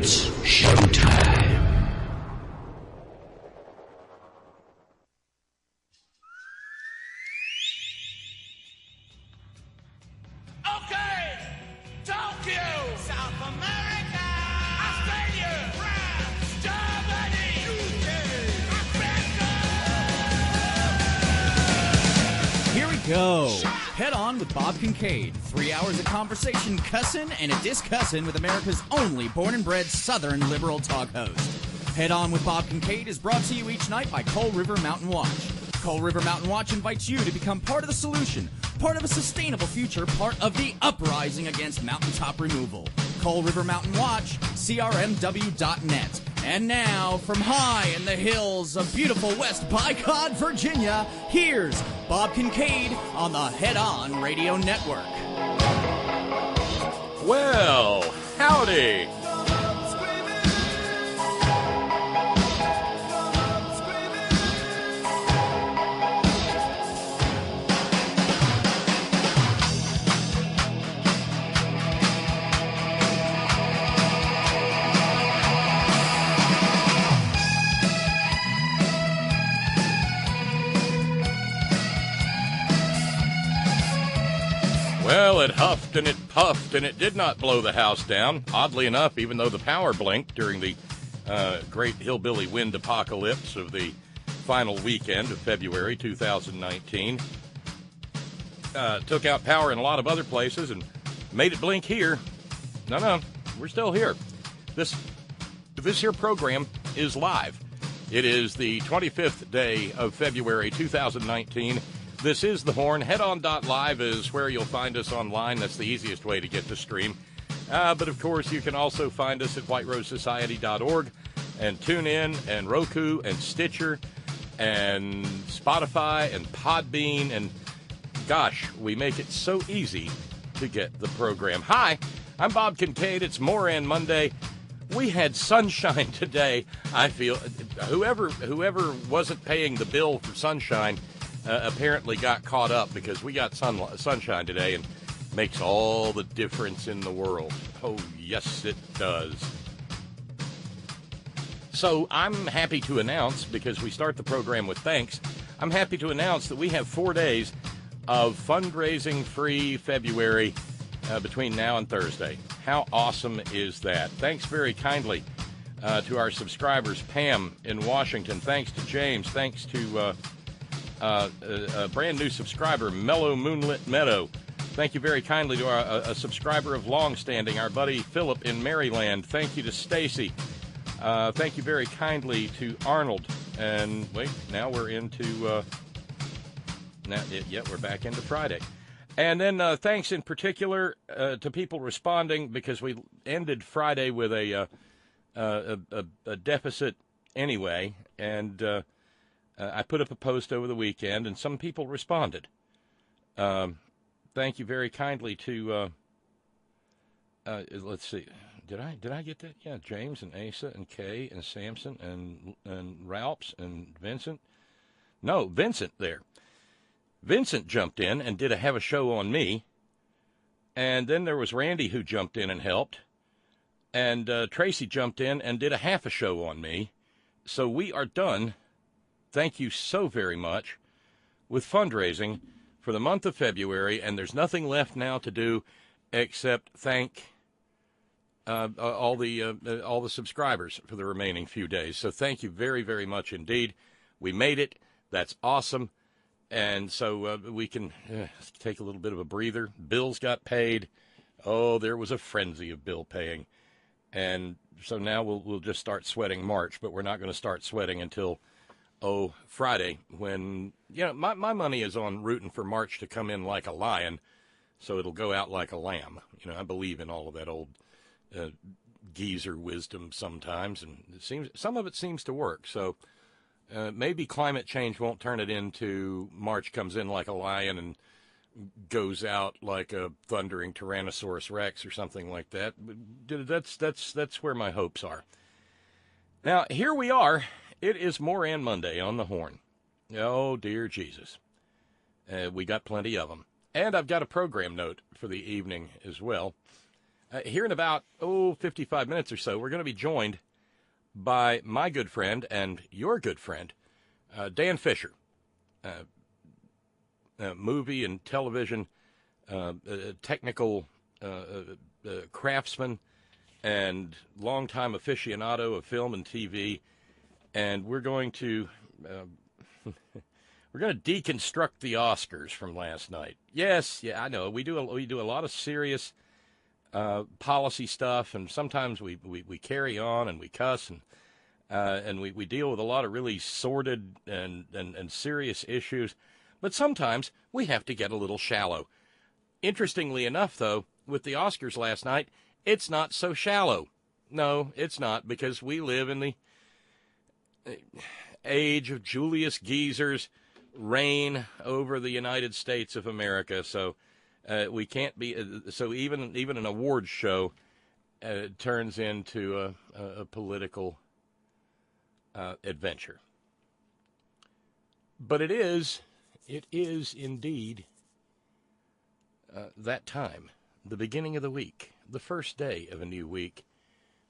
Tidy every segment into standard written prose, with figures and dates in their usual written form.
It's showtime. Okay, Tokyo, South America, Australia, France, Germany, UK, Africa. Here we go. Head On with Bob Kincaid. 3 hours of conversation, cussin' and a discussin' with America's only born and bred Southern liberal talk host. Head On with Bob Kincaid is brought to you each night by Coal River Mountain Watch. Coal River Mountain Watch invites you to become part of the solution, part of a sustainable future, part of the uprising against mountaintop removal. Coal River Mountain Watch, crmw.net. And now, from high in the hills of beautiful West Bicod, Virginia, here's Bob Kincaid on the Head On Radio Network. Well, howdy. Well, it huffed and it puffed, and it did not blow the house down. Oddly enough, even though the power blinked during the great hillbilly wind apocalypse of the final weekend of February 2019, took out power in a lot of other places and made it blink here. No, we're still here. This here program is live. It is the 25th day of February 2019. This is The Horn. Headon.live is where you'll find us online. That's the easiest way to get the stream. But, of course, you can also find us at whiterosesociety.org and TuneIn and Roku and Stitcher and Spotify and Podbean. And, gosh, we make it so easy to get the program. Hi, I'm Bob Kincaid. It's Moran Monday. We had sunshine today, I feel. Whoever wasn't paying the bill for sunshine apparently got caught up, because we got sunshine today, and makes all the difference in the world. Oh, yes, it does. So I'm happy to announce, because we start the program with thanks, I'm happy to announce that we have 4 days of fundraising-free February between now and Thursday. How awesome is that? Thanks very kindly to our subscribers, Pam in Washington. Thanks to James. Thanks to a brand new subscriber, Mellow Moonlit Meadow. Thank you very kindly to a subscriber of longstanding, our buddy Philip in Maryland. Thank you to Stacy. Thank you very kindly to Arnold. And wait, now we're into we're back into Friday. And then thanks in particular to people responding, because we ended Friday with a deficit anyway, and I put up a post over the weekend, and some people responded. Thank you very kindly to, let's see, did I get that? Yeah, James and Asa and Kay and Samson and Ralphs and Vincent. No, Vincent there. Vincent jumped in and did a have a show on me, and then there was Randy who jumped in and helped, and Tracy jumped in and did a half a show on me. So we are done. Thank you so very much with fundraising for the month of February, and there's nothing left now to do except thank all the subscribers for the remaining few days. So thank you very, very much indeed. We made it. That's awesome. And so we can take a little bit of a breather. Bills got paid. Oh, there was a frenzy of bill paying. And so now we'll just start sweating March, but we're not going to start sweating until Friday, when, my money is on rooting for March to come in like a lion, so it'll go out like a lamb. I believe in all of that old geezer wisdom sometimes, and some of it seems to work. So maybe climate change won't turn it into March comes in like a lion and goes out like a thundering Tyrannosaurus Rex or something like that. That's where my hopes are. Now, here we are. It is Moran Monday on the Horn. Oh, dear Jesus. We got plenty of them. And I've got a program note for the evening as well. Here in about, 55 minutes or so, we're going to be joined by my good friend and your good friend, Dan Fisher, movie and television technical craftsman and longtime aficionado of film and TV. And we're going to deconstruct the Oscars from last night. Yes, I know we do a lot of serious policy stuff, and sometimes we carry on and we cuss and we deal with a lot of really sordid and serious issues, but sometimes we have to get a little shallow. Interestingly enough, though, with the Oscars last night, it's not so shallow. No, it's not, because we live in the age of Julius Caesar's reign over the United States of America. So we can't be. So even an awards show turns into a political adventure. But it is indeed that time, the beginning of the week, the first day of a new week,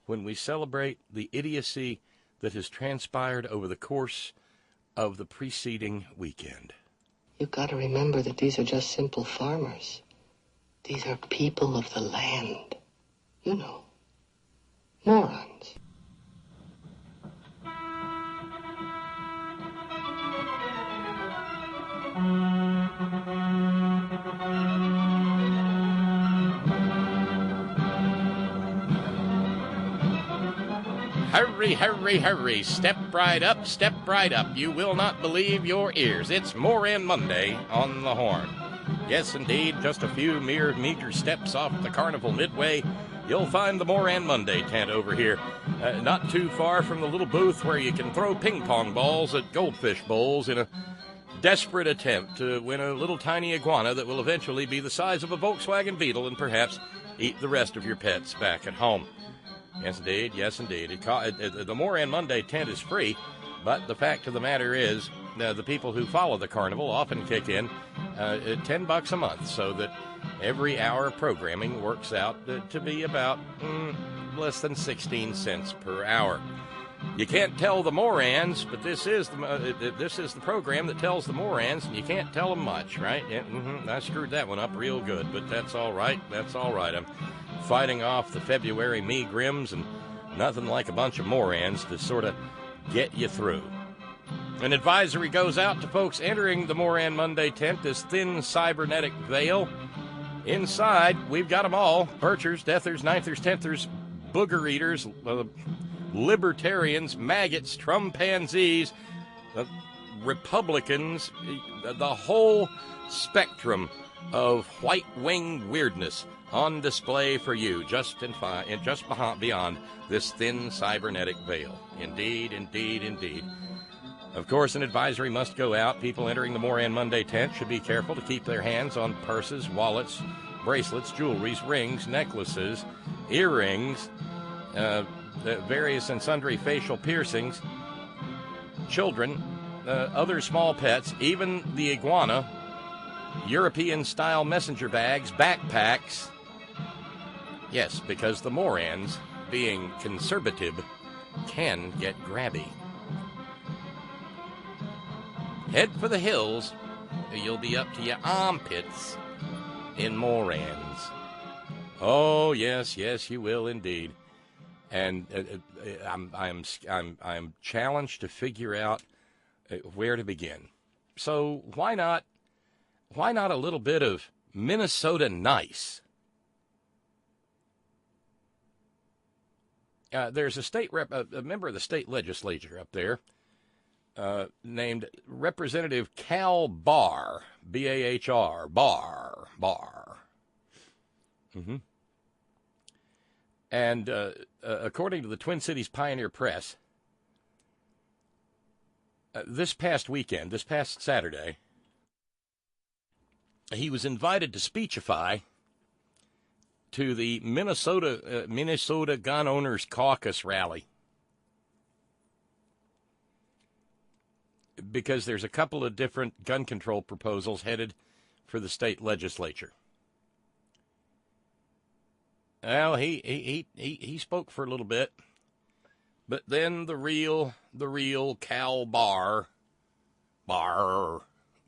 when we celebrate the idiocy that has transpired over the course of the preceding weekend. You've got to remember that these are just simple farmers. These are people of the land. You know, morons. Hurry, hurry, hurry, step right up, step right up. You will not believe your ears. It's Moran Monday on the horn. Yes, indeed, just a few mere meager steps off the Carnival Midway, you'll find the Moran Monday tent over here. Not too far from the little booth where you can throw ping pong balls at goldfish bowls in a desperate attempt to win a little tiny iguana that will eventually be the size of a Volkswagen Beetle and perhaps eat the rest of your pets back at home. Yes, indeed. Yes, indeed. The Moran Monday tent is free, but the fact of the matter is the people who follow the carnival often kick in $10 a month, so that every hour of programming works out to be about less than 16 cents per hour. You can't tell the Morans, but this is the program that tells the Morans, and you can't tell them much, right? Yeah, I screwed that one up real good, but that's all right. That's all right. I'm fighting off the February megrims, and nothing like a bunch of Morans to sort of get you through. An advisory goes out to folks entering the Moran Monday tent, this thin cybernetic veil. Inside, we've got them all: perchers, deathers, ninthers, tenthers, booger eaters, libertarians, maggots, trumpanzees, Republicans, the whole spectrum of white-winged weirdness on display for you, just beyond this thin cybernetic veil. Indeed, indeed, indeed. Of course, an advisory must go out. People entering the Moran Monday tent should be careful to keep their hands on purses, wallets, bracelets, jewelries, rings, necklaces, earrings, various and sundry facial piercings, children, other small pets, even the iguana, European-style messenger bags, backpacks. Yes, because the Morans, being conservative, can get grabby. Head for the hills. You'll be up to your armpits in Morans. Oh, yes, yes, you will indeed. And I'm challenged to figure out where to begin. So why not a little bit of Minnesota nice? There's a member of the state legislature up there named Representative Cal Barr, B-A-H-R, Barr. Mm-hmm. And according to the Twin Cities Pioneer Press, this past Saturday, he was invited to speechify to the Minnesota Gun Owners Caucus rally, because there's a couple of different gun control proposals headed for the state legislature. Well, he spoke for a little bit, but then the real Cal Barr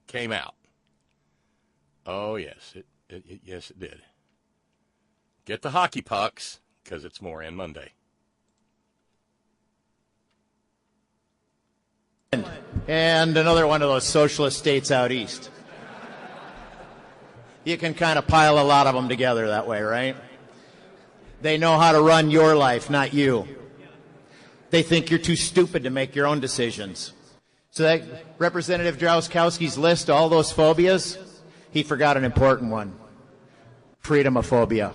came out. Oh yes, yes it did. Get the hockey pucks, because it's Moran Monday. And another one of those socialist states out east. You can kind of pile a lot of them together that way, right? They know how to run your life, not you. They think you're too stupid to make your own decisions. So that Representative Drauskowski's list, all those phobias, he forgot an important one. Freedomophobia.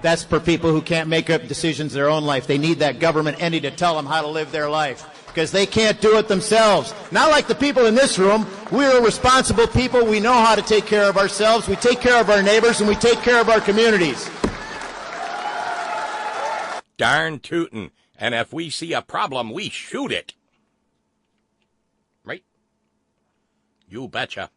That's for people who can't make up decisions in their own life. They need that government entity to tell them how to live their life, because they can't do it themselves. Not like the people in this room. We're responsible people. We know how to take care of ourselves. We take care of our neighbors, and we take care of our communities. Darn tootin'. And if we see a problem, we shoot it. Right? You betcha.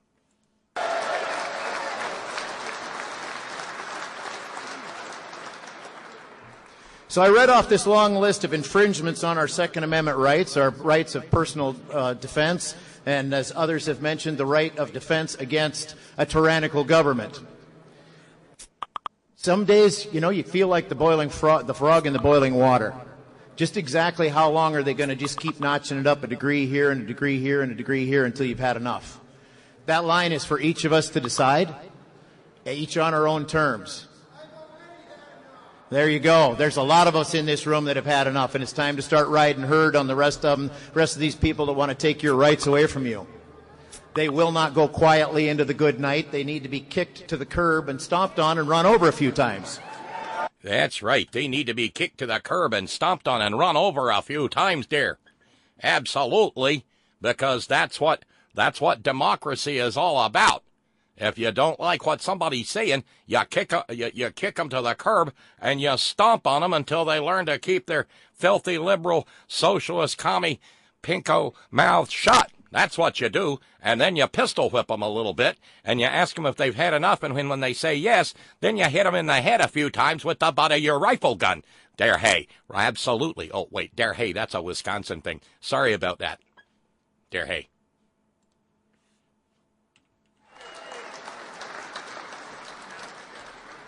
So I read off this long list of infringements on our Second Amendment rights, our rights of personal defense, and as others have mentioned, the right of defense against a tyrannical government. Some days, you feel like the frog in the boiling water. Just exactly how long are they going to just keep notching it up a degree here and a degree here and a degree here until you've had enough? That line is for each of us to decide, each on our own terms. There you go. There's a lot of us in this room that have had enough, and it's time to start riding herd on the rest of these people that want to take your rights away from you. They will not go quietly into the good night. They need to be kicked to the curb and stomped on and run over a few times. That's right. They need to be kicked to the curb and stomped on and run over a few times, dear. Absolutely, because that's what democracy is all about. If you don't like what somebody's saying, you kick them to the curb and you stomp on them until they learn to keep their filthy liberal socialist commie pinko mouth shut. That's what you do. And then you pistol whip them a little bit and you ask them if they've had enough. And when they say yes, then you hit them in the head a few times with the butt of your rifle gun. Dare hey. Absolutely. Oh, wait. Dare hey. That's a Wisconsin thing. Sorry about that. Dare hey.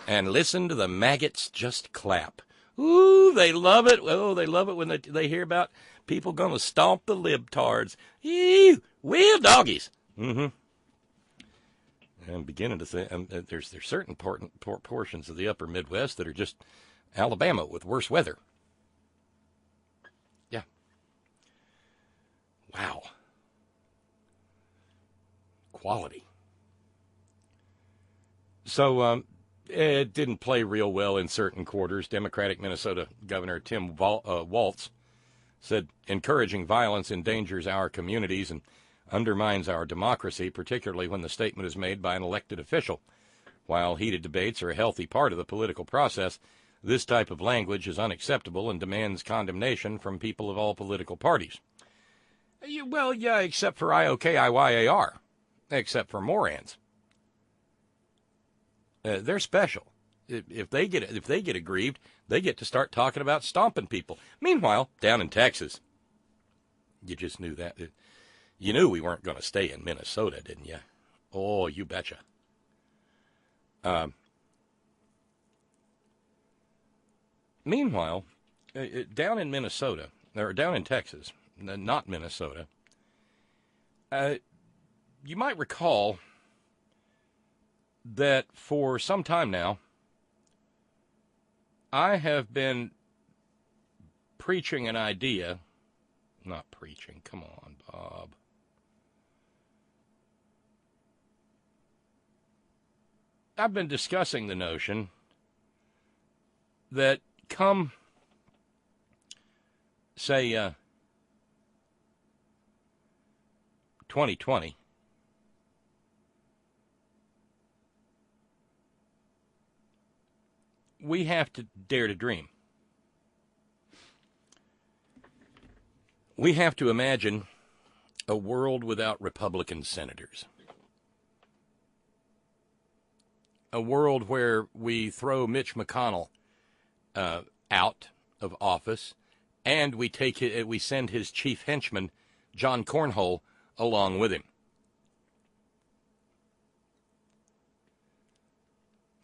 And listen to the maggots just clap. Ooh, they love it. Oh, they love it when they hear about people going to stomp the libtards. Ew, well, doggies. Mm-hmm. I'm beginning to say there's certain important portions of the upper Midwest that are just Alabama with worse weather. Yeah. Wow. Quality. So, it didn't play real well in certain quarters. Democratic Minnesota Governor Tim Walz said encouraging violence endangers our communities and undermines our democracy, particularly when the statement is made by an elected official. While heated debates are a healthy part of the political process, this type of language is unacceptable and demands condemnation from people of all political parties. Well, yeah, except for IOKIYAR, except for Morans. They're special. If they get aggrieved, they get to start talking about stomping people. Meanwhile, down in Texas, you just knew that. You knew we weren't going to stay in Minnesota, didn't you? Oh, you betcha. Meanwhile, down in Minnesota, or down in Texas, not Minnesota, you might recall that for some time now, I have been preaching an idea. Not preaching, come on, Bob. I've been discussing the notion that come, say, 2020, we have to dare to dream. We have to imagine a world without Republican senators. a world where we throw Mitch McConnell out of office, and we send his chief henchman, John Cornhole, along with him.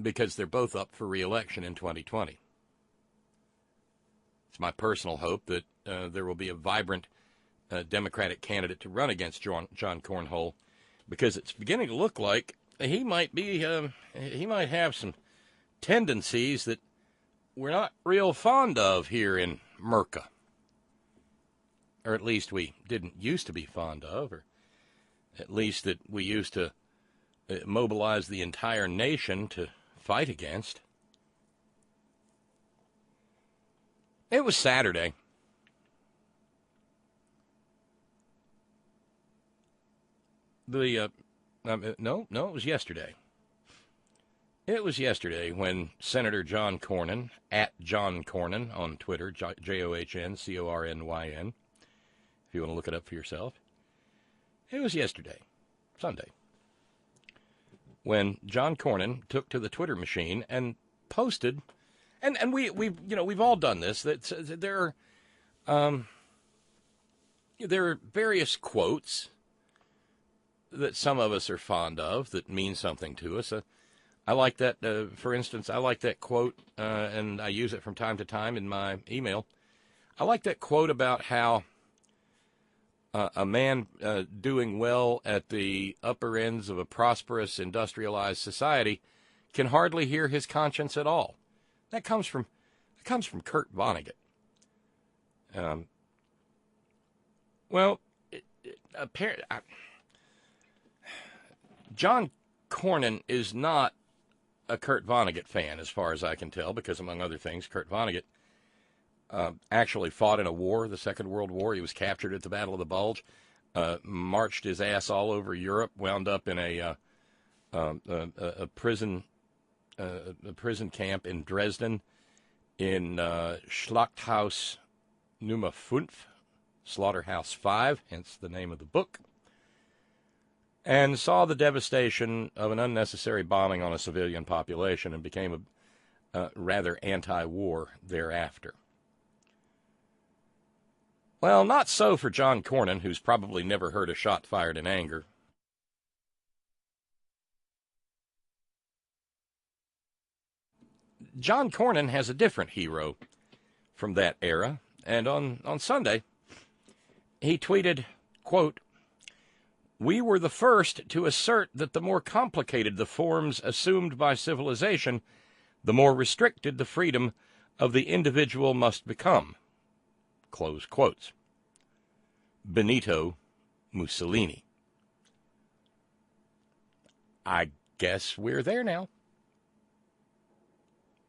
Because they're both up for re-election in 2020. It's my personal hope that there will be a vibrant Democratic candidate to run against John Cornhole, because it's beginning to look like he might have some tendencies that we're not real fond of here in Merca. Or at least we didn't used to be fond of, or at least that we used to mobilize the entire nation to fight against. It was Saturday. No, it was yesterday. It was yesterday when Senator John Cornyn, at John Cornyn on Twitter, JOHNCORNYN, if you want to look it up for yourself. It was yesterday, Sunday, when John Cornyn took to the Twitter machine and posted, and we've all done this. That there are various quotes that some of us are fond of that mean something to us. I like that. For instance, I like that quote, and I use it from time to time in my email. I like that quote about how a man doing well at the upper ends of a prosperous, industrialized society can hardly hear his conscience at all. That comes from Kurt Vonnegut. Apparently, John Cornyn is not a Kurt Vonnegut fan, as far as I can tell, because, among other things, Kurt Vonnegut actually fought in a war, the Second World War. He was captured at the Battle of the Bulge, marched his ass all over Europe, wound up in a prison camp in Dresden, in Schlachthaus Nummer 5, Slaughterhouse 5, hence the name of the book, and saw the devastation of an unnecessary bombing on a civilian population and became a rather anti-war thereafter. Well, not so for John Cornyn, who's probably never heard a shot fired in anger. John Cornyn has a different hero from that era, and on Sunday, he tweeted, quote, "We were the first to assert that the more complicated the forms assumed by civilization, the more restricted the freedom of the individual must become." Close quotes. Benito Mussolini. I guess we're there now.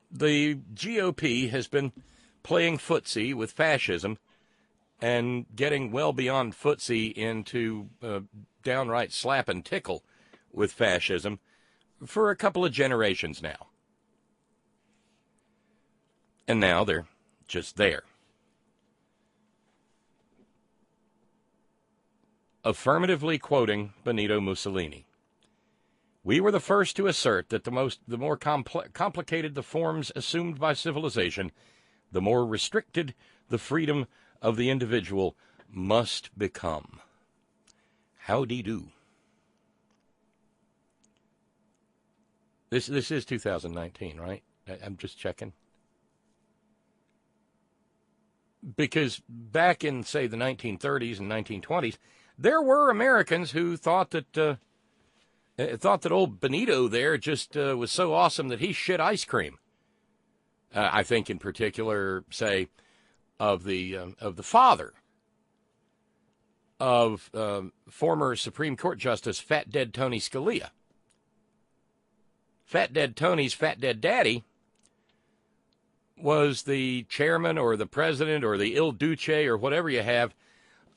The GOP has been playing footsie with fascism and getting well beyond footsie into downright slap and tickle with fascism for a couple of generations now. And now they're just there. Affirmatively quoting Benito Mussolini. "We were the first to assert that the more complicated the forms assumed by civilization, the more restricted the freedom of the individual must become." Howdy do. This is 2019, right? I'm just checking. Because back in, say, the 1930s and 1920s, there were Americans who thought that old Benito there just was so awesome that he shit ice cream. I think in particular, say, of the father of former Supreme Court Justice Fat Dead Tony Scalia. Fat Dead Tony's Fat Dead Daddy was the chairman or the president or the Il Duce or whatever you have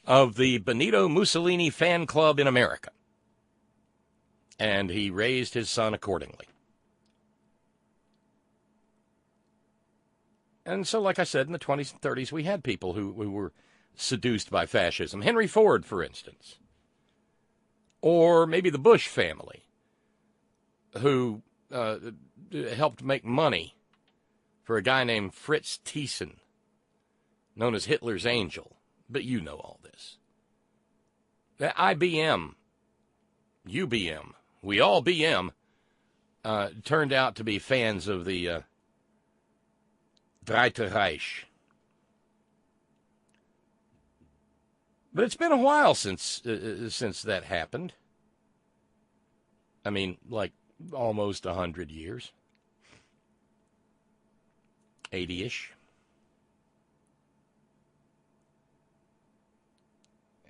of the Benito Mussolini fan club in America. And he raised his son accordingly. And so, like I said, in the 20s and 30s, we had people who were seduced by fascism. Henry Ford, for instance. Or maybe the Bush family, who helped make money for a guy named Fritz Thyssen, known as Hitler's Angel. But you know all this. The IBM, UBM, we all BM, turned out to be fans of the Dritte Reich. But it's been a while since that happened. I mean, like almost 100 years. 80-ish.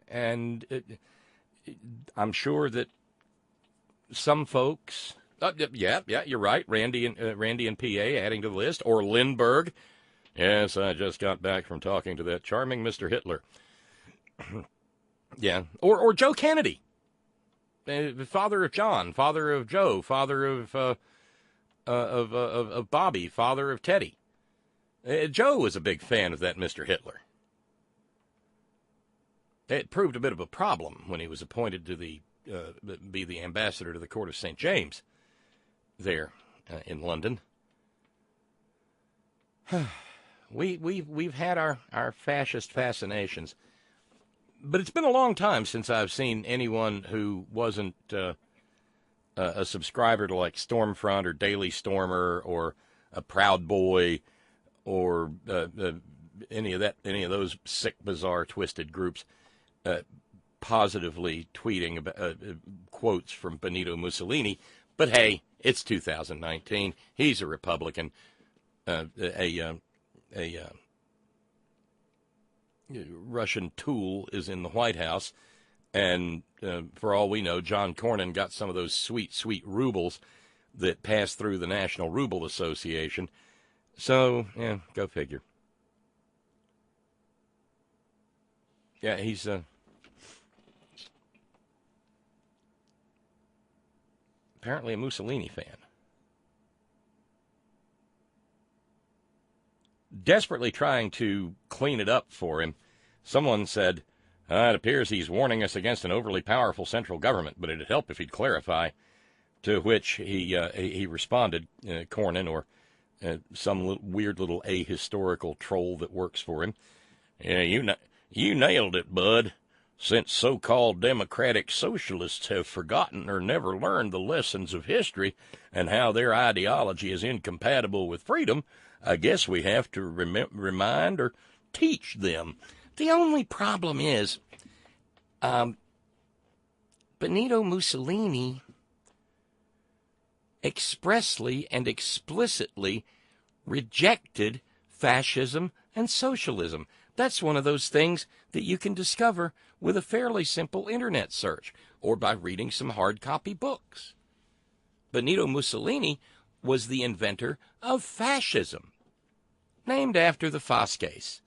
And I'm sure that some folks, yeah, you're right, Randy and PA adding to the list, or Lindbergh. Yes, I just got back from talking to that charming Mr. Hitler. Yeah, or Joe Kennedy, father of John, father of Joe, father of Bobby, father of Teddy. Joe was a big fan of that Mr. Hitler. It proved a bit of a problem when he was appointed to be the ambassador to the court of St. James there in London. We've had our fascist fascinations, but it's been a long time since I've seen anyone who wasn't a subscriber to like Stormfront or Daily Stormer or a Proud Boy or any of those sick, bizarre, twisted groups. Positively tweeting about quotes from Benito Mussolini, but hey, it's 2019. He's a Republican. A Russian tool is in the White House, and for all we know, John Cornyn got some of those sweet, sweet rubles that pass through the National Ruble Association. So, yeah, go figure. Yeah, he's apparently a Mussolini fan. Desperately trying to clean it up for him, someone said, it appears he's warning us against an overly powerful central government, but it'd help if he'd clarify. To which he responded, Cornyn, or some weird little ahistorical troll that works for him, yeah, you nailed it, bud. Since so-called democratic socialists have forgotten or never learned the lessons of history and how their ideology is incompatible with freedom, I guess we have to remind or teach them. The only problem is, Benito Mussolini expressly and explicitly rejected fascism and socialism. That's one of those things that you can discover with a fairly simple internet search or by reading some hard copy books. Benito Mussolini was the inventor of fascism, named after the fasces,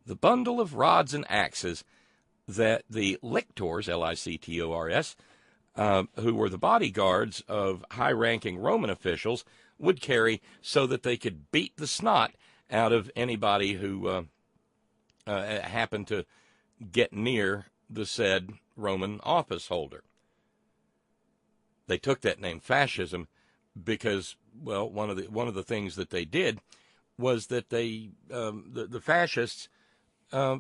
the bundle of rods and axes that the lictors, L-I-C-T-O-R-S, who were the bodyguards of high-ranking Roman officials, would carry so that they could beat the snot out of anybody who happened to get near the said Roman office holder. They took that name fascism because, well, one of the things that they did was that they the fascists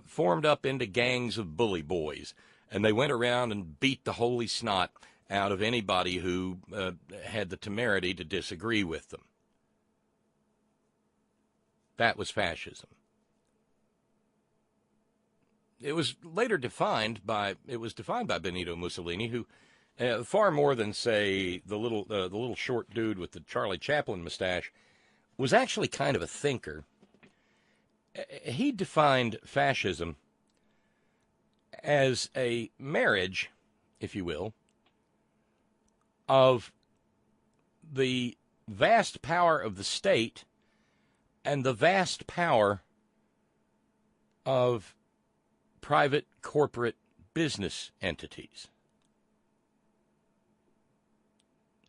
formed up into gangs of bully boys, and they went around and beat the holy snot out of anybody who had the temerity to disagree with them. That was fascism. It was later defined by Benito Mussolini, who far more than, say, the little short dude with the Charlie Chaplin mustache, was actually kind of a thinker. He defined fascism as a marriage, if you will, of the vast power of the state and the vast power of private corporate business entities.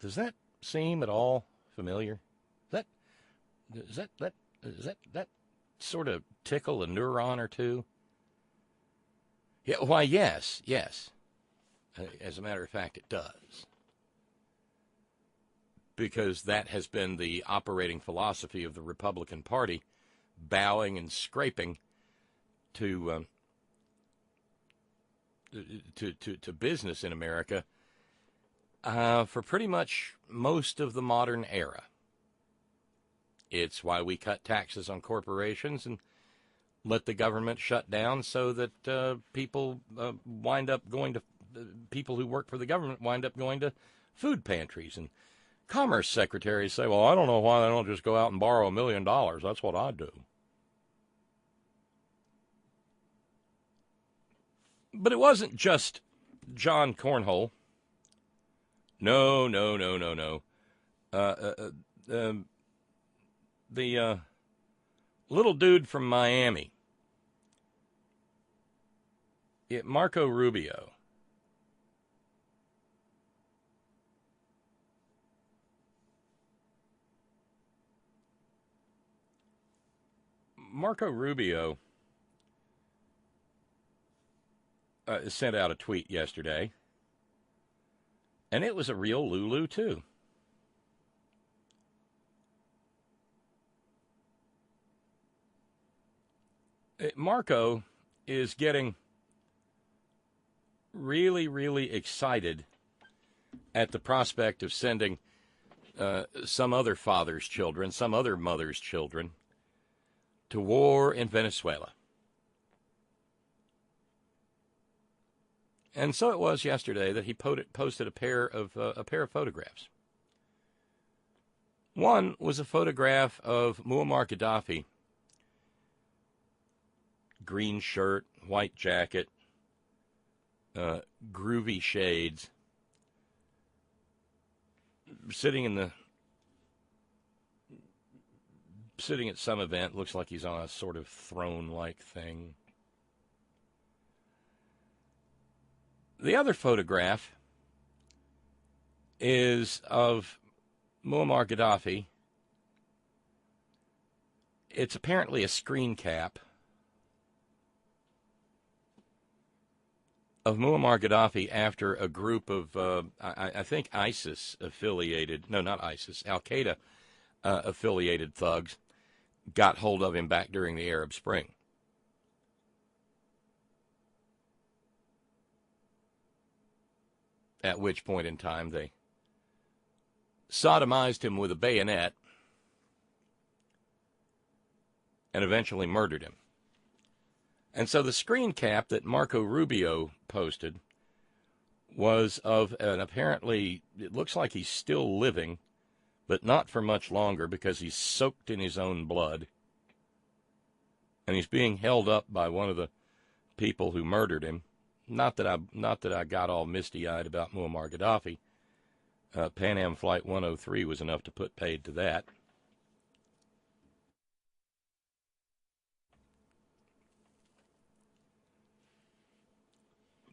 Does that seem at all familiar? Does that sort of tickle a neuron or two? Yeah, why, yes. As a matter of fact, it does. because that has been the operating philosophy of the Republican Party, bowing and scraping to business in America for pretty much most of the modern era. It's why we cut taxes on corporations and let the government shut down so that people people who work for the government wind up going to food pantries. And commerce secretaries say, well, I don't know why they don't just go out and borrow $1 million. That's what I do. But it wasn't just John Cornhole. No. The little dude from Miami, Marco Rubio. Marco Rubio sent out a tweet yesterday, and it was a real Lulu, too. Marco is getting really, really excited at the prospect of sending some other father's children, some other mother's children, to war in Venezuela. And so it was yesterday that he posted a pair of photographs. One was a photograph of Muammar Gaddafi, green shirt, white jacket, groovy shades, sitting at some event. Looks like he's on a sort of throne-like thing. The other photograph is of Muammar Gaddafi. It's apparently a screen cap of Muammar Gaddafi after a group of, I think ISIS-affiliated, no, not ISIS, Al-Qaeda affiliated thugs got hold of him back during the Arab Spring. At which point in time they sodomized him with a bayonet and eventually murdered him. And so the screen cap that Marco Rubio posted was of an apparently, it looks like he's still living, but not for much longer because he's soaked in his own blood. And he's being held up by one of the people who murdered him. Not that I got all misty-eyed about Muammar Gaddafi. Pan Am Flight 103 was enough to put paid to that.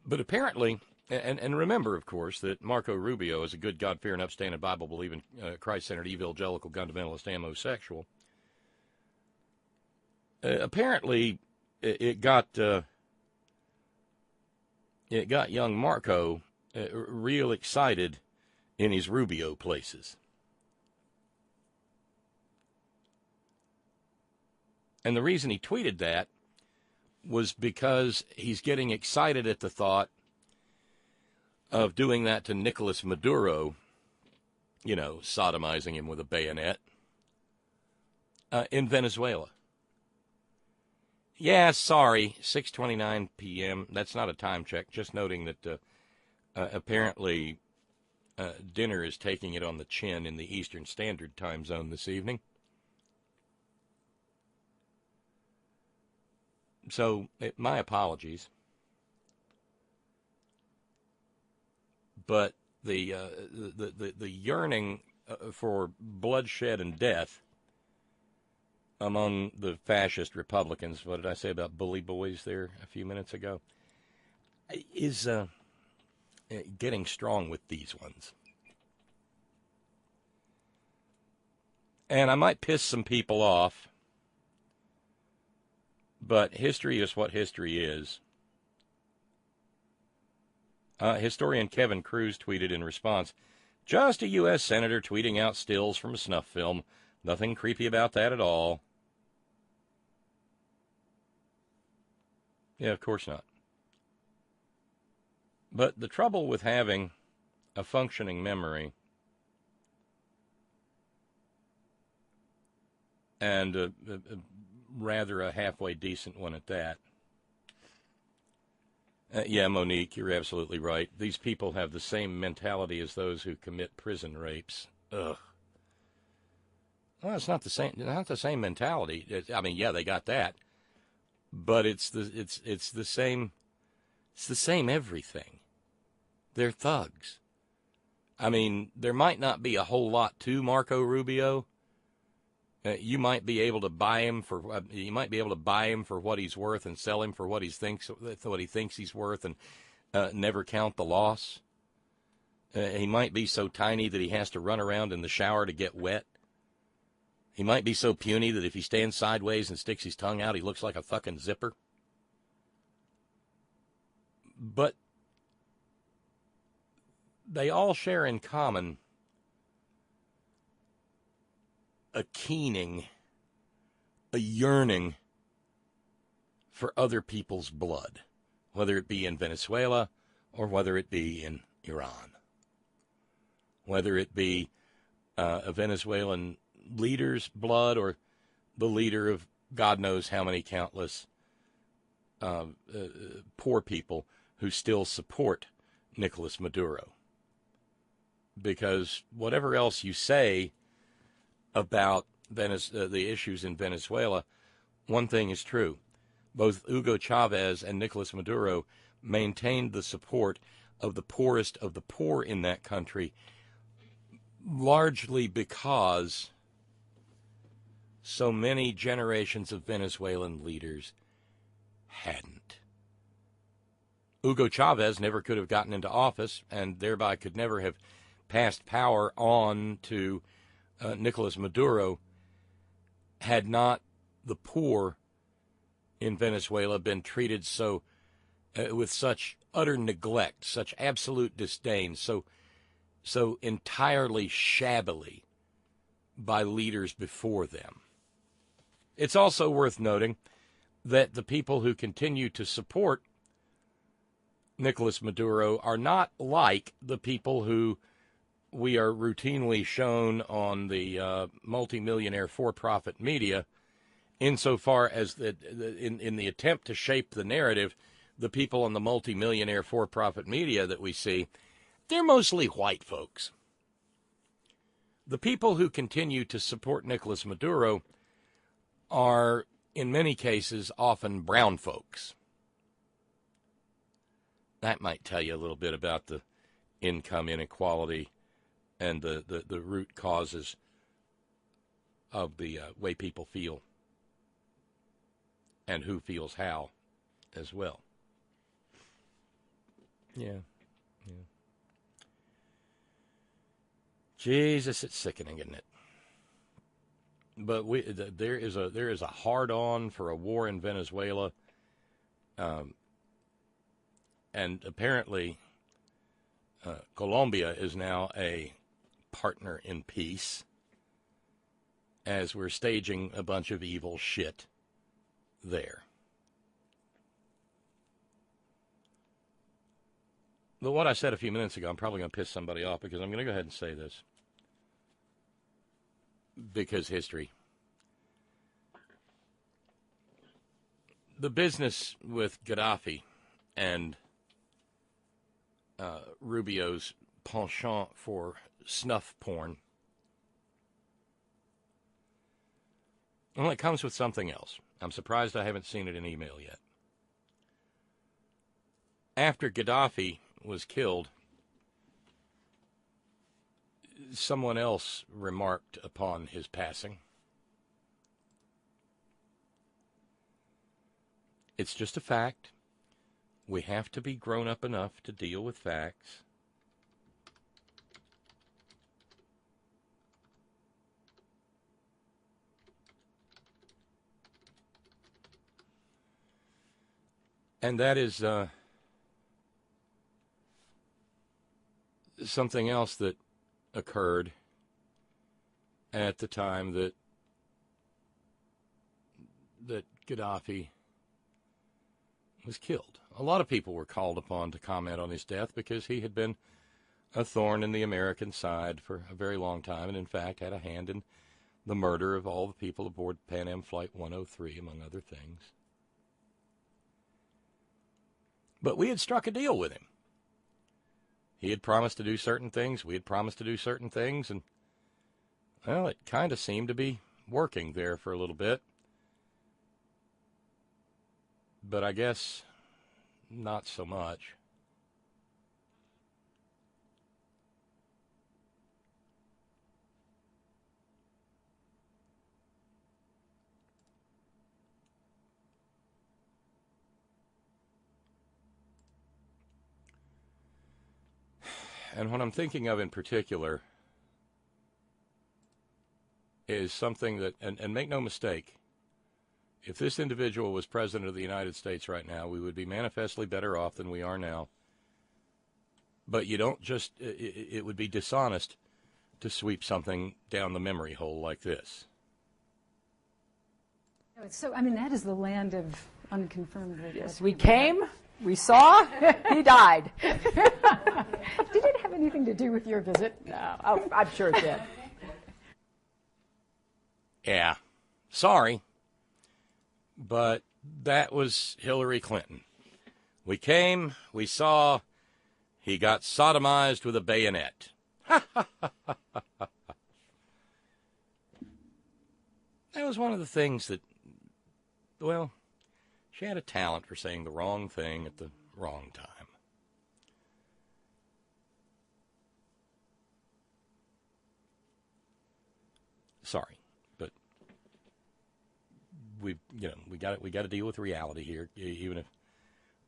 But apparently, and remember, of course, that Marco Rubio is a good, God-fearing, upstanding, Bible-believing, Christ-centered, evangelical, fundamentalist, homosexual. Apparently, it got young Marco real excited in his Rubio places. And the reason he tweeted that was because he's getting excited at the thought of doing that to Nicolas Maduro, sodomizing him with a bayonet, in Venezuela. Yeah, sorry, 6:29 p.m. That's not a time check, just noting that apparently dinner is taking it on the chin in the Eastern Standard Time Zone this evening. So, my apologies. But the yearning for bloodshed and death among the fascist Republicans, what did I say about bully boys there a few minutes ago, is getting strong with these ones. And I might piss some people off, but history is what history is. Historian Kevin Cruz tweeted in response, Just a U.S. senator tweeting out stills from a snuff film. Nothing creepy about that at all. Yeah, of course not. But the trouble with having a functioning memory and a rather a halfway decent one at that. Yeah, Monique, you're absolutely right. These people have the same mentality as those who commit prison rapes. Ugh. Well, it's not the same. Not the same mentality. I mean, yeah, they got that, but it's the same. It's the same everything. They're thugs. I mean, there might not be a whole lot to Marco Rubio. You might be able to buy him for what he's worth and sell him for what he thinks he's worth, and never count the loss. He might be so tiny that he has to run around in the shower to get wet. He might be so puny that if he stands sideways and sticks his tongue out, he looks like a fucking zipper. But they all share in common a keening, a yearning for other people's blood, whether it be in Venezuela or whether it be in Iran, whether it be a Venezuelan leader's blood or the leader of God knows how many countless poor people who still support Nicolas Maduro. Because whatever else you say about the issues in Venezuela, one thing is true. Both Hugo Chavez and Nicolas Maduro maintained the support of the poorest of the poor in that country, largely because so many generations of Venezuelan leaders hadn't. Hugo Chavez never could have gotten into office and thereby could never have passed power on to Nicolas Maduro had not the poor in Venezuela been treated so with such utter neglect, such absolute disdain, so entirely shabbily by leaders before them. It's also worth noting that the people who continue to support Nicolas Maduro are not like the people who we are routinely shown on the multimillionaire for-profit media, insofar as in the attempt to shape the narrative, the people on the multimillionaire for-profit media that we see, they're mostly white folks. The people who continue to support Nicolas Maduro are, in many cases, often brown folks. That might tell you a little bit about the income inequality and the root causes of the way people feel and who feels how as well. Yeah. Jesus, it's sickening, isn't it? But there is a hard-on for a war in Venezuela, and apparently Colombia is now a partner in peace as we're staging a bunch of evil shit there. But what I said a few minutes ago, I'm probably going to piss somebody off because I'm going to go ahead and say this. Because history. The business with Gaddafi and Rubio's penchant for snuff porn, well, it comes with something else. I'm surprised I haven't seen it in email yet. After Gaddafi was killed, someone else remarked upon his passing. It's just a fact. We have to be grown up enough to deal with facts. And that is something else that occurred at the time that Gaddafi was killed. A lot of people were called upon to comment on his death because he had been a thorn in the American side for a very long time, and in fact had a hand in the murder of all the people aboard Pan Am Flight 103, among other things. But we had struck a deal with him. He had promised to do certain things, we had promised to do certain things, and, well, it kind of seemed to be working there for a little bit. But I guess not so much. And what I'm thinking of in particular is something that, and make no mistake, if this individual was president of the United States right now, we would be manifestly better off than we are now. But you don't just, it would be dishonest to sweep something down the memory hole like this. So, I mean, that is the land of unconfirmed videos. Yes, we came, we saw, he died. Did it have anything to do with your visit? No, oh, I'm sure it did. Yeah, sorry, but that was Hillary Clinton. We came, we saw, he got sodomized with a bayonet. That was one of the things that, well, she had a talent for saying the wrong thing at the wrong time. Sorry, but we got to deal with reality here, even if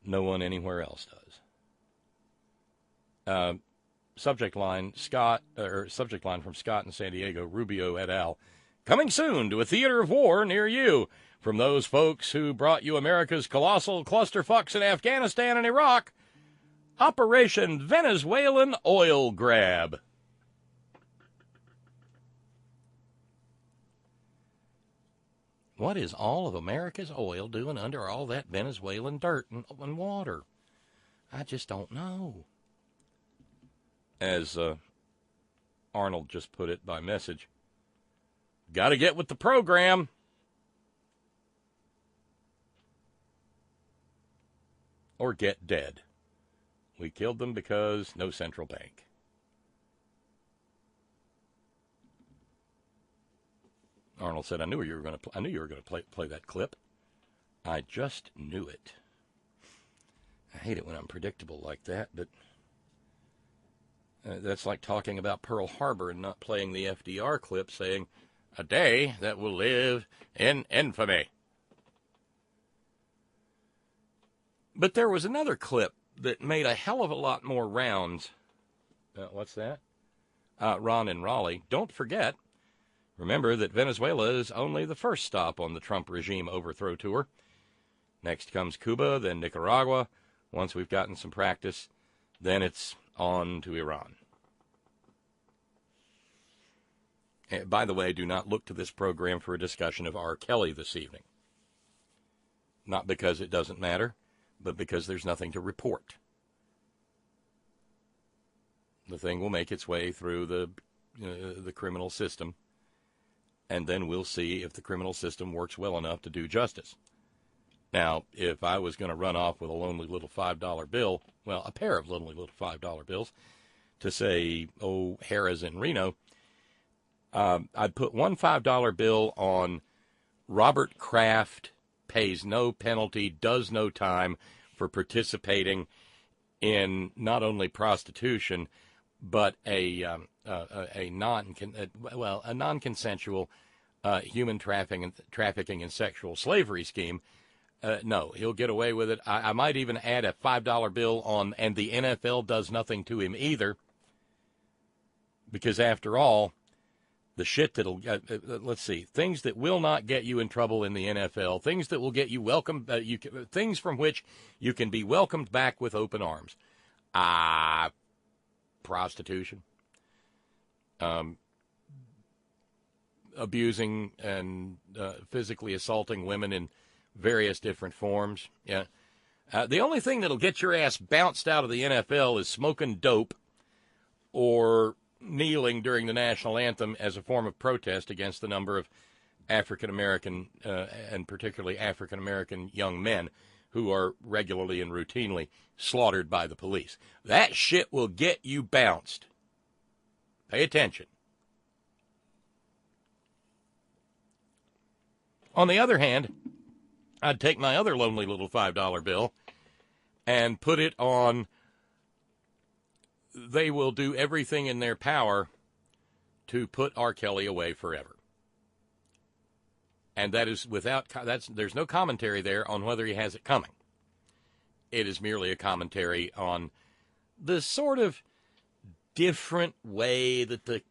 no one anywhere else does. Subject line from Scott in San Diego, Rubio et al. Coming soon to a theater of war near you. From those folks who brought you America's colossal clusterfucks in Afghanistan and Iraq, Operation Venezuelan Oil Grab. What is all of America's oil doing under all that Venezuelan dirt and water? I just don't know. As Arnold just put it by message, got to get with the program. Or get dead. We killed them because no central bank. Arnold said, I knew you were going to play that clip. I just knew it. I hate it when I'm predictable like that, but that's like talking about Pearl Harbor and not playing the FDR clip saying, a day that will live in infamy. But there was another clip that made a hell of a lot more rounds. What's that? Ron in Raleigh. Don't forget, remember that Venezuela is only the first stop on the Trump regime overthrow tour. Next comes Cuba, then Nicaragua. Once we've gotten some practice, then it's on to Iran. And by the way, do not look to this program for a discussion of R. Kelly this evening. Not because it doesn't matter, but because there's nothing to report. The thing will make its way through the criminal system, and then we'll see if the criminal system works well enough to do justice. Now, if I was going to run off with a lonely little $5 bill, well, a pair of lonely little $5 bills, to say, oh, Harrah's in Reno, I'd put one $5 bill on Robert Kraft pays no penalty, does no time for participating in not only prostitution, but a non-consensual human trafficking and sexual slavery scheme. No, he'll get away with it. I might even add a $5 bill on, and the NFL does nothing to him either, because after all, the shit that'll, let's see, things that will not get you in trouble in the NFL, things that will get you welcomed, things from which you can be welcomed back with open arms. Prostitution. abusing and physically assaulting women in various different forms. Yeah. The only thing that'll get your ass bounced out of the NFL is smoking dope or kneeling during the national anthem as a form of protest against the number of African-American and particularly African-American young men who are regularly and routinely slaughtered by the police. That shit will get you bounced. Pay attention. On the other hand, I'd take my other lonely little $5 bill and put it on they will do everything in their power to put R. Kelly away forever. And that is there's no commentary there on whether he has it coming. It is merely a commentary on the sort of different way that the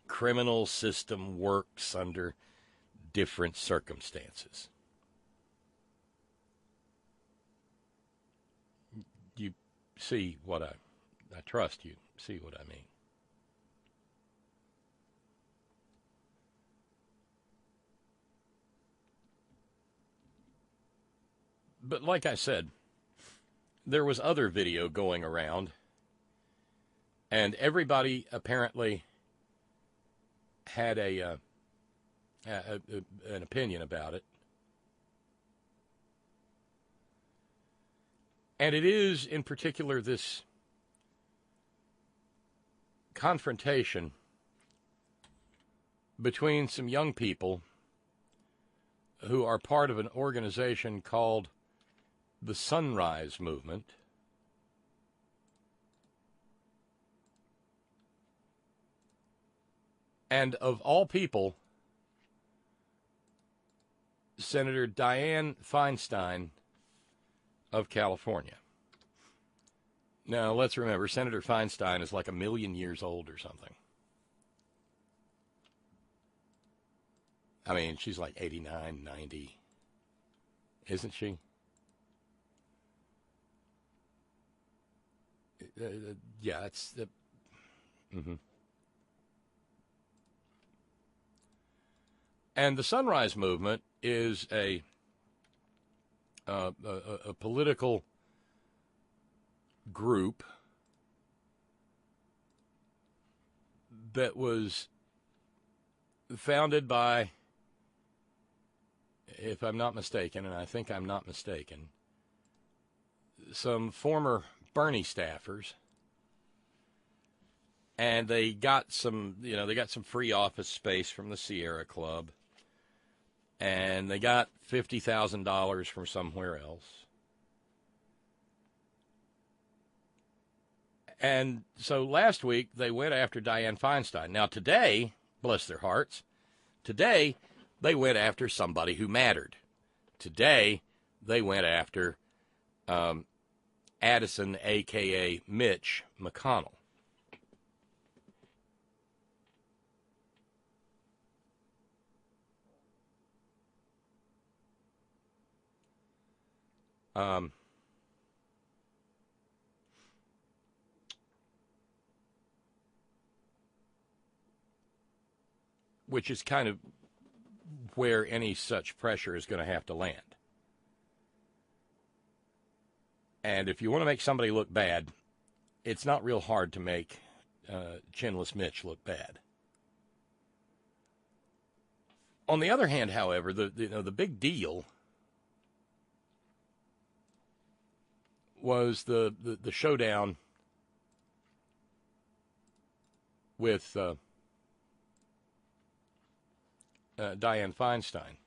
criminal system works under different circumstances. You see what I trust you see what I mean. But like I said, there was other video going around, and everybody apparently had an opinion about it. And it is, in particular, this confrontation between some young people who are part of an organization called the Sunrise Movement, and of all people, Senator Dianne Feinstein of California. Now, let's remember, Senator Feinstein is like 1 million years old or something. I mean, she's like 89, 90, isn't she? Yeah, it's... And the Sunrise Movement is a political group that was founded by, if I'm not mistaken, and I think I'm not mistaken, some former Bernie staffers, and they got some free office space from the Sierra Club, and they got $50,000 from somewhere else. And so last week they went after Dianne Feinstein. Now today, bless their hearts, today they went after somebody who mattered. Today they went after Addison, a.k.a. Mitch McConnell. Which is kind of where any such pressure is going to have to land. And if you want to make somebody look bad, it's not real hard to make Chinless Mitch look bad. On the other hand, however, the big deal was the showdown with Dianne Feinstein.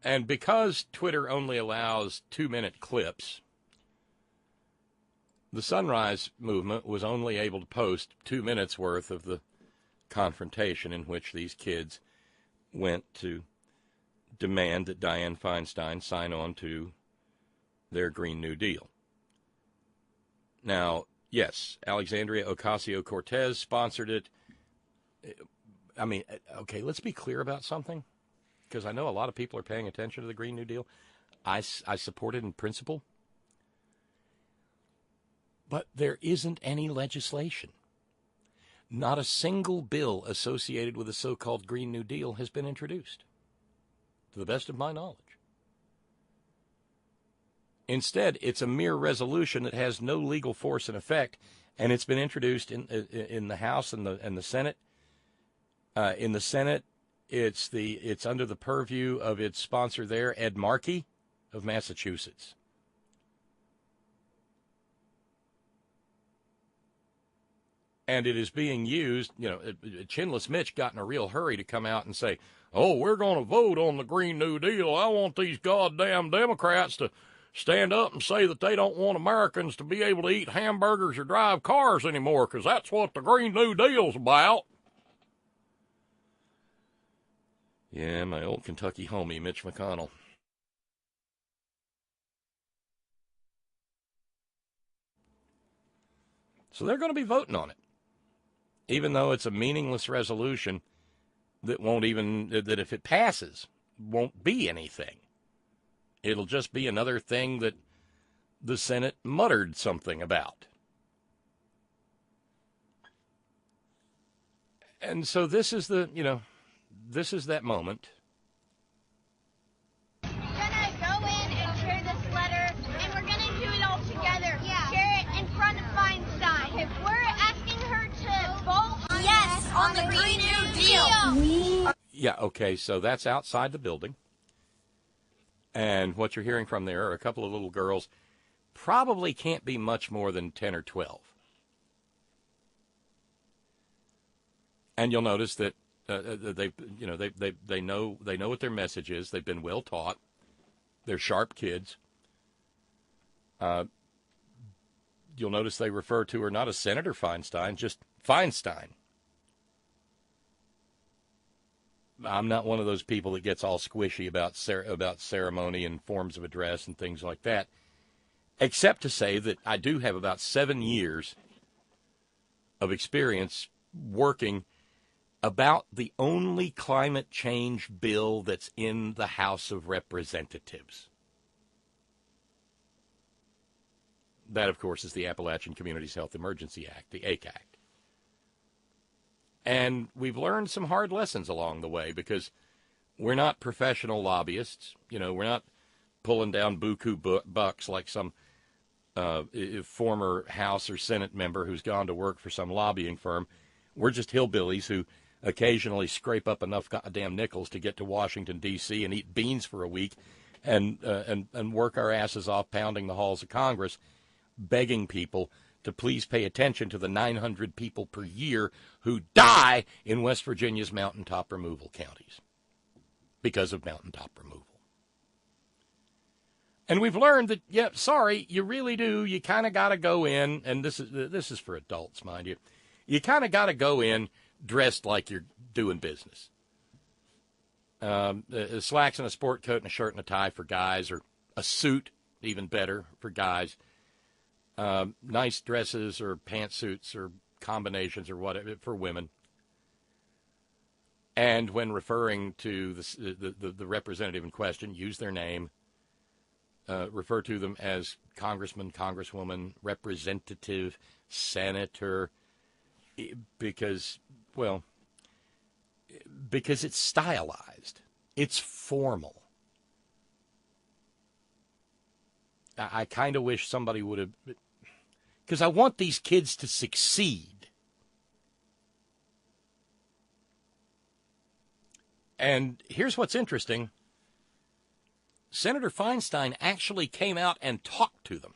And because Twitter only allows 2-minute clips, the Sunrise Movement was only able to post 2 minutes worth of the confrontation in which these kids went to demand that Dianne Feinstein sign on to their Green New Deal. Now, yes, Alexandria Ocasio-Cortez sponsored it. I mean, okay, let's be clear about something, because I know a lot of people are paying attention to the Green New Deal. I support it in principle. But there isn't any legislation. Not a single bill associated with the so-called Green New Deal has been introduced, to the best of my knowledge. Instead, it's a mere resolution that has no legal force and effect, and it's been introduced in the House and the Senate. In the Senate, it's under the purview of its sponsor there, Ed Markey of Massachusetts. And it is being used, Chinless Mitch got in a real hurry to come out and say, oh, we're going to vote on the Green New Deal. I want these goddamn Democrats to stand up and say that they don't want Americans to be able to eat hamburgers or drive cars anymore, because that's what the Green New Deal's about. Yeah, my old Kentucky homie, Mitch McConnell. So they're going to be voting on it, even though it's a meaningless resolution that that if it passes, won't be anything. It'll just be another thing that the Senate muttered something about. And so this is that moment. We're gonna go in and share this letter, and we're gonna do it all together. Yeah. Share it in front of Feinstein. We're asking her to vote on the Green New Deal. Yeah, okay, so that's outside the building. And what you're hearing from there are a couple of little girls, probably can't be much more than 10 or 12. And you'll notice that they know what their message is. They've been well taught. They're sharp kids. You'll notice they refer to her not as Senator Feinstein, just Feinstein. I'm not one of those people that gets all squishy about ceremony and forms of address and things like that, except to say that I do have about 7 years of experience working about the only climate change bill that's in the House of Representatives. That, of course, is the Appalachian Communities Health Emergency Act, the ACE Act. And we've learned some hard lessons along the way because we're not professional lobbyists. We're not pulling down buku bucks like some former House or Senate member who's gone to work for some lobbying firm. We're just hillbillies who occasionally scrape up enough goddamn nickels to get to Washington, D.C. and eat beans for a week and work our asses off pounding the halls of Congress, begging people to please pay attention to the 900 people per year who die in West Virginia's mountaintop removal counties because of mountaintop removal. And we've learned that, you really do. You kind of got to go in, and this is for adults, mind you. You kind of got to go in dressed like you're doing business. Slacks and a sport coat and a shirt and a tie for guys, or a suit, even better, for guys. Nice dresses or pantsuits or combinations or whatever for women. And when referring to the representative in question, use their name. Refer to them as congressman, congresswoman, representative, senator, because it's stylized. It's formal. I kind of wish somebody would have, because I want these kids to succeed. And here's what's interesting. Senator Feinstein actually came out and talked to them.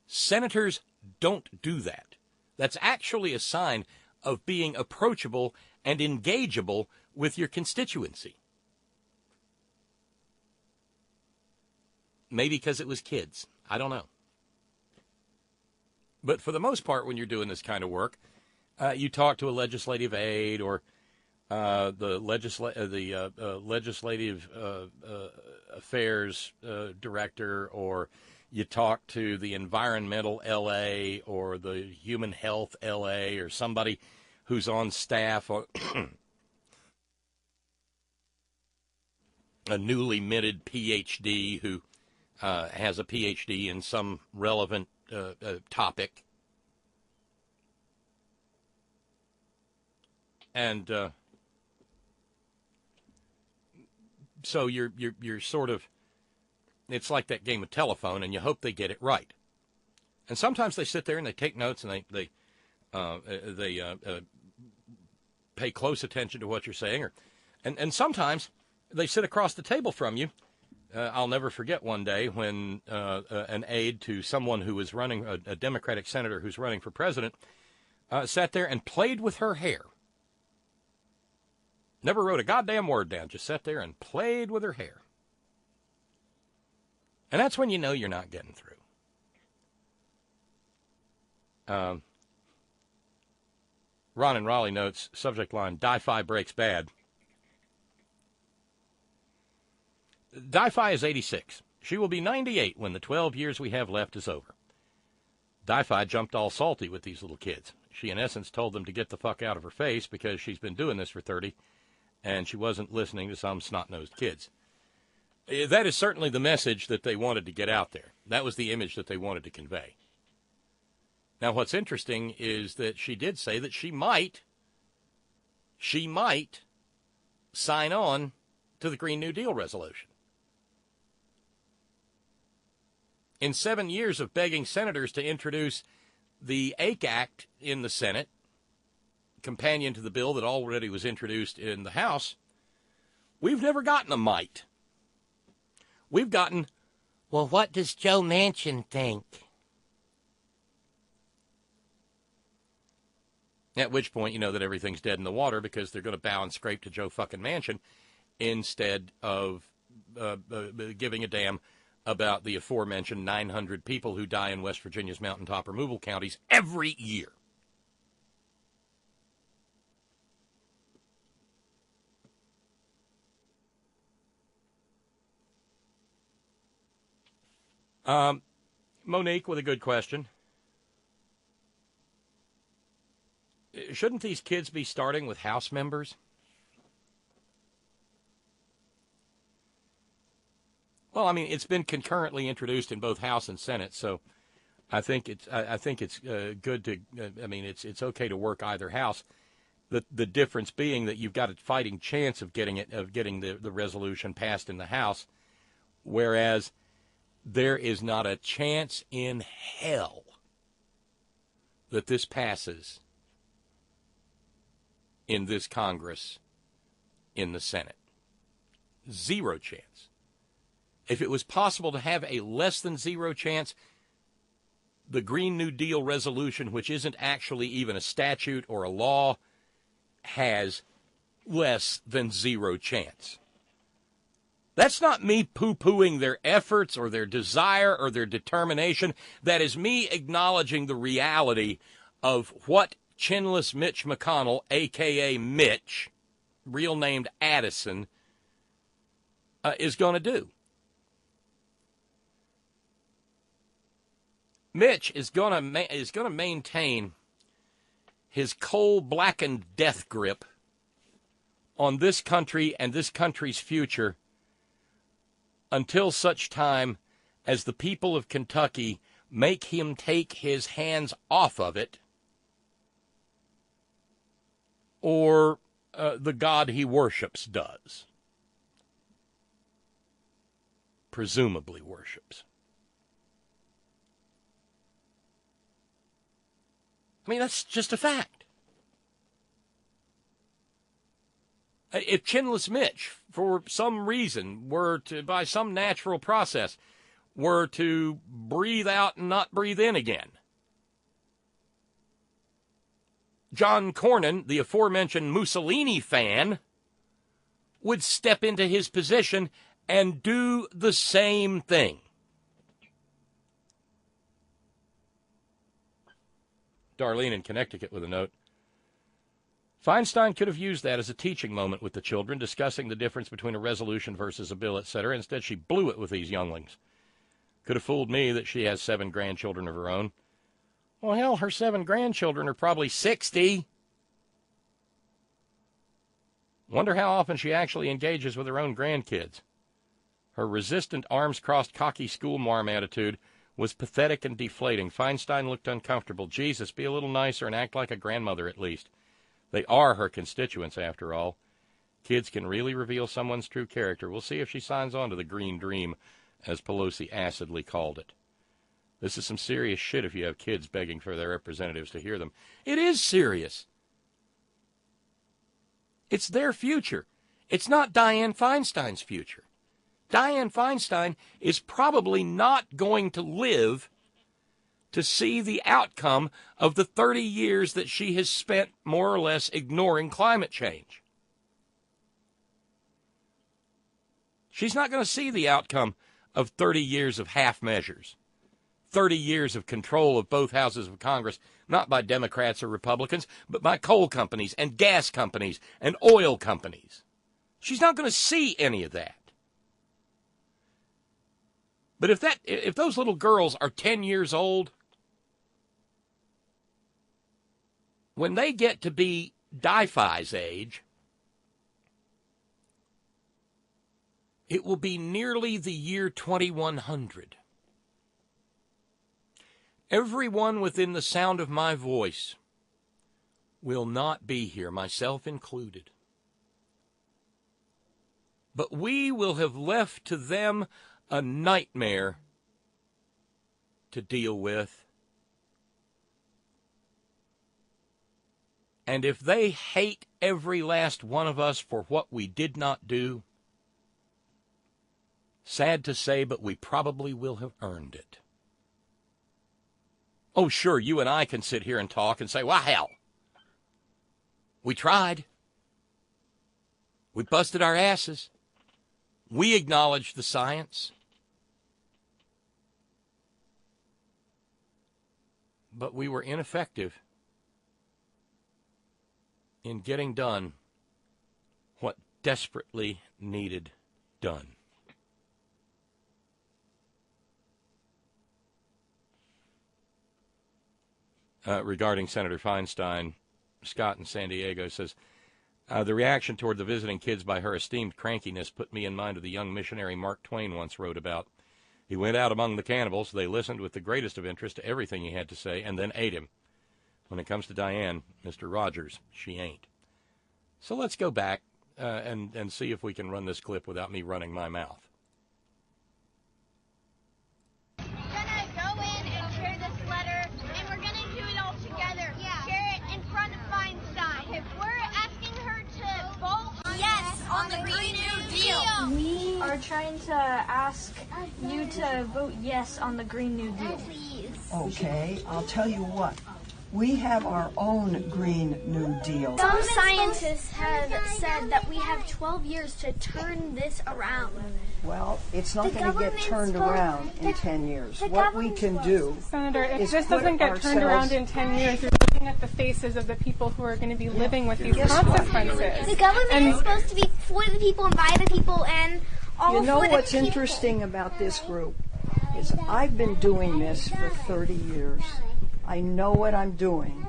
Senators don't do that. That's actually a sign of being approachable and engageable with your constituency. Maybe because it was kids. I don't know. But for the most part, when you're doing this kind of work, you talk to a legislative aide or the legislative affairs director, or you talk to the environmental LA or the human health LA, or somebody who's on staff, or a newly minted PhD who has a PhD in some relevant topic. And so you're sort of, it's like that game of telephone, and you hope they get it right. And sometimes they sit there and they take notes, and they pay close attention to what you're saying, and sometimes they sit across the table from you. I'll never forget one day when an aide to someone who was running, a Democratic senator who's running for president, sat there and played with her hair. Never wrote a goddamn word down, just sat there and played with her hair. And that's when you know you're not getting through. Ron in Raleigh notes, subject line, Di-Fi breaks bad. Di-Fi is 86. She will be 98 when the 12 years we have left is over. Di-Fi jumped all salty with these little kids. She, in essence, told them to get the fuck out of her face because she's been doing this for 30, and she wasn't listening to some snot-nosed kids. That is certainly the message that they wanted to get out there. That was the image that they wanted to convey. Now, what's interesting is that she did say that she might sign on to the Green New Deal resolution. In 7 years of begging senators to introduce the AIC Act in the Senate, companion to the bill that already was introduced in the House, we've never gotten a might. We've gotten, well, what does Joe Manchin think? At which point, you know that everything's dead in the water because they're going to bow and scrape to Joe fucking Manchin instead of giving a damn about the aforementioned 900 people who die in West Virginia's mountaintop removal counties every year. Monique with a good question. Shouldn't these kids be starting with House members? Well, I mean, it's been concurrently introduced in both House and Senate, so I think it's good to. I mean, it's okay to work either house. The difference being that you've got a fighting chance of getting the resolution passed in the House, whereas there is not a chance in hell that this passes in this Congress in the Senate. Zero chance. If it was possible to have a less than zero chance, the Green New Deal resolution, which isn't actually even a statute or a law, has less than zero chance. That's not me poo-pooing their efforts or their desire or their determination. That is me acknowledging the reality of what chinless Mitch McConnell, a.k.a. Mitch, real named Addison, is going to do. Mitch is going to maintain his coal-blackened death grip on this country and this country's future until such time as the people of Kentucky make him take his hands off of it, or the God he worships does. Presumably worships. I mean, that's just a fact. If Chinless Mitch, for some reason, were to, by some natural process, were to breathe out and not breathe in again, John Cornyn, the aforementioned Mussolini fan, would step into his position and do the same thing. Darlene in Connecticut with a note. Feinstein could have used that as a teaching moment with the children, discussing the difference between a resolution versus a bill, etc. Instead, she blew it with these younglings. Could have fooled me that she has 7 grandchildren of her own. Well, hell, her 7 grandchildren are probably 60. Wonder how often she actually engages with her own grandkids. Her resistant, arms-crossed, cocky schoolmarm attitude was pathetic and deflating. Feinstein looked uncomfortable. Jesus, be a little nicer and act like a grandmother at least. They are her constituents, after all. Kids can really reveal someone's true character. We'll see if she signs on to the green dream, as Pelosi acidly called it. This is some serious shit if you have kids begging for their representatives to hear them. It is serious. It's their future. It's not Dianne Feinstein's future. Dianne Feinstein is probably not going to live to see the outcome of the 30 years that she has spent more or less ignoring climate change. She's not going to see the outcome of 30 years of half measures, 30 years of control of both houses of Congress, not by Democrats or Republicans, but by coal companies and gas companies and oil companies. She's not going to see any of that. But if those little girls are 10 years old, when they get to be Di-Fi's age, it will be nearly the year 2100. Everyone within the sound of my voice will not be here, myself included. But we will have left to them a nightmare to deal with. And if they hate every last one of us for what we did not do, sad to say, but we probably will have earned it. Oh, sure, you and I can sit here and talk and say, well, hell, we tried. We busted our asses. We acknowledged the science. But we were ineffective in getting done what desperately needed done. Regarding Senator Feinstein, Scott in San Diego says, the reaction toward the visiting kids by her esteemed crankiness put me in mind of the young missionary Mark Twain once wrote about. He went out among the cannibals. They listened with the greatest of interest to everything he had to say and then ate him. When it comes to Dianne, Mr. Rogers, she ain't. So let's go back and see if we can run this clip without me running my mouth. We're gonna go in and share this letter, and we're gonna do it all together. Yeah. Share it in front of Feinstein. Okay. We're asking her to vote yes on the Green New Deal. We are trying to ask you to vote yes on the Green New Deal. Please. Okay, I'll tell you what. We have our own Green New Deal. Some scientists have said that we have 12 years to turn this around. Well, it's not going to get turned around in 10 years. What we can do, Senator, if is this put doesn't get turned around in 10 years, you're looking at the faces of the people who are going to be living with these consequences. The government is supposed to be for the people and by the people and all You know for the what's people. interesting about this group is I've been doing this for 30 years. I know what I'm doing.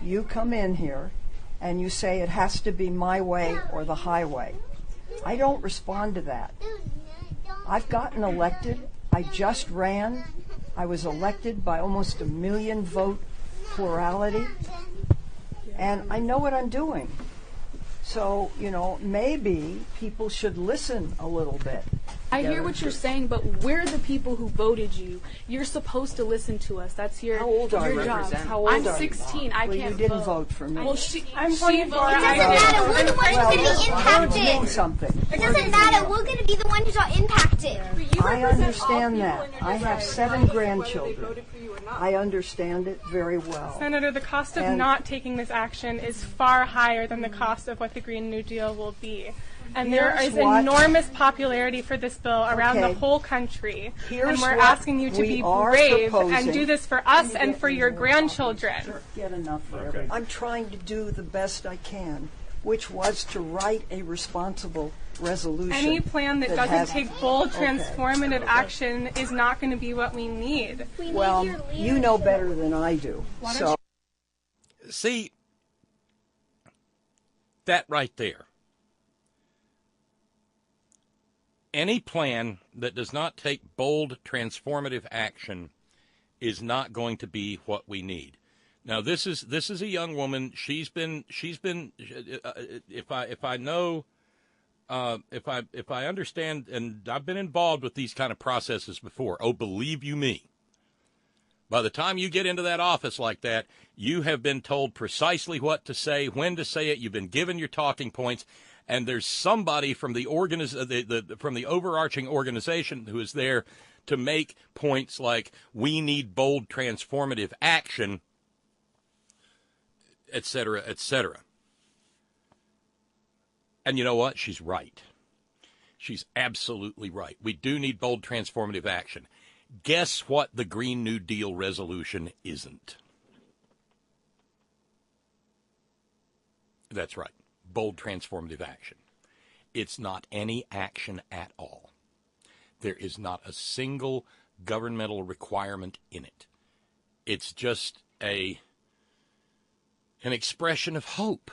You come in here and you say it has to be my way or the highway. I don't respond to that. I've gotten elected. I just ran. I was elected by almost 1 million vote plurality. And I know what I'm doing. So, maybe people should listen a little bit. I hear what you're saying, but we're the people who voted you. You're supposed to listen to us. That's your How old are you? job. How old I'm are 16. I Well, can't you didn't vote. vote for me. Well, I'm 24. It doesn't matter. We're the ones going to be Words mean impacted. something. It doesn't matter. We're going to be the ones who are impacted. I understand that. I have 7 grandchildren. I understand it very well. Senator, the cost of And- not taking this action is far higher than the cost of what the Green New Deal will be. And there Here's is what- enormous popularity for this bill around the Okay. whole country. Here's And we're what asking you to we be are brave and proposing. do this for us and for your grandchildren. Get enough for everyone. I'm trying to do the best I can, which was to write a responsible resolution. Any plan that doesn't has- take bold, Okay. transformative action is not going to be what we need. Well, you know better than I do. So See, that right there. Any plan that does not take bold, transformative action is not going to be what we need. Now, this is a young woman. She's been if I understand, and I've been involved with these kind of processes before. Oh, believe you me. By the time you get into that office like that, you have been told precisely what to say, when to say it. You've been given your talking points, and there's somebody from the from the overarching organization who is there to make points like, we need bold transformative action, et cetera, et cetera. And you know what? She's right. She's absolutely right. We do need bold transformative action. Guess what the Green New Deal resolution isn't? That's right. Bold transformative action. It's not any action at all. There is not a single governmental requirement in it. It's just an expression of hope.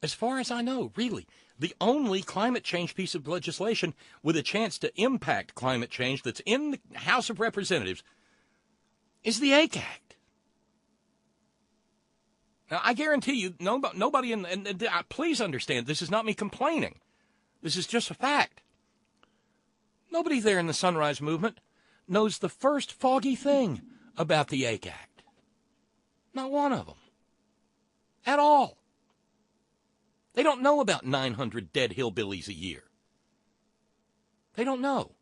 As far as I know, really, the only climate change piece of legislation with a chance to impact climate change that's in the House of Representatives is the AIC Act. Now, I guarantee you, nobody please understand, this is not me complaining. This is just a fact. Nobody there in the Sunrise Movement knows the first foggy thing about the AIC Act. Not one of them. At all. They don't know about 900 dead hillbillies a year. They don't know.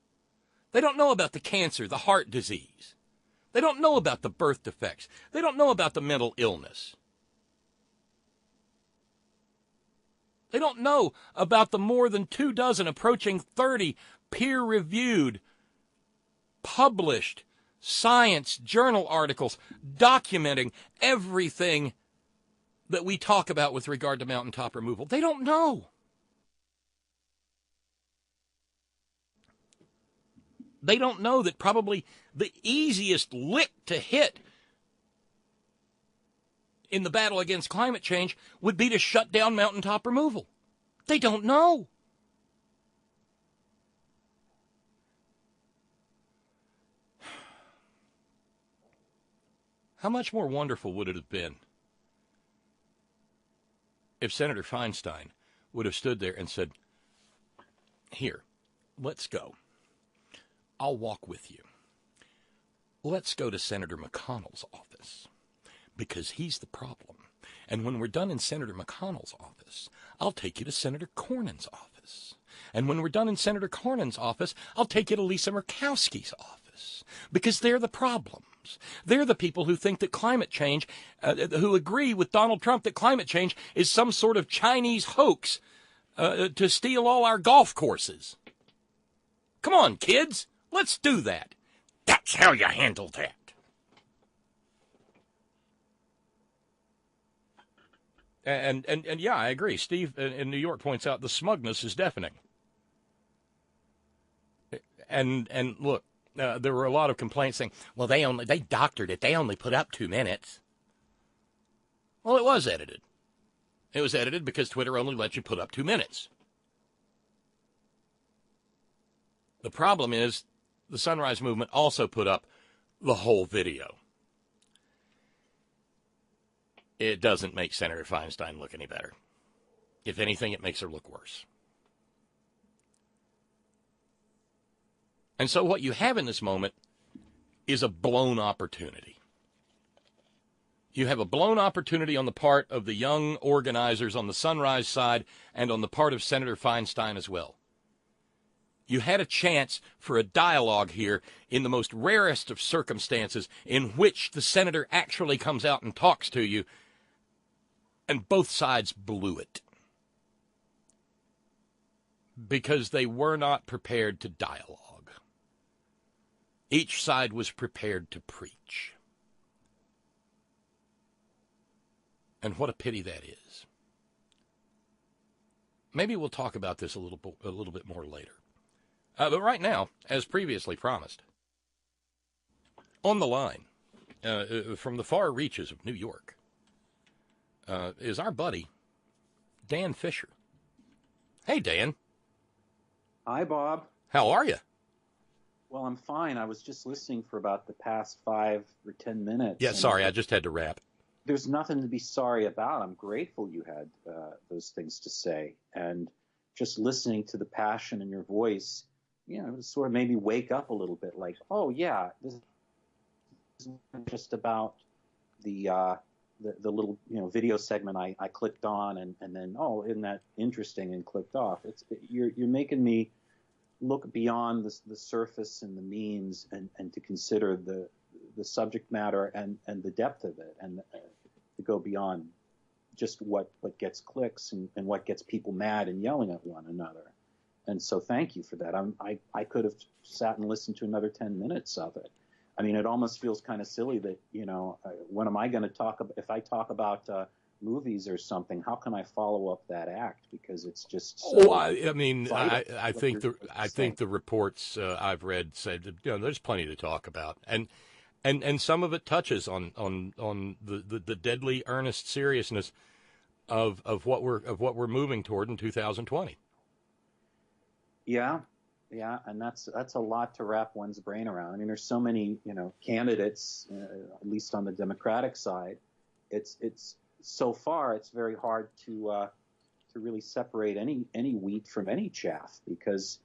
They don't know about the cancer, the heart disease. They don't know about the birth defects. They don't know about the mental illness. They don't know about the more than 24, approaching 30 peer-reviewed, published science journal articles documenting everything that we talk about with regard to mountaintop removal. They don't know. They don't know that probably the easiest lick to hit in the battle against climate change would be to shut down mountaintop removal. They don't know. How much more wonderful would it have been if Senator Feinstein would have stood there and said, here, let's go. I'll walk with you. Let's go to Senator McConnell's office, because he's the problem. And when we're done in Senator McConnell's office, I'll take you to Senator Cornyn's office. And when we're done in Senator Cornyn's office, I'll take you to Lisa Murkowski's office, because they're the problems. They're the people who think that climate change, who agree with Donald Trump that climate change is some sort of Chinese hoax to steal all our golf courses. Come on, kids, let's do that. That's how you handle that. And yeah, I agree. Steve in New York points out the smugness is deafening. And look, there were a lot of complaints saying, well, they doctored it. They only put up 2 minutes. Well, it was edited. It was edited because Twitter only lets you put up 2 minutes. The problem is the Sunrise Movement also put up the whole video. It doesn't make Senator Feinstein look any better. If anything, it makes her look worse. And so what you have in this moment is a blown opportunity. You have a blown opportunity on the part of the young organizers on the Sunrise side and on the part of Senator Feinstein as well. You had a chance for a dialogue here in the most rarest of circumstances in which the senator actually comes out and talks to you, and both sides blew it because they were not prepared to dialogue. Each side was prepared to preach. And what a pity that is. Maybe we'll talk about this a little bit more later. But right now, as previously promised, on the line, from the far reaches of New York, is our buddy, Dan Fisher. Hey, Dan. Hi, Bob. How are you? Well, I'm fine. I was just listening for about the past 5 or 10 minutes. Yeah, sorry, I just had to wrap. There's nothing to be sorry about. I'm grateful you had those things to say. And just listening to the passion in your voice, it sort of made me wake up a little bit like, oh, yeah, this is just about the little video segment I clicked on and then, oh, isn't that interesting, and clicked off. You're making me look beyond the surface and the means and to consider the subject matter and the depth of it, and to go beyond just what gets clicks and what gets people mad and yelling at one another. And so thank you for that. I could have sat and listened to another 10 minutes of it. I mean, it almost feels kind of silly that, when am I going to talk about, if I talk about movies or something, how can I follow up that act? Because it's just so I think the reports I've read say that, there's plenty to talk about, and some of it touches on the deadly earnest seriousness of what we're moving toward in 2020. Yeah, and that's a lot to wrap one's brain around. I mean, there's so many candidates, at least on the Democratic side. It's so far it's very hard to really separate any wheat from any chaff, because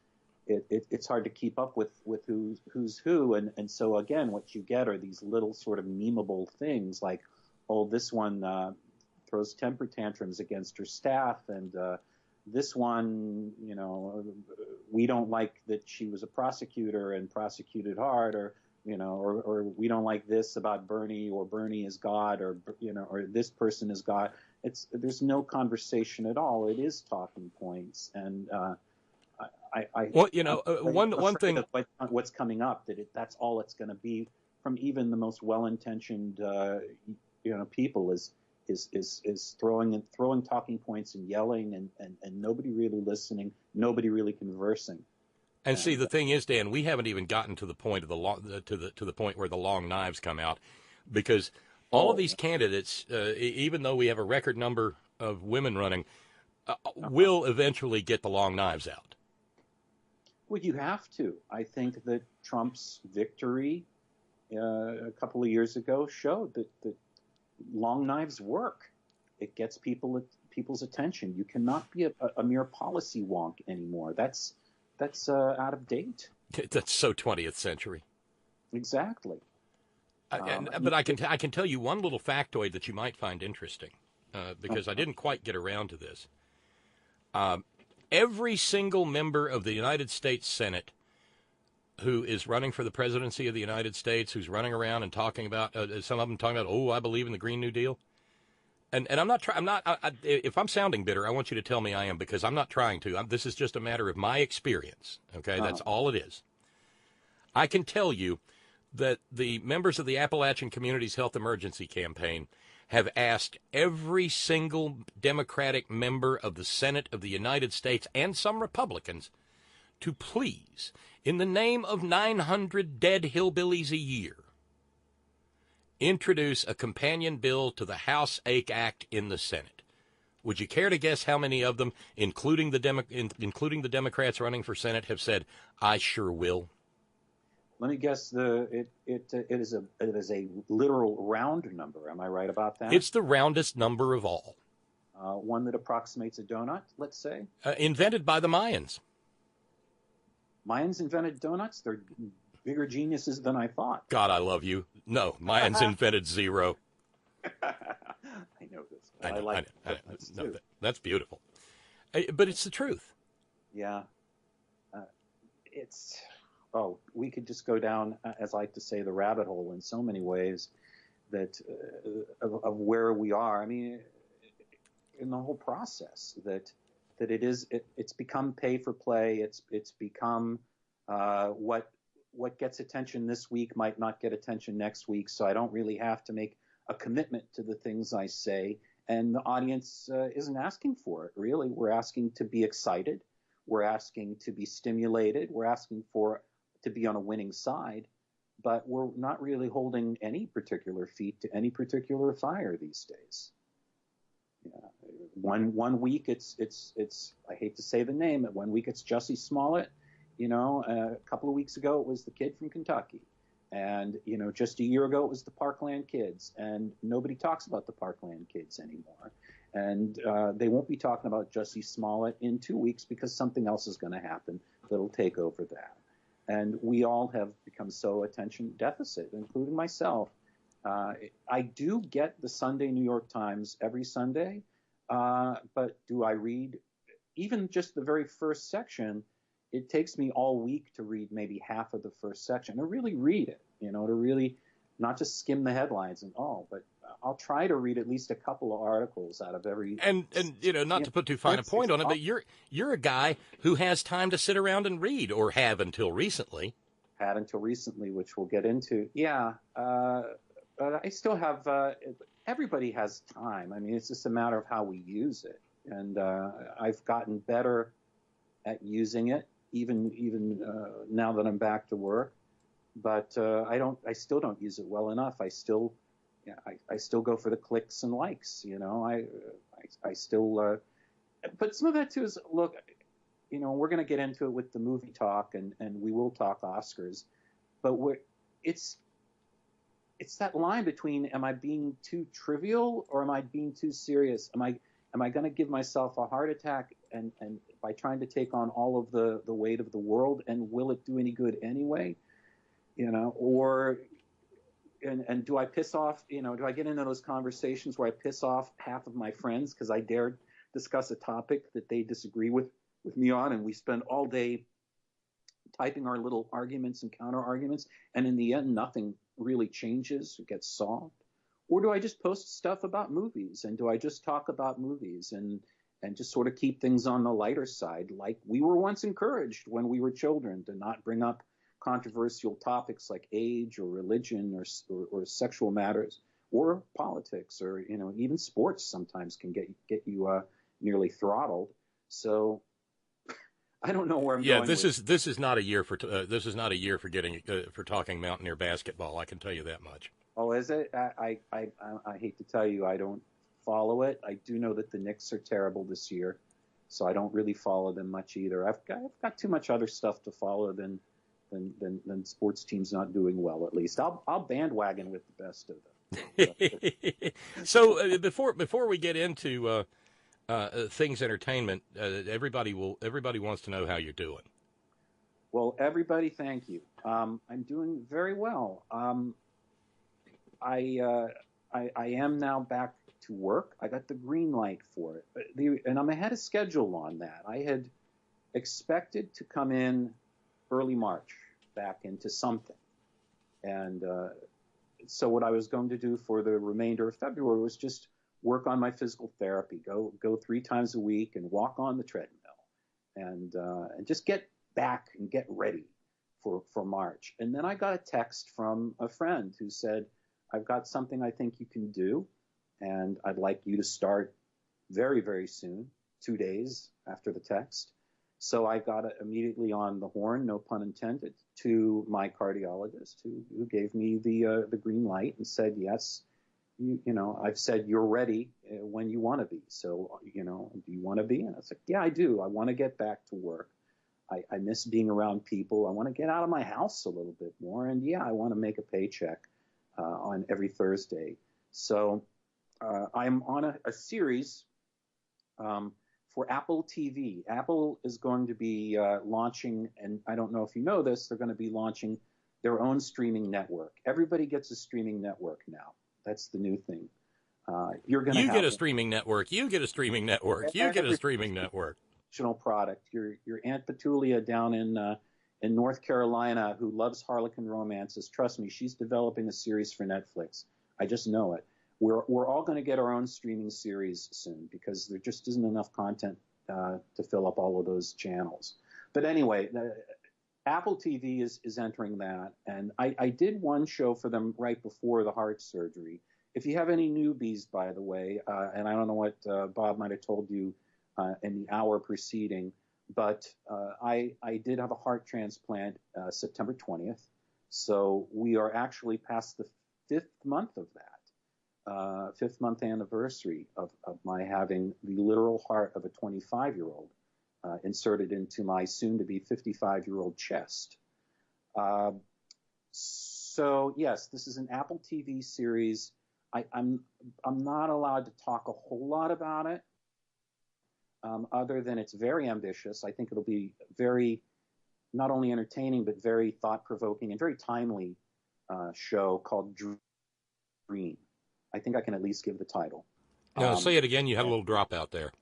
it's hard to keep up with who's who, and so again, what you get are these little sort of memeable things like, oh, this one throws temper tantrums against her staff, and this one, we don't like that she was a prosecutor and prosecuted hard, or we don't like this about Bernie, or Bernie is God, or or this person is God. There's no conversation at all. It is talking points, and one thing, what's coming up, that's all it's going to be from even the most well-intentioned people is throwing talking points and yelling and nobody really listening, nobody really conversing. And see, the thing is, Dan, we haven't even gotten to the point of to the point where the long knives come out, because all of these candidates, even though we have a record number of women running, will eventually get the long knives out. Well, you have to. I think that Trump's victory a couple of years ago showed that long knives work. It gets people's attention. You cannot be a mere policy wonk anymore. That's out of date. That's so 20th century. Exactly. But I can tell you one little factoid that you might find interesting, because I didn't quite get around to this. Every single member of the United States Senate who is running for the presidency of the United States, who's running around and talking about, some of them talking about, oh, I believe in the Green New Deal. And I'm not trying, if I'm sounding bitter, I want you to tell me I am, because I'm not trying to. This is just a matter of my experience. Okay. That's all it is. I can tell you that the members of the Appalachian Communities Health Emergency Campaign have asked every single Democratic member of the Senate of the United States, and some Republicans, to please, in the name of 900 dead hillbillies a year, introduce a companion bill to the House AIC Act in the Senate. Would you care to guess how many of them, including the Democrats running for Senate, have said, "I sure will"? Let me guess. It is a literal round number. Am I right about that? It's the roundest number of all. One that approximates a donut, let's say. Invented by the Mayans. Mayans invented donuts? They're bigger geniuses than I thought. God, I love you. No, Mayans invented zero. I know this. But I like donuts too. That's beautiful. But it's the truth. Yeah. We could just go down, as I like to say, the rabbit hole in so many ways that of where we are. I mean, in the whole process that it's become pay for play. It's become what gets attention this week might not get attention next week. So I don't really have to make a commitment to the things I say, and the audience isn't asking for it. Really, we're asking to be excited. We're asking to be stimulated. We're asking to be on a winning side, but we're not really holding any particular feet to any particular fire these days. Yeah. One week it's I hate to say the name, but one week it's Jussie Smollett, A couple of weeks ago, it was the kid from Kentucky. And, just a year ago, it was the Parkland kids. And nobody talks about the Parkland kids anymore. And they won't be talking about Jussie Smollett in 2 weeks because something else is going to happen that'll take over that. And we all have become so attention deficit, including myself. I do get the Sunday New York Times every Sunday, but do I read even just the very first section? It takes me all week to read maybe half of the first section, to really read it, to really not just skim the headlines but I'll try to read at least a couple of articles out of every. And not to put too fine a point on it, but you're a guy who has time to sit around and read, or have until recently. Had until recently, which we'll get into. Yeah, but I still have. Everybody has time. I mean, it's just a matter of how we use it, and I've gotten better at using it. Even now that I'm back to work, but I still don't use it well enough. I still go for the clicks and likes. I still. But some of that too is, look, we're going to get into it with the movie talk, and we will talk Oscars, but it's that line between, am I being too trivial or am I being too serious? Am I going to give myself a heart attack and by trying to take on all of the weight of the world, and will it do any good anyway? Or do I piss off, do I get into those conversations where I piss off half of my friends because I dared discuss a topic that they disagree with me on, and we spend all day typing our little arguments and counter arguments, and in the end nothing really changes or gets solved? Or do I just post stuff about movies, and do I just talk about movies and just sort of keep things on the lighter side, like we were once encouraged when we were children, to not bring up controversial topics like age or religion or sexual matters or politics, or even sports sometimes can get you nearly throttled. So I don't know where I'm going. Yeah, this is not a year for getting for talking Mountaineer basketball. I can tell you that much. Oh, is it? I hate to tell you, I don't follow it. I do know that the Knicks are terrible this year, so I don't really follow them much either. I've got too much other stuff to follow than sports teams not doing well. At least I'll bandwagon with the best of them. So before we get into things entertainment, everybody wants to know how you're doing. Well, everybody, thank you. I'm doing very well. I am now back to work. I got the green light for it, and I'm ahead of schedule on that. I had expected to come in early March back into something, and so what I was going to do for the remainder of February was just work on my physical therapy, go 3 times a week and walk on the treadmill, and just get back and get ready for March. And then I got a text from a friend who said, I've got something I think you can do, and I'd like you to start very, very soon, 2 days after the text. So I got immediately on the horn, no pun intended, to my cardiologist who gave me the green light and said, yes, I've said you're ready when you want to be. So, do you want to be? And I was like, yeah, I do. I want to get back to work. I miss being around people. I want to get out of my house a little bit more. And yeah, I want to make a paycheck on every Thursday. So I'm on a series for Apple TV. Apple is going to be launching, and I don't know if you know this, they're going to be launching their own streaming network. Everybody gets a streaming network now. That's the new thing. You're going to get a streaming network. You get a streaming network. You get a streaming network. Product. Your Aunt Petulia down in North Carolina, who loves Harlequin romances. Trust me, she's developing a series for Netflix. I just know it. We're all going to get our own streaming series soon because there just isn't enough content to fill up all of those channels. But anyway, Apple TV is entering that, and I did one show for them right before the heart surgery. If you have any newbies, by the way, and I don't know what Bob might have told you in the hour preceding, but I did have a heart transplant September 20th, so we are actually past the 5th month of that. 5th month anniversary of my having the literal heart of a 25-year-old inserted into my soon-to-be 55-year-old chest. So yes, this is an Apple TV series. I'm not allowed to talk a whole lot about it, other than it's very ambitious. I think it'll be very, not only entertaining, but very thought-provoking and very timely show called Dream. I think I can at least give the title. No, say it again. You had a little drop out there.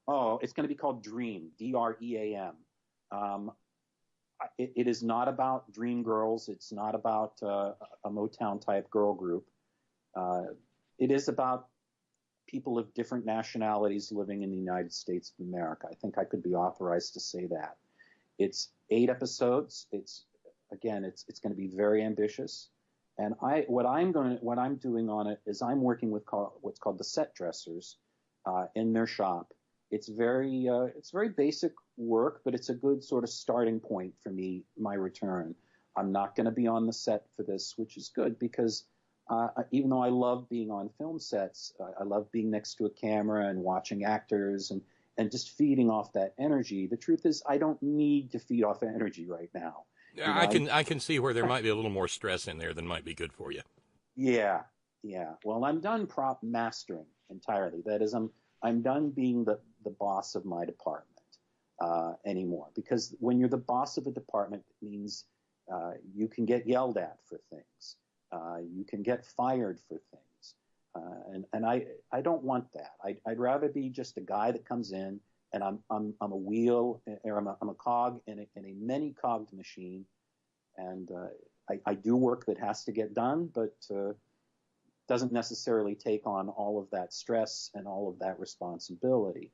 Oh, it's going to be called Dream, D-R-E-A-M. It is not about dream girls. It's not about a Motown-type girl group. It is about people of different nationalities living in the United States of America. I think I could be authorized to say that. It's 8 episodes. It's going to be very ambitious. And what I'm doing on it is I'm working with what's called the set dressers in their shop. It's very basic work, but it's a good sort of starting point for me, my return. I'm not going to be on the set for this, which is good because even though I love being on film sets, I love being next to a camera and watching actors and just feeding off that energy. The truth is, I don't need to feed off energy right now. I can see where there might be a little more stress in there than might be good for you. Yeah. Well, I'm done prop mastering entirely. That is, I'm done being the boss of my department anymore. Because when you're the boss of a department, it means you can get yelled at for things. You can get fired for things. And I don't want that. I'd rather be just a guy that comes in and I'm a wheel, or I'm a cog in a many-cogged machine, and I do work that has to get done, but doesn't necessarily take on all of that stress and all of that responsibility.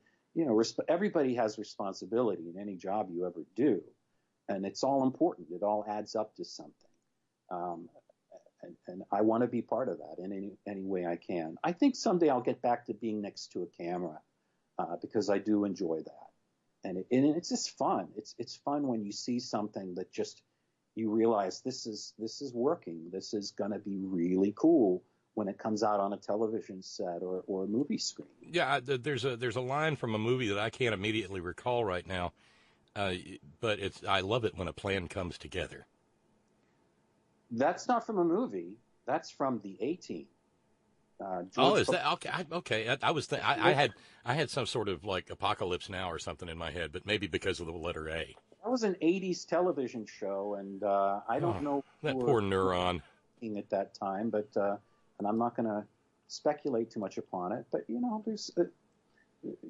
Everybody has responsibility in any job you ever do, and it's all important. It all adds up to something, and I want to be part of that in any way I can. I think someday I'll get back to being next to a camera. Because I do enjoy that, and it's just fun. It's fun when you see something that just you realize this is working. This is going to be really cool when it comes out on a television set or a movie screen. Yeah, there's a line from a movie that I can't immediately recall right now, but I love it when a plan comes together. That's not from a movie. That's from the A-Team. Is that okay? Okay, I had some sort of like Apocalypse Now or something in my head, but maybe because of the letter A. That was an '80s television show, and I don't know that poor neuron at that time, but and I'm not going to speculate too much upon it. But there's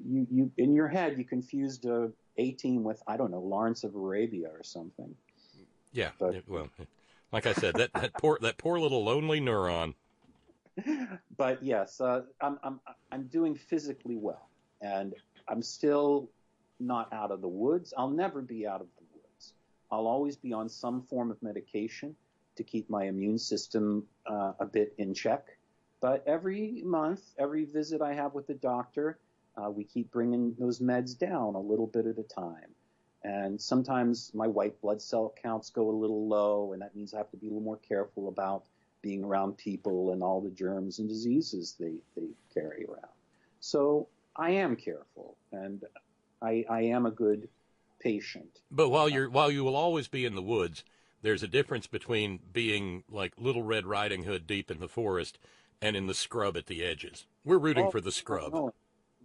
you in your head you confused A-Team with I don't know Lawrence of Arabia or something. Yeah, well, like I said, that poor little lonely neuron. But yes, I'm doing physically well, and I'm still not out of the woods. I'll never be out of the woods. I'll always be on some form of medication to keep my immune system a bit in check. But every month, every visit I have with the doctor, we keep bringing those meds down a little bit at a time. And sometimes my white blood cell counts go a little low, and that means I have to be a little more careful about being around people and all the germs and diseases they carry around. So I am careful, and I am a good patient. But while you will always be in the woods, there's a difference between being like Little Red Riding Hood deep in the forest and in the scrub at the edges. We're rooting for the scrub.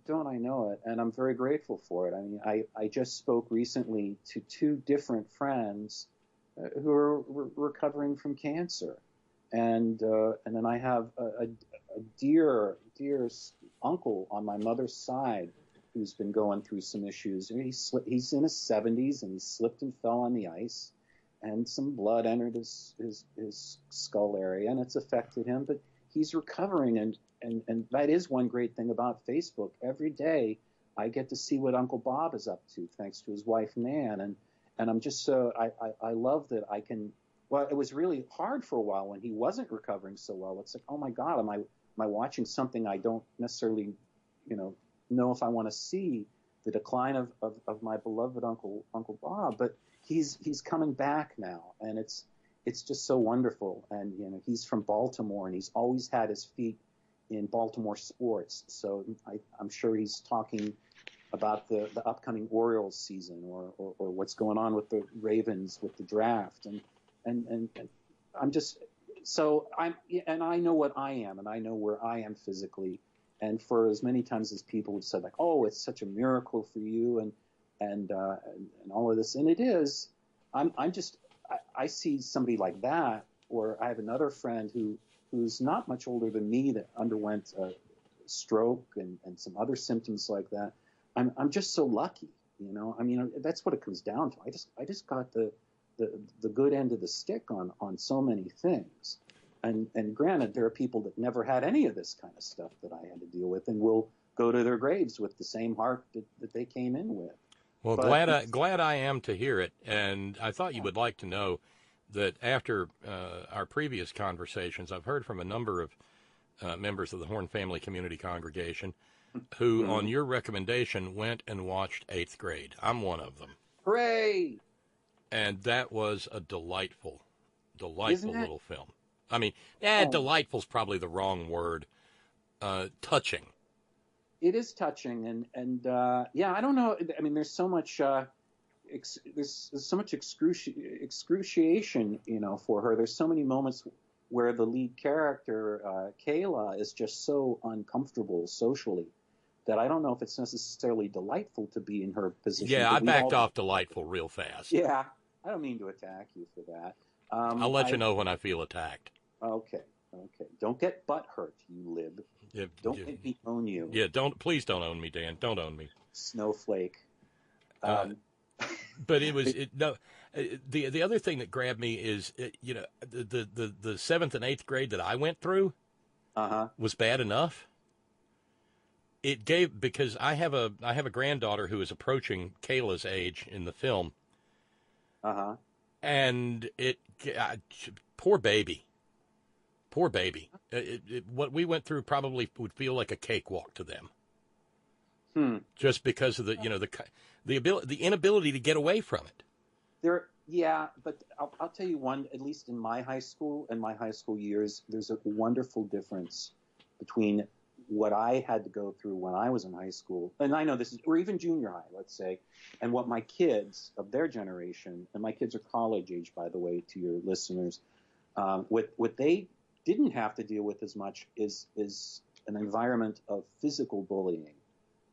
Don't I know it? And I'm very grateful for it. I mean, I just spoke recently to 2 different friends who are recovering from cancer. And then I have a dear uncle on my mother's side who's been going through some issues. He's in his 70s, and he slipped and fell on the ice, and some blood entered his skull area, and it's affected him. But he's recovering, and that is one great thing about Facebook. Every day I get to see what Uncle Bob is up to, thanks to his wife Nan, and I'm just so I love that I can. Well, it was really hard for a while when he wasn't recovering so well. It's like, oh my God, am I watching something I don't necessarily, know if I want to see, the decline of my beloved Uncle Bob. But he's coming back now, and it's just so wonderful. And he's from Baltimore, and he's always had his feet in Baltimore sports. So I'm sure he's talking about the upcoming Orioles season or what's going on with the Ravens with the draft. And I'm just, so and I know what I am, and I know where I am physically. And for as many times as people have said, like, oh, it's such a miracle for you and all of this, and it is, I see somebody like that, or I have another friend who's not much older than me that underwent a stroke and some other symptoms like that. I'm just so lucky, you know. I mean, that's what it comes down to. I just got the good end of the stick on so many things. And granted, there are people that never had any of this kind of stuff that I had to deal with, and will go to their graves with the same heart that they came in with. Well, glad I am to hear it, and I thought you would like to know that after our previous conversations, I've heard from a number of members of the Horn Family Community Congregation who, on your recommendation, went and watched 8th Grade. I'm one of them. Hooray! And that was a delightful little film. I mean, delightful's probably the wrong word. Touching. It is touching, and I don't know. I mean, there's so much there's so much excruciation, you know, for her. There's so many moments where the lead character, Kayla, is just so uncomfortable socially that I don't know if it's necessarily delightful to be in her position. Yeah, I backed off delightful real fast. Yeah, I don't mean to attack you for that. I'll let you know when I feel attacked. Okay. Don't get butt hurt, you lib. Don't make me own you. Yeah, please don't own me, Dan. Don't own me. Snowflake. But it was the other thing that grabbed me is you know, the 7th and 8th grade that I went through was bad enough. It gave, because I have a granddaughter who is approaching Kayla's age in the film. And poor baby. What we went through probably would feel like a cakewalk to them. Just because of the inability to get away from it. But I'll tell you one, at least in my high school and my high school years, there's a wonderful difference between what I had to go through when I was in high school, and I know this is, or even junior high, let's say, and what my kids of their generation, and my kids are college age, by the way, to your listeners, what they didn't have to deal with as much is an environment of physical bullying.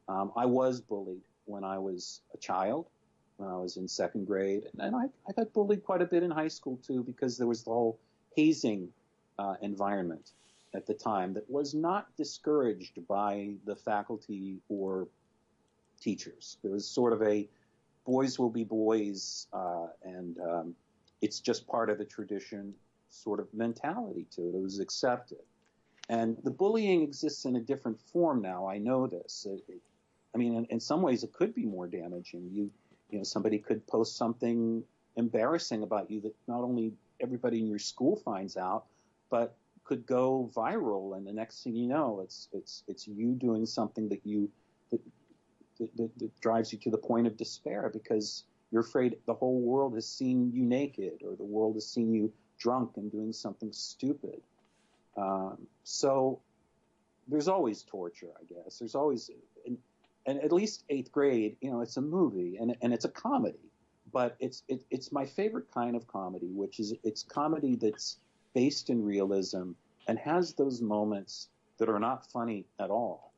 I was bullied when I was a child, when I was in 2nd grade, and I got bullied quite a bit in high school too, because there was the whole hazing environment at the time that was not discouraged by the faculty or teachers. There was sort of a boys will be boys, and it's just part of the tradition sort of mentality to it. It was accepted. And the bullying exists in a different form now. I know this. I mean, in some ways it could be more damaging. You know, somebody could post something embarrassing about you that not only everybody in your school finds out, but could go viral, and the next thing you know, it's you doing something that drives you to the point of despair because you're afraid the whole world has seen you naked, or the world has seen you drunk and doing something stupid. So there's always torture, I guess. There's always, and at least 8th grade, you know, it's a movie and it's a comedy, but it's my favorite kind of comedy, which is it's comedy that's based in realism and has those moments that are not funny at all,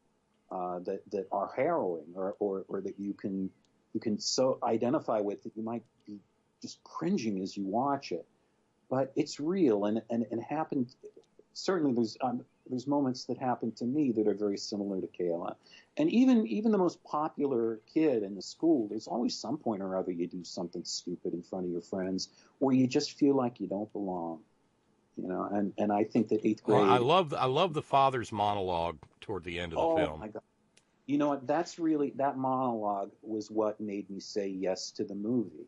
that are harrowing or that you can so identify with that you might be just cringing as you watch it. But it's real and happened. Certainly, there's moments that happen to me that are very similar to Kayla, and even the most popular kid in the school, there's always some point or other you do something stupid in front of your friends, or you just feel like you don't belong, you know. And I think that 8th grade. Well, I love the father's monologue toward the end of the film. Oh my God! You know what? That monologue was what made me say yes to the movie,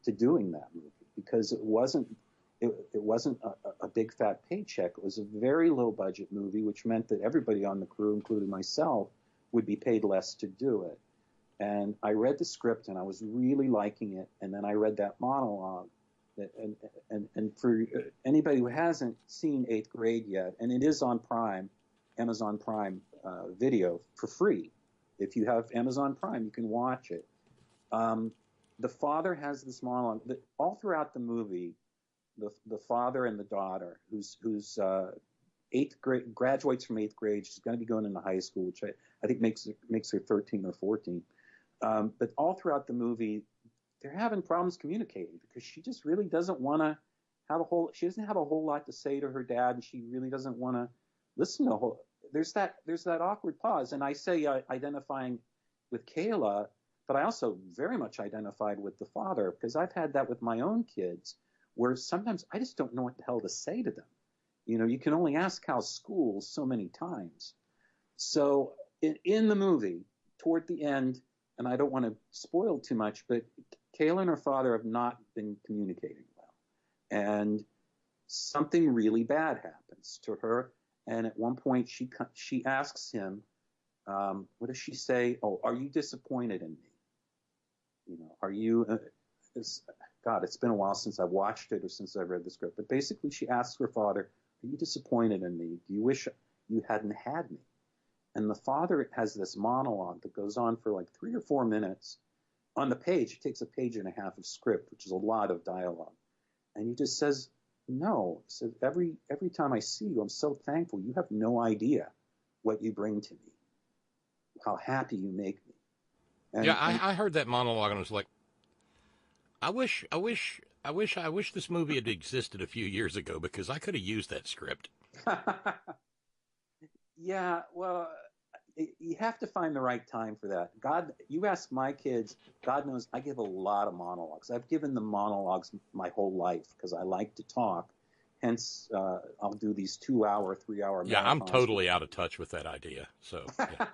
to doing that movie, because it wasn't a big fat paycheck. It was a very low budget movie, which meant that everybody on the crew, including myself, would be paid less to do it. And I read the script and I was really liking it. And then I read that monologue. And for anybody who hasn't seen 8th grade yet, and it is on Prime, Amazon Prime Video for free. If you have Amazon Prime, you can watch it. The father has this monologue that all throughout the movie, the father and the daughter, who's eighth grade, graduates from eighth grade. She's going to be going into high school, which I think makes her 13 or 14. But all throughout the movie, they're having problems communicating because she just really doesn't want to she doesn't have a whole lot to say to her dad, and she really doesn't want to listen to a whole. There's that awkward pause, and I say identifying with Kayla, but I also very much identified with the father because I've had that with my own kids, where sometimes I just don't know what the hell to say to them. You know, you can only ask how's school so many times. So in the movie, toward the end, and I don't want to spoil too much, but Kayla and her father have not been communicating well. And something really bad happens to her. And at one point, she asks him, what does she say? Oh, are you disappointed in me? You know, are you, God, it's been a while since I've watched it or since I've read the script. But basically, she asks her father, are you disappointed in me? Do you wish you hadn't had me? And the father has this monologue that goes on for like 3 or 4 minutes. On the page, it takes a page and a half of script, which is a lot of dialogue. And he just says, no. He says, every time I see you, I'm so thankful. You have no idea what you bring to me, how happy you make me. And, I heard that monologue and I was like, I wish this movie had existed a few years ago because I could have used that script. Yeah, well, you have to find the right time for that. God, you ask my kids, God knows I give a lot of monologues. I've given them monologues my whole life because I like to talk. Hence, I'll do these 2-hour, 3-hour marathons. Yeah, I'm totally out of touch with that idea. So, yeah.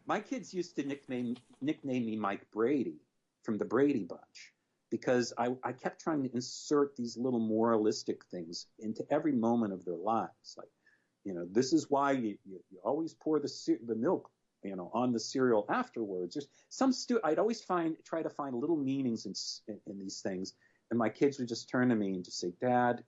My kids used to nickname me Mike Brady from the Brady Bunch because I kept trying to insert these little moralistic things into every moment of their lives. Like, you know, this is why you always pour the milk, you know, on the cereal afterwards. There's some I'd always try to find little meanings in these things, and my kids would just turn to me and just say, "Dad,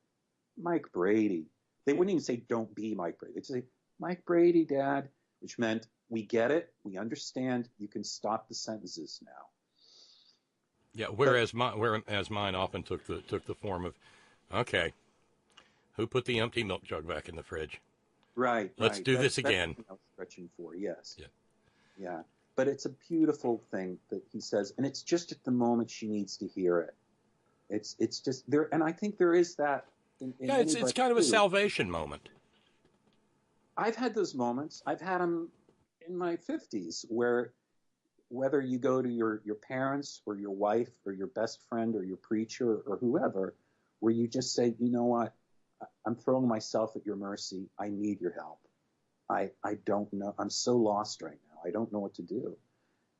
Mike Brady." They wouldn't even say, "Don't be Mike Brady." They'd say, "Mike Brady, Dad," which meant we get it, we understand. You can stop the sentences now. Yeah, whereas mine often took the form of, okay, who put the empty milk jug back in the fridge? Right. Let's do this again. That's what I was stretching for, yes. Yeah. But it's a beautiful thing that he says, and it's just at the moment she needs to hear it. It's just there, and I think there is that. It's kind of a salvation moment. I've had those moments. I've had them in my 50s, where whether you go to your parents or your wife or your best friend or your preacher or whoever, where you just say, you know what? I'm throwing myself at your mercy. I need your help. I don't know. I'm so lost right now. I don't know what to do.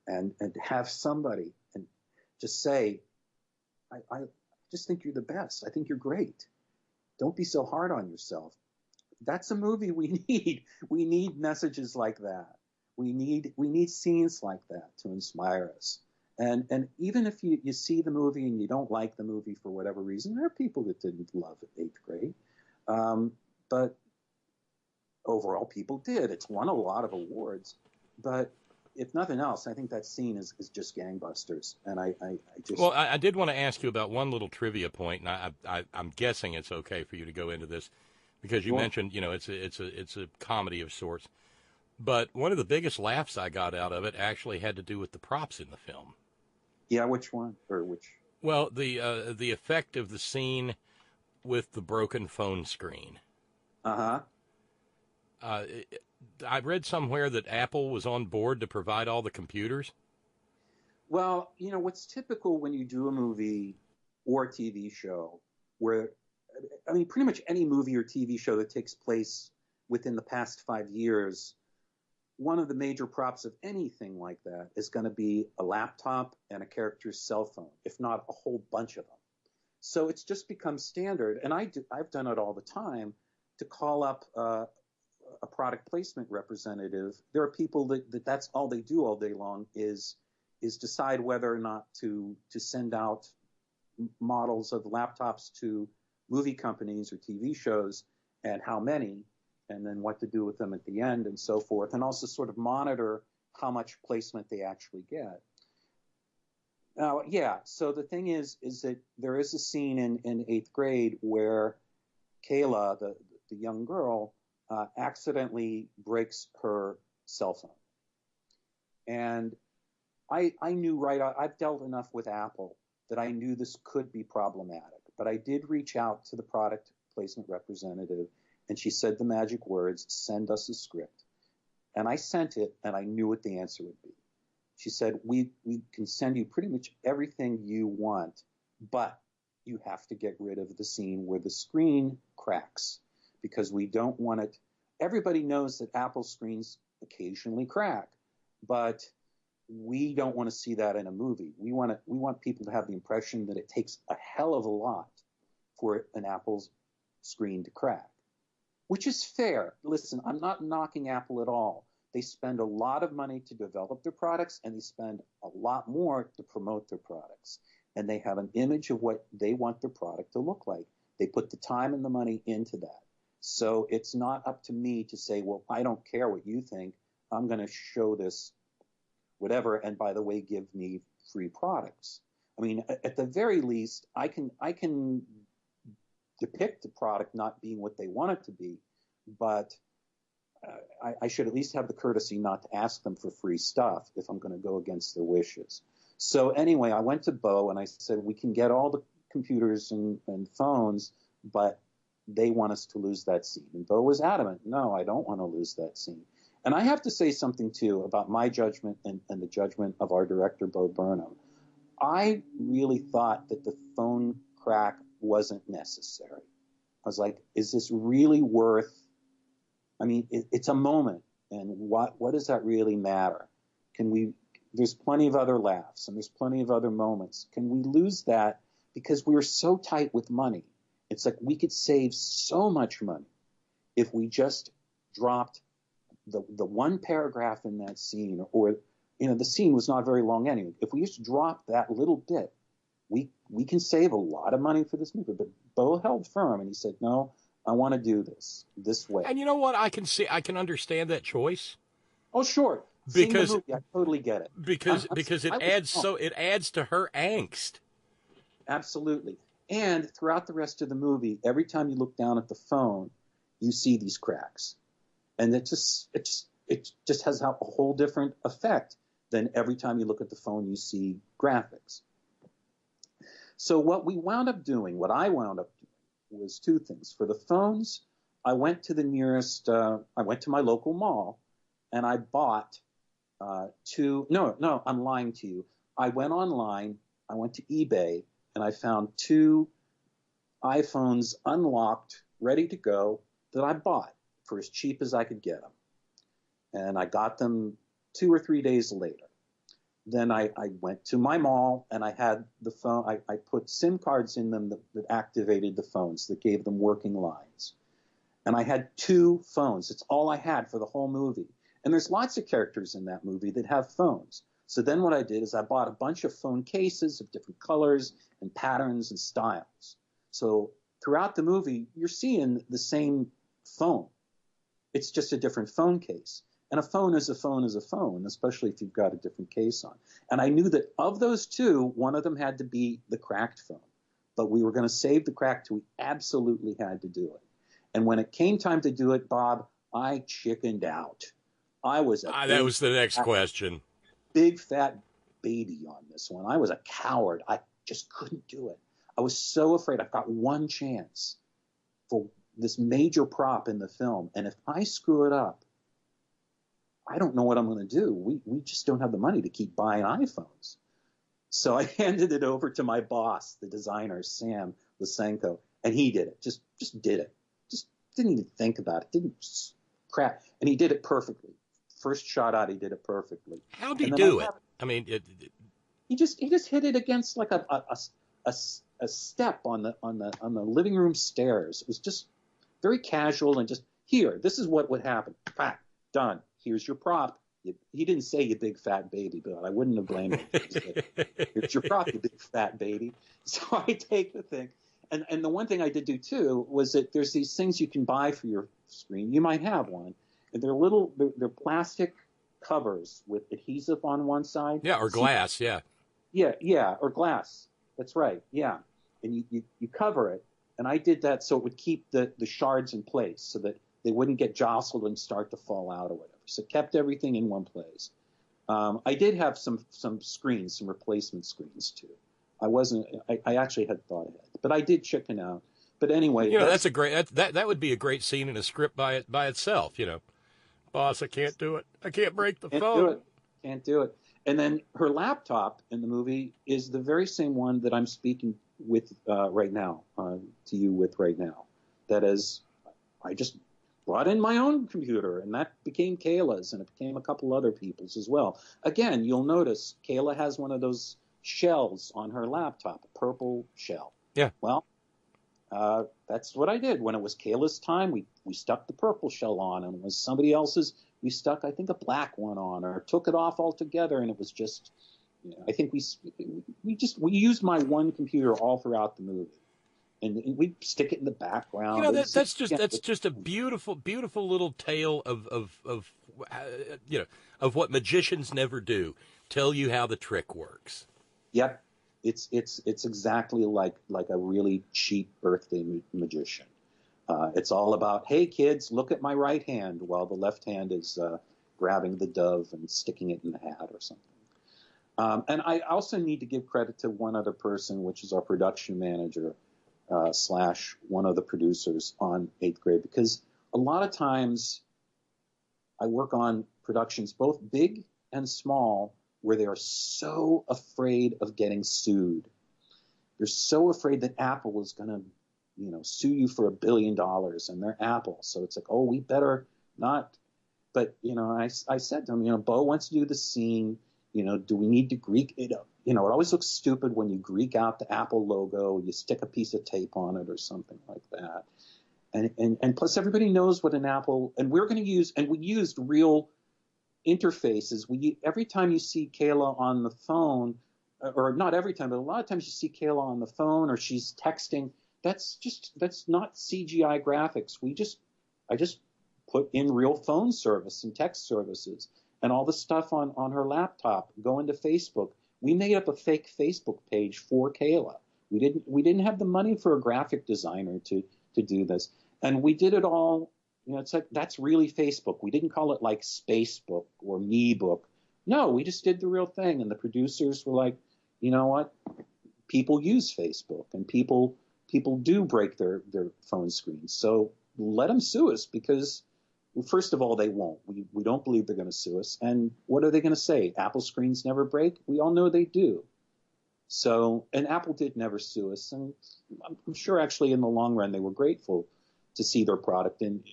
And have somebody and just say, I just think you're the best. I think you're great. Don't be so hard on yourself. That's a movie we need. We need messages like that. We need scenes like that to inspire us. And even if you see the movie and you don't like the movie for whatever reason, there are people that didn't love it 8th grade. But overall, people did. It's won a lot of awards. But if nothing else, I think that scene is just gangbusters. And I just... Well, I did want to ask you about one little trivia point, and I'm guessing it's okay for you to go into this because you mentioned, you know, it's a comedy of sorts. But one of the biggest laughs I got out of it actually had to do with the props in the film. Yeah, which one? Or which? Well, the effect of the scene with the broken phone screen. Uh-huh. I read somewhere that Apple was on board to provide all the computers. Well, you know, what's typical when you do a movie or a TV show where, I mean, pretty much any movie or TV show that takes place within the past 5 years, one of the major props of anything like that is going to be a laptop and a character's cell phone, if not a whole bunch of them. So it's just become standard, and I've done it all the time, to call up a product placement representative. There are people that's all they do all day long is decide whether or not to send out models of laptops to movie companies or TV shows, and how many, and then what to do with them at the end and so forth, and also sort of monitor how much placement they actually get. So the thing is that there is a scene in 8th grade where Kayla, the young girl, accidentally breaks her cell phone. And I knew I've dealt enough with Apple that I knew this could be problematic. But I did reach out to the product placement representative, and she said the magic words, send us a script. And I sent it, and I knew what the answer would be. She said, we can send you pretty much everything you want, but you have to get rid of the scene where the screen cracks, because we don't want it. Everybody knows that Apple screens occasionally crack, but we don't want to see that in a movie. We want people to have the impression that it takes a hell of a lot for an Apple's screen to crack, which is fair. Listen, I'm not knocking Apple at all. They spend a lot of money to develop their products, and they spend a lot more to promote their products. And they have an image of what they want their product to look like. They put the time and the money into that. So it's not up to me to say, well, I don't care what you think. I'm going to show this whatever, and by the way, give me free products. I mean, at the very least, I can depict the product not being what they want it to be, but I should at least have the courtesy not to ask them for free stuff if I'm going to go against their wishes. So anyway, I went to Bo and I said, we can get all the computers and phones, but they want us to lose that scene. And Bo was adamant, no, I don't want to lose that scene. And I have to say something, too, about my judgment and the judgment of our director, Bo Burnham. I really thought that the phone crack wasn't necessary. I was like, is this really worth... I mean, it's a moment, and what does that really matter? There's plenty of other laughs, and there's plenty of other moments. Can we lose that because we're so tight with money? It's like we could save so much money if we just dropped the one paragraph in that scene, or the scene was not very long anyway. If we just drop that little bit, we can save a lot of money for this movie. But Bo held firm, and he said, no, I want to do this way. And you know what? I can understand that choice. Oh, sure. Because movie, I totally get it. Because it adds to her angst. Absolutely. And throughout the rest of the movie, every time you look down at the phone, you see these cracks. And it just has a whole different effect than every time you look at the phone, you see graphics. So what I wound up doing was two things. For the phones, I went to I went to my local mall, and I bought I'm lying to you. I went online, I went to eBay, and I found 2 iPhones unlocked, ready to go, that I bought for as cheap as I could get them. And I got them 2 or 3 days later. Then I went to my mall, and I had the phone. I put SIM cards in them that activated the phones, that gave them working lines. And I had 2 phones. It's all I had for the whole movie. And there's lots of characters in that movie that have phones. So then what I did is I bought a bunch of phone cases of different colors and patterns and styles. So throughout the movie, you're seeing the same phone. It's just a different phone case. And a phone is a phone is a phone, especially if you've got a different case on. And I knew that of those 2, one of them had to be the cracked phone. But we were going to save the cracked 2. We absolutely had to do it. And when it came time to do it, Bob, I chickened out. I was that was the next question. Big fat baby on this one. I was a coward. I just couldn't do it. I was so afraid. I've got one chance for this major prop in the film. And if I screw it up, I don't know what I'm going to do. We just don't have the money to keep buying iPhones. So I handed it over to my boss, the designer, Sam Lysenko, and he did it. Just did it. Just didn't even think about it. Didn't crap. And he did it perfectly. First shot out, he did it perfectly. How did he do it? I mean, he just hit it against like a step on the living room stairs. It was just very casual and just here. This is what would happen. Pat, done. Here's your prop. He didn't say you big fat baby, but I wouldn't have blamed him. He said, here's your prop, you big fat baby. So I take the thing. And the one thing I did do, too, was that there's these things you can buy for your screen. You might have one. And they're plastic covers with adhesive on one side. Yeah, or glass, yeah. Yeah, or glass. That's right, yeah. And you cover it. And I did that so it would keep the shards in place so that they wouldn't get jostled and start to fall out or whatever. So it kept everything in one place. I did have some screens, some replacement screens too. I actually had thought ahead, but I did chicken out. But anyway, that's a great that would be a great scene in a script by itself. Boss, I can't do it. I can't break the phone. Can't do it. And then her laptop in the movie is the very same one that I'm speaking with right now, to you with right now. That is, I just brought in my own computer, and that became Kayla's, and it became a couple other people's as well. Again, you'll notice Kayla has one of those shells on her laptop, a purple shell. Yeah. Well, that's what I did. When it was Kayla's time, we stuck the purple shell on, and when it was somebody else's, we stuck, I think, a black one on, or took it off altogether, and it was just, I think we used my one computer all throughout the movie, and we stick it in the background. That's just a beautiful, beautiful little tale of what magicians never do. Tell you how the trick works. Yep, it's exactly like a really cheap birthday magician. It's all about, hey, kids, look at my right hand, while the left hand is grabbing the dove and sticking it in the hat or something. And I also need to give credit to one other person, which is our production manager / one of the producers on 8th Grade, because a lot of times I work on productions, both big and small, where they are so afraid of getting sued. They're so afraid that Apple is going to sue you for $1 billion, and they're Apple. So it's like, oh, we better not. But, I said to them, Bo wants to do the scene. Do we need to Greek it? It always looks stupid when you Greek out the Apple logo, you stick a piece of tape on it or something like that. And plus everybody knows what an Apple, and we're going to use, and we used real interfaces. Every time you see Kayla on the phone, or not every time, but a lot of times you see Kayla on the phone or she's texting, that's not CGI graphics. I just put in real phone service and text services and all the stuff on her laptop, go into Facebook. We made up a fake Facebook page for Kayla. We didn't have the money for a graphic designer to do this. And we did it all, it's like, that's really Facebook. We didn't call it like Spacebook or MeBook. No, we just did the real thing. And the producers were like, you know what? People use Facebook, and people do break their phone screens. So let them sue us, because, first of all, they won't. We don't believe they're going to sue us. And what are they going to say? Apple screens never break? We all know they do. So, and Apple did never sue us. And I'm sure actually in the long run they were grateful to see their product in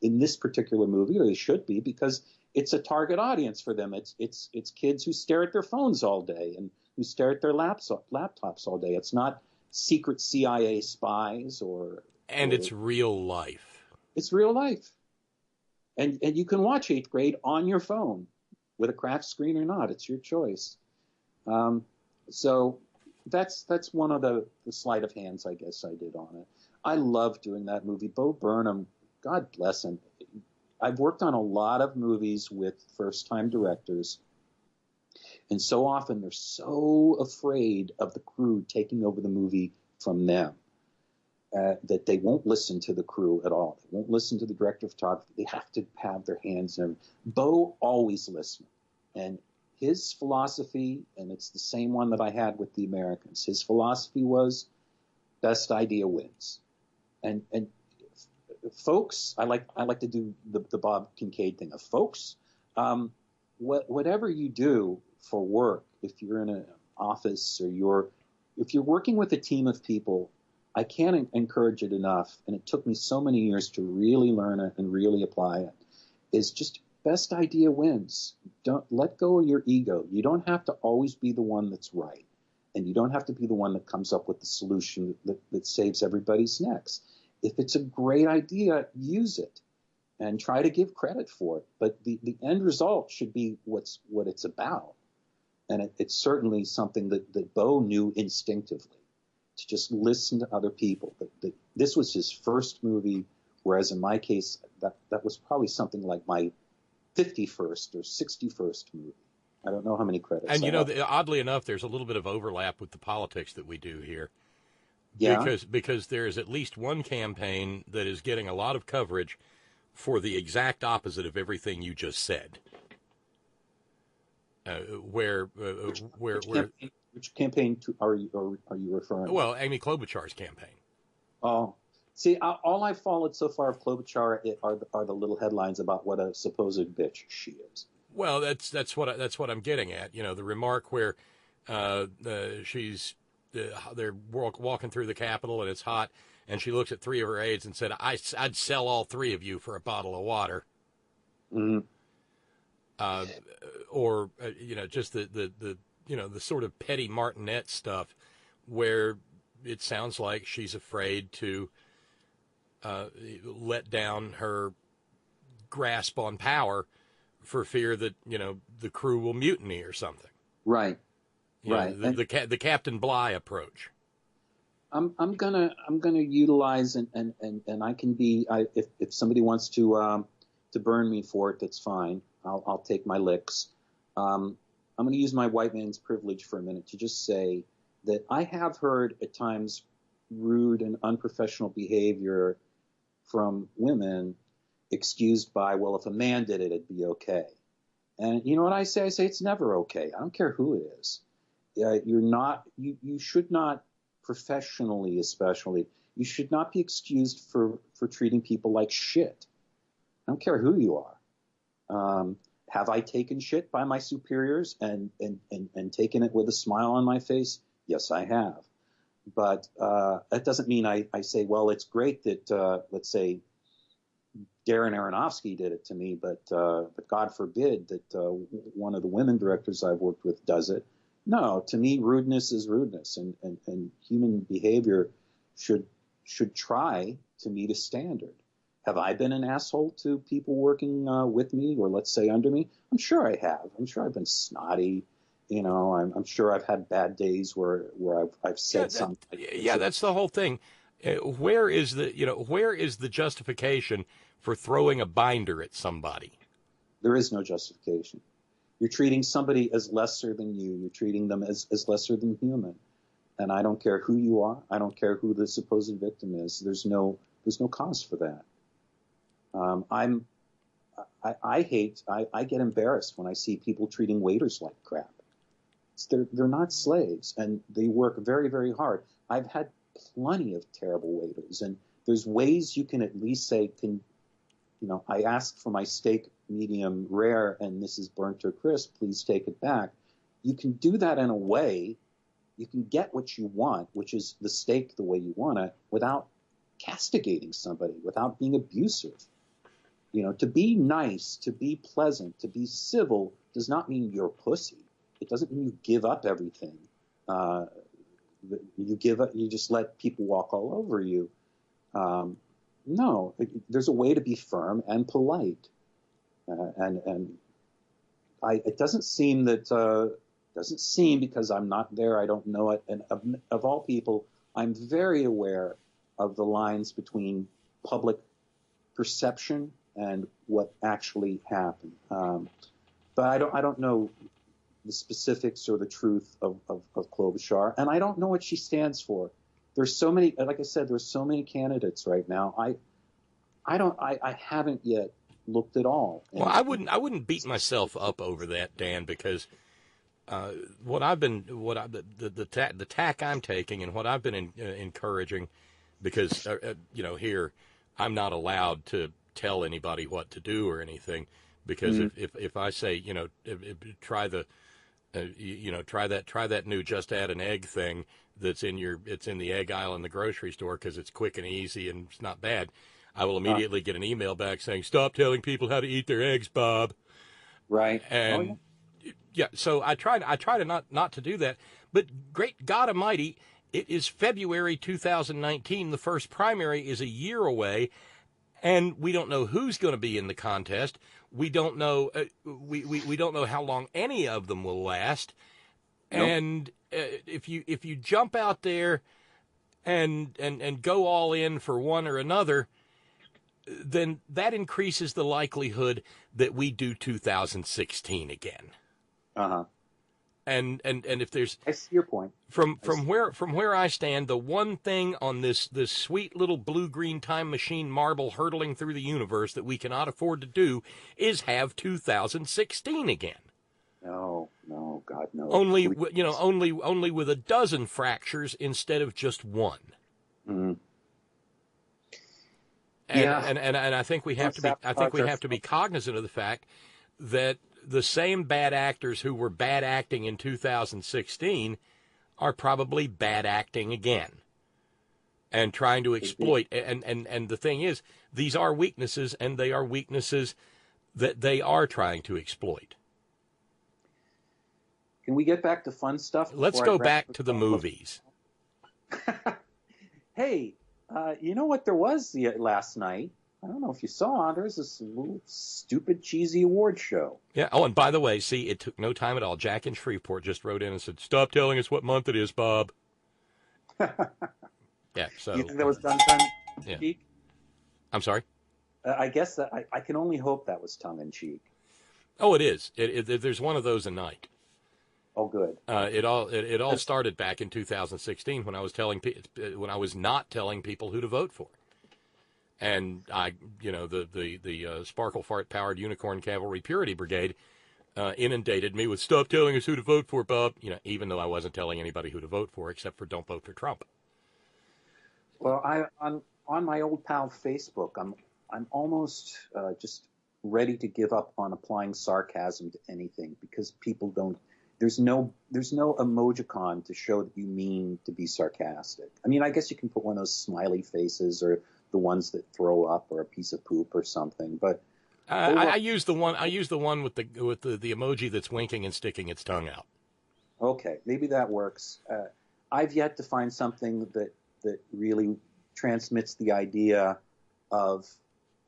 this particular movie, or they should be, because it's a target audience for them. It's kids who stare at their phones all day and who stare at their laptops all day. It's not secret CIA spies and it's real life. It's real life. And you can watch 8th Grade on your phone with a cracked screen or not. It's your choice. So that's one of the sleight of hands I guess I did on it. I love doing that movie. Bo Burnham, God bless him. I've worked on a lot of movies with first-time directors, and so often they're so afraid of the crew taking over the movie from them that they won't listen to the crew at all. They won't listen to the director of photography. They have to have their hands in everything. Bo always listened, and his philosophy, and it's the same one that I had with the Americans, his philosophy was best idea wins. And folks, I like to do the Bob Kincaid thing of folks. Whatever you do for work, if you're in an office or if you're working with a team of people, I can't encourage it enough. And it took me so many years to really learn it and really apply it. Is just best idea wins. Don't let go of your ego. You don't have to always be the one that's right. And you don't have to be the one that comes up with the solution that saves everybody's necks. If it's a great idea, use it and try to give credit for it. But the end result should be what it's about. And it's certainly something that Bo knew instinctively, to just listen to other people. This was his first movie, whereas in my case, that was probably something like my 51st or 61st movie. I don't know how many credits. And, oddly enough, there's a little bit of overlap with the politics that we do here. Yeah. Because there is at least one campaign that is getting a lot of coverage for the exact opposite of everything you just said. Which campaign are you referring? Well, Amy Klobuchar's campaign. Oh, see, all I followed so far of Klobuchar are the little headlines about what a supposed bitch she is. Well, that's what I'm getting at. The remark where they're walking through the Capitol and it's hot, and she looks at three of her aides and said, "I'd sell all three of you for a bottle of water." Mm-hmm. Or just the sort of petty martinet stuff, where it sounds like she's afraid to let down her grasp on power for fear that the crew will mutiny or something. Right. Right. The Captain Bligh approach. I'm gonna utilize and I can be if somebody wants to burn me for it, that's fine. I'll take my licks. I'm going to use my white man's privilege for a minute to just say that I have heard at times rude and unprofessional behavior from women excused by, well, if a man did it, it'd be okay. And you know what I say? I say it's never okay. I don't care who it is. You should not, professionally especially, you should not be excused for treating people like shit. I don't care who you are. Have I taken shit by my superiors and taken it with a smile on my face? Yes, I have. But that doesn't mean I say, well, it's great that, let's say, Darren Aronofsky did it to me, but God forbid that one of the women directors I've worked with does it. No, to me, rudeness is rudeness, and human behavior should try to meet a standard. Have I been an asshole to people working with me, or let's say under me? I'm sure I have. I'm sure I've been snotty. I'm sure I've had bad days where I've said something. Yeah, that's the whole thing. Where is the justification for throwing a binder at somebody? There is no justification. You're treating somebody as lesser than you. You're treating them as lesser than human. And I don't care who you are. I don't care who the supposed victim is. There's no cause for that. I get embarrassed when I see people treating waiters like crap. They're not slaves, and they work very, very hard. I've had plenty of terrible waiters, and there's ways you can at least say, I asked for my steak medium rare, and this is burnt or crisp. Please take it back. You can do that in a way. You can get what you want, which is the steak the way you want it, without castigating somebody, without being abusive. To be nice, to be pleasant, to be civil does not mean you're a pussy. It doesn't mean you give up everything. You just let people walk all over you. No, there's a way to be firm and polite. It doesn't seem because I'm not there, I don't know it. And of all people, I'm very aware of the lines between public perception and what actually happened. But I don't know the specifics or the truth of Klobuchar, and I don't know what she stands for. There's so many, like I said, there's so many candidates right now. I haven't yet looked at all. Well, I wouldn't beat myself up over that, Dan, because the tack I'm taking and what I've been encouraging, because here I'm not allowed to tell anybody what to do or anything, because if I say try that new just add an egg thing it's in the egg aisle in the grocery store because it's quick and easy and it's not bad, I will immediately get an email back saying, stop telling people how to eat their eggs, Bob. Right. And so I try to not to do that. But great God Almighty, it is February 2019. The first primary is a year away, and we don't know who's going to be in the contest. We don't know. We don't know how long any of them will last. Nope. And if you jump out there and go all in for one or another, then that increases the likelihood that we do 2016 again. Uh-huh. And if there's, I see your point. From where I stand, the one thing on this sweet little blue-green time machine marble hurtling through the universe that we cannot afford to do is have 2016 again. No, God, no. Only with a dozen fractures instead of just one. Mm-hmm. And I think we have to be cognizant of the fact that the same bad actors who were bad acting in 2016 are probably bad acting again and trying to exploit. And the thing is, these are weaknesses, and they are weaknesses that they are trying to exploit. Can we get back to fun stuff? Let's go back to the movies. Hey, you know what there was last night? I don't know if you saw. There's this little stupid, cheesy award show. Yeah. Oh, and by the way, see, it took no time at all. Jack in Shreveport just wrote in and said, "Stop telling us what month it is, Bob." Yeah. So you think that was done yeah. cheek? I'm sorry. I guess that I can only hope that was tongue in cheek. Oh, it is. There's one of those a night. Oh, good. It all started back in 2016 when I was not telling people who to vote for. And the Sparkle Fart Powered Unicorn Cavalry Purity Brigade inundated me with "Stop telling us who to vote for, Bob." Even though I wasn't telling anybody who to vote for, except for don't vote for Trump. Well, on my old pal Facebook, I'm almost just ready to give up on applying sarcasm to anything because people don't. There's no emojicon to show that you mean to be sarcastic. I mean, I guess you can put one of those smiley faces or the ones that throw up or a piece of poop or something. But I use the one with the emoji that's winking and sticking its tongue out. Okay, maybe that works. I've yet to find something that really transmits the idea of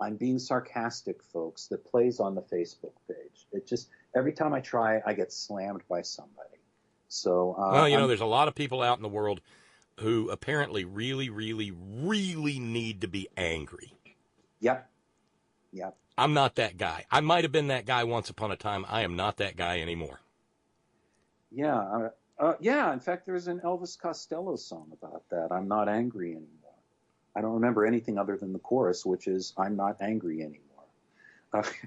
I'm being sarcastic, folks, that plays on the Facebook page. It just every time I try, I get slammed by somebody. So there's a lot of people out in the world who apparently really, really, really need to be angry. Yep. I'm not that guy. I might have been that guy once upon a time. I am not that guy anymore. Yeah. In fact, there's an Elvis Costello song about that. I'm not angry anymore. I don't remember anything other than the chorus, which is I'm not angry anymore.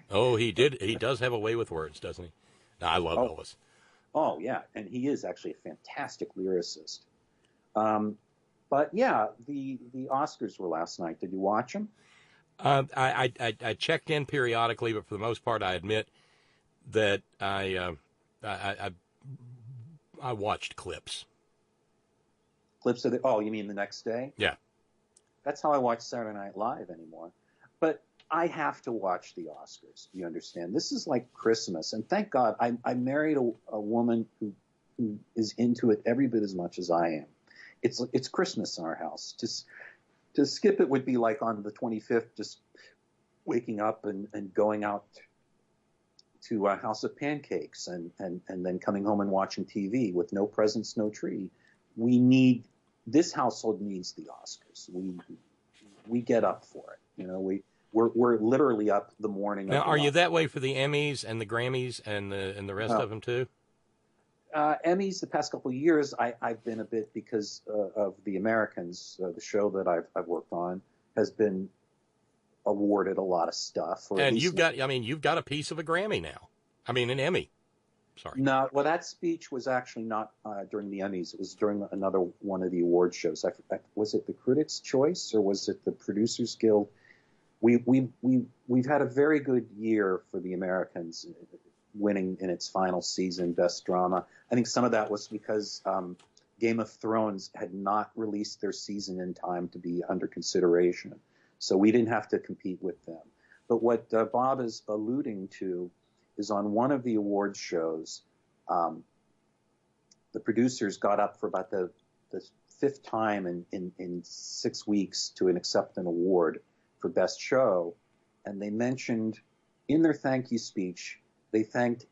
Oh, he did. He does have a way with words, doesn't he? No, I love Elvis. Oh, yeah. And he is actually a fantastic lyricist. But yeah, the Oscars were last night. Did you watch them? I checked in periodically, but for the most part, I admit that I watched clips. Clips of the? Oh, you mean the next day? Yeah. That's how I watch Saturday Night Live anymore. But I have to watch the Oscars. You understand? This is like Christmas, and thank God I married a woman who is into it every bit as much as I am. It's Christmas in our house. To skip it would be like on the 25th, just waking up and going out to a House of Pancakes and then coming home and watching TV with no presents, no tree. This household needs the Oscars. We get up for it. We're literally up the morning. Now, are you that way for the Emmys and the Grammys and the rest of them too? Emmys the past couple of years, I've been a bit because of the Americans. The show that I've worked on has been awarded a lot of stuff. And you've got a piece of a Grammy now. I mean, an Emmy. Sorry. No, well, that speech was actually not during the Emmys. It was during another one of the award shows. Was it the Critics' Choice or was it the Producers Guild? We've had a very good year for the Americans, winning in its final season Best Drama. I think some of that was because Game of Thrones had not released their season in time to be under consideration, so we didn't have to compete with them. But what Bob is alluding to is on one of the award shows, the producers got up for about the fifth time in 6 weeks to accept an award for Best Show, and they mentioned in their thank you speech, they thanked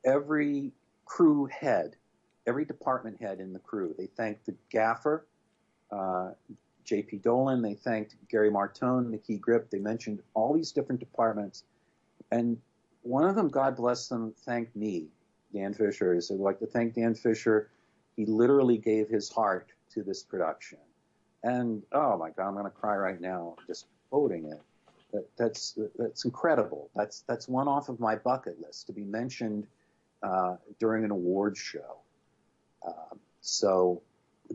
every crew head, every department head in the crew. They thanked the gaffer, J.P. Dolan. They thanked Gary Martone, Nikki Grip. They mentioned all these different departments. And one of them, God bless them, thanked me, Dan Fisher. He said, I'd like to thank Dan Fisher. He literally gave his heart to this production. And, oh, my God, I'm going to cry right now just quoting it. That's incredible. That's one off of my bucket list, to be mentioned during an awards show.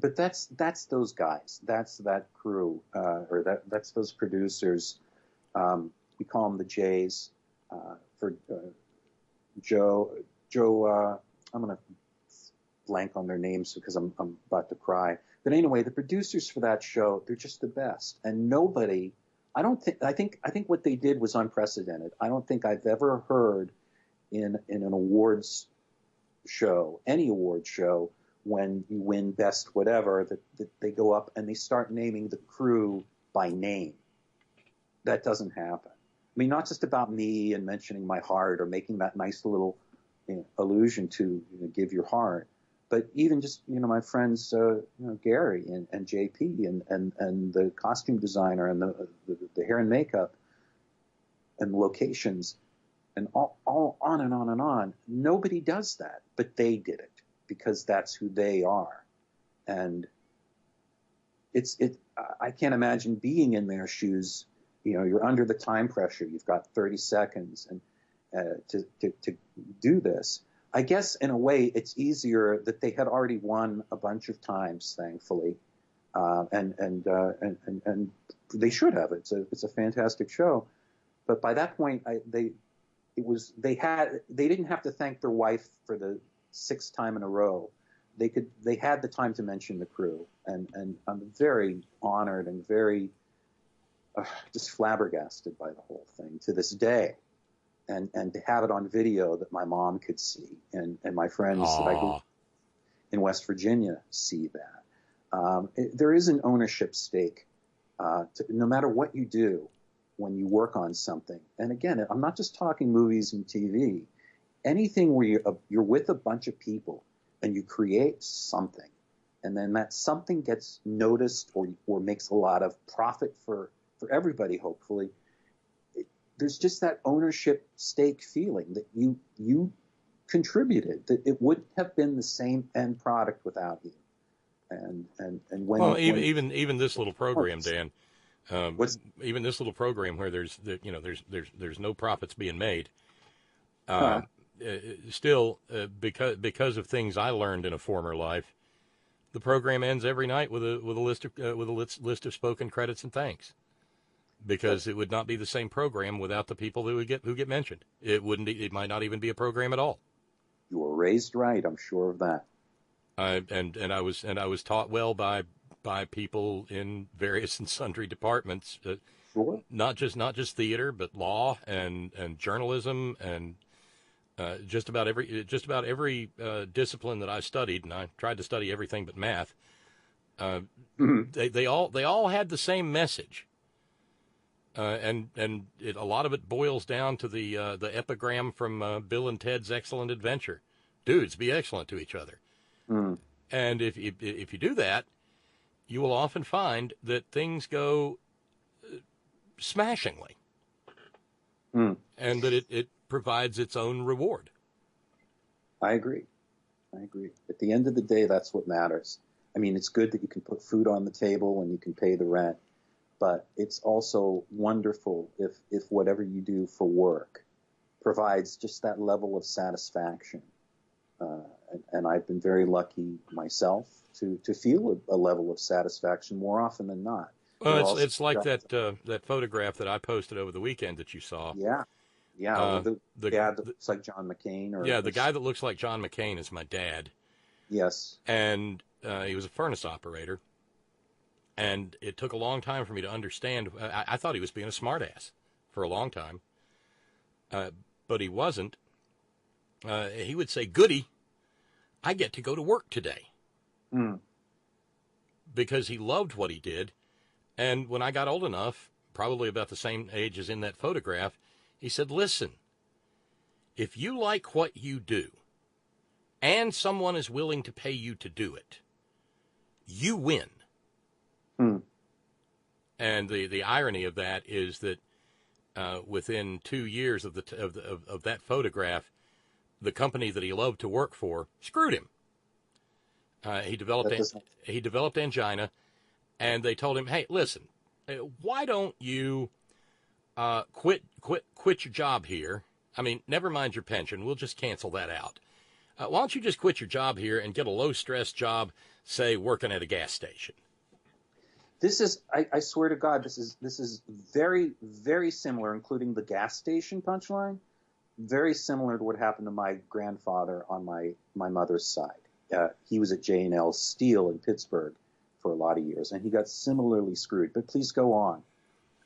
But that's those guys. That's that crew, or that's those producers. We call them the Jays. For Joe, I'm going to blank on their names because I'm about to cry. But anyway, the producers for that show, they're just the best. And nobody, I think what they did was unprecedented. I don't think I've ever heard in an awards show, any awards show, when you win best whatever, that they go up and they start naming the crew by name. That doesn't happen. I mean, not just about me and mentioning my heart or making that nice little allusion to give your heart, but even just, my friends, Gary and JP and the costume designer and the hair and makeup and the locations and all on and on and on. Nobody does that, but they did it because that's who they are. And I can't imagine being in their shoes. You're under the time pressure. You've got 30 seconds and to do this. I guess in a way it's easier that they had already won a bunch of times, thankfully, and they should have. It's a fantastic show, but by that point they didn't have to thank their wife for the 6th time in a row. They had the time to mention the crew, and I'm very honored and very just flabbergasted by the whole thing to this day. And to have it on video that my mom could see and my friends that I grew in West Virginia see that. There is an ownership stake no matter what you do when you work on something. And again, I'm not just talking movies and TV. Anything where you're with a bunch of people and you create something, and then that something gets noticed or makes a lot of profit for everybody, hopefully. There's just that ownership stake feeling that you contributed, that it wouldn't have been the same end product without you. And when even this little program, Dan, even this little program where there's no profits being made, still because of things I learned in a former life, the program ends every night with a list of spoken credits and thanks. Because it would not be the same program without the people who get mentioned. It might not even be a program at all. You were raised right, I'm sure of that. And I was taught well by people in various and sundry departments. Sure. Not just theater, but law and journalism and just about every discipline that I studied, and I tried to study everything but math. They all had the same message. And a lot of it boils down to the epigram from Bill and Ted's Excellent Adventure. Dudes, be excellent to each other. Mm. And if you do that, you will often find that things go smashingly. Mm. And that it provides its own reward. I agree. At the end of the day, that's what matters. I mean, it's good that you can put food on the table and you can pay the rent. But it's also wonderful if whatever you do for work provides just that level of satisfaction. And I've been very lucky myself to feel a level of satisfaction more often than not. Well, it's like that photograph that I posted over the weekend that you saw. Yeah. The guy that looks like John McCain. The guy that looks like John McCain is my dad. Yes. And he was a furnace operator. And it took a long time for me to understand. I thought he was being a smartass for a long time. But he wasn't. He would say, "Goody, I get to go to work today." Mm. Because he loved what he did. And when I got old enough, probably about the same age as in that photograph, he said, "Listen, if you like what you do and someone is willing to pay you to do it, you win." Mm. And the irony of that is that within 2 years of that photograph, the company that he loved to work for screwed him. He developed angina, and they told him, "Hey, listen, why don't you quit your job here? I mean, never mind your pension. We'll just cancel that out. Why don't you just quit your job here and get a low-stress job, say, working at a gas station?" This is, I swear to God, this is very, very similar, including the gas station punchline, very similar to what happened to my grandfather on my mother's side. He was at J&L Steel in Pittsburgh for a lot of years, and he got similarly screwed. But please go on.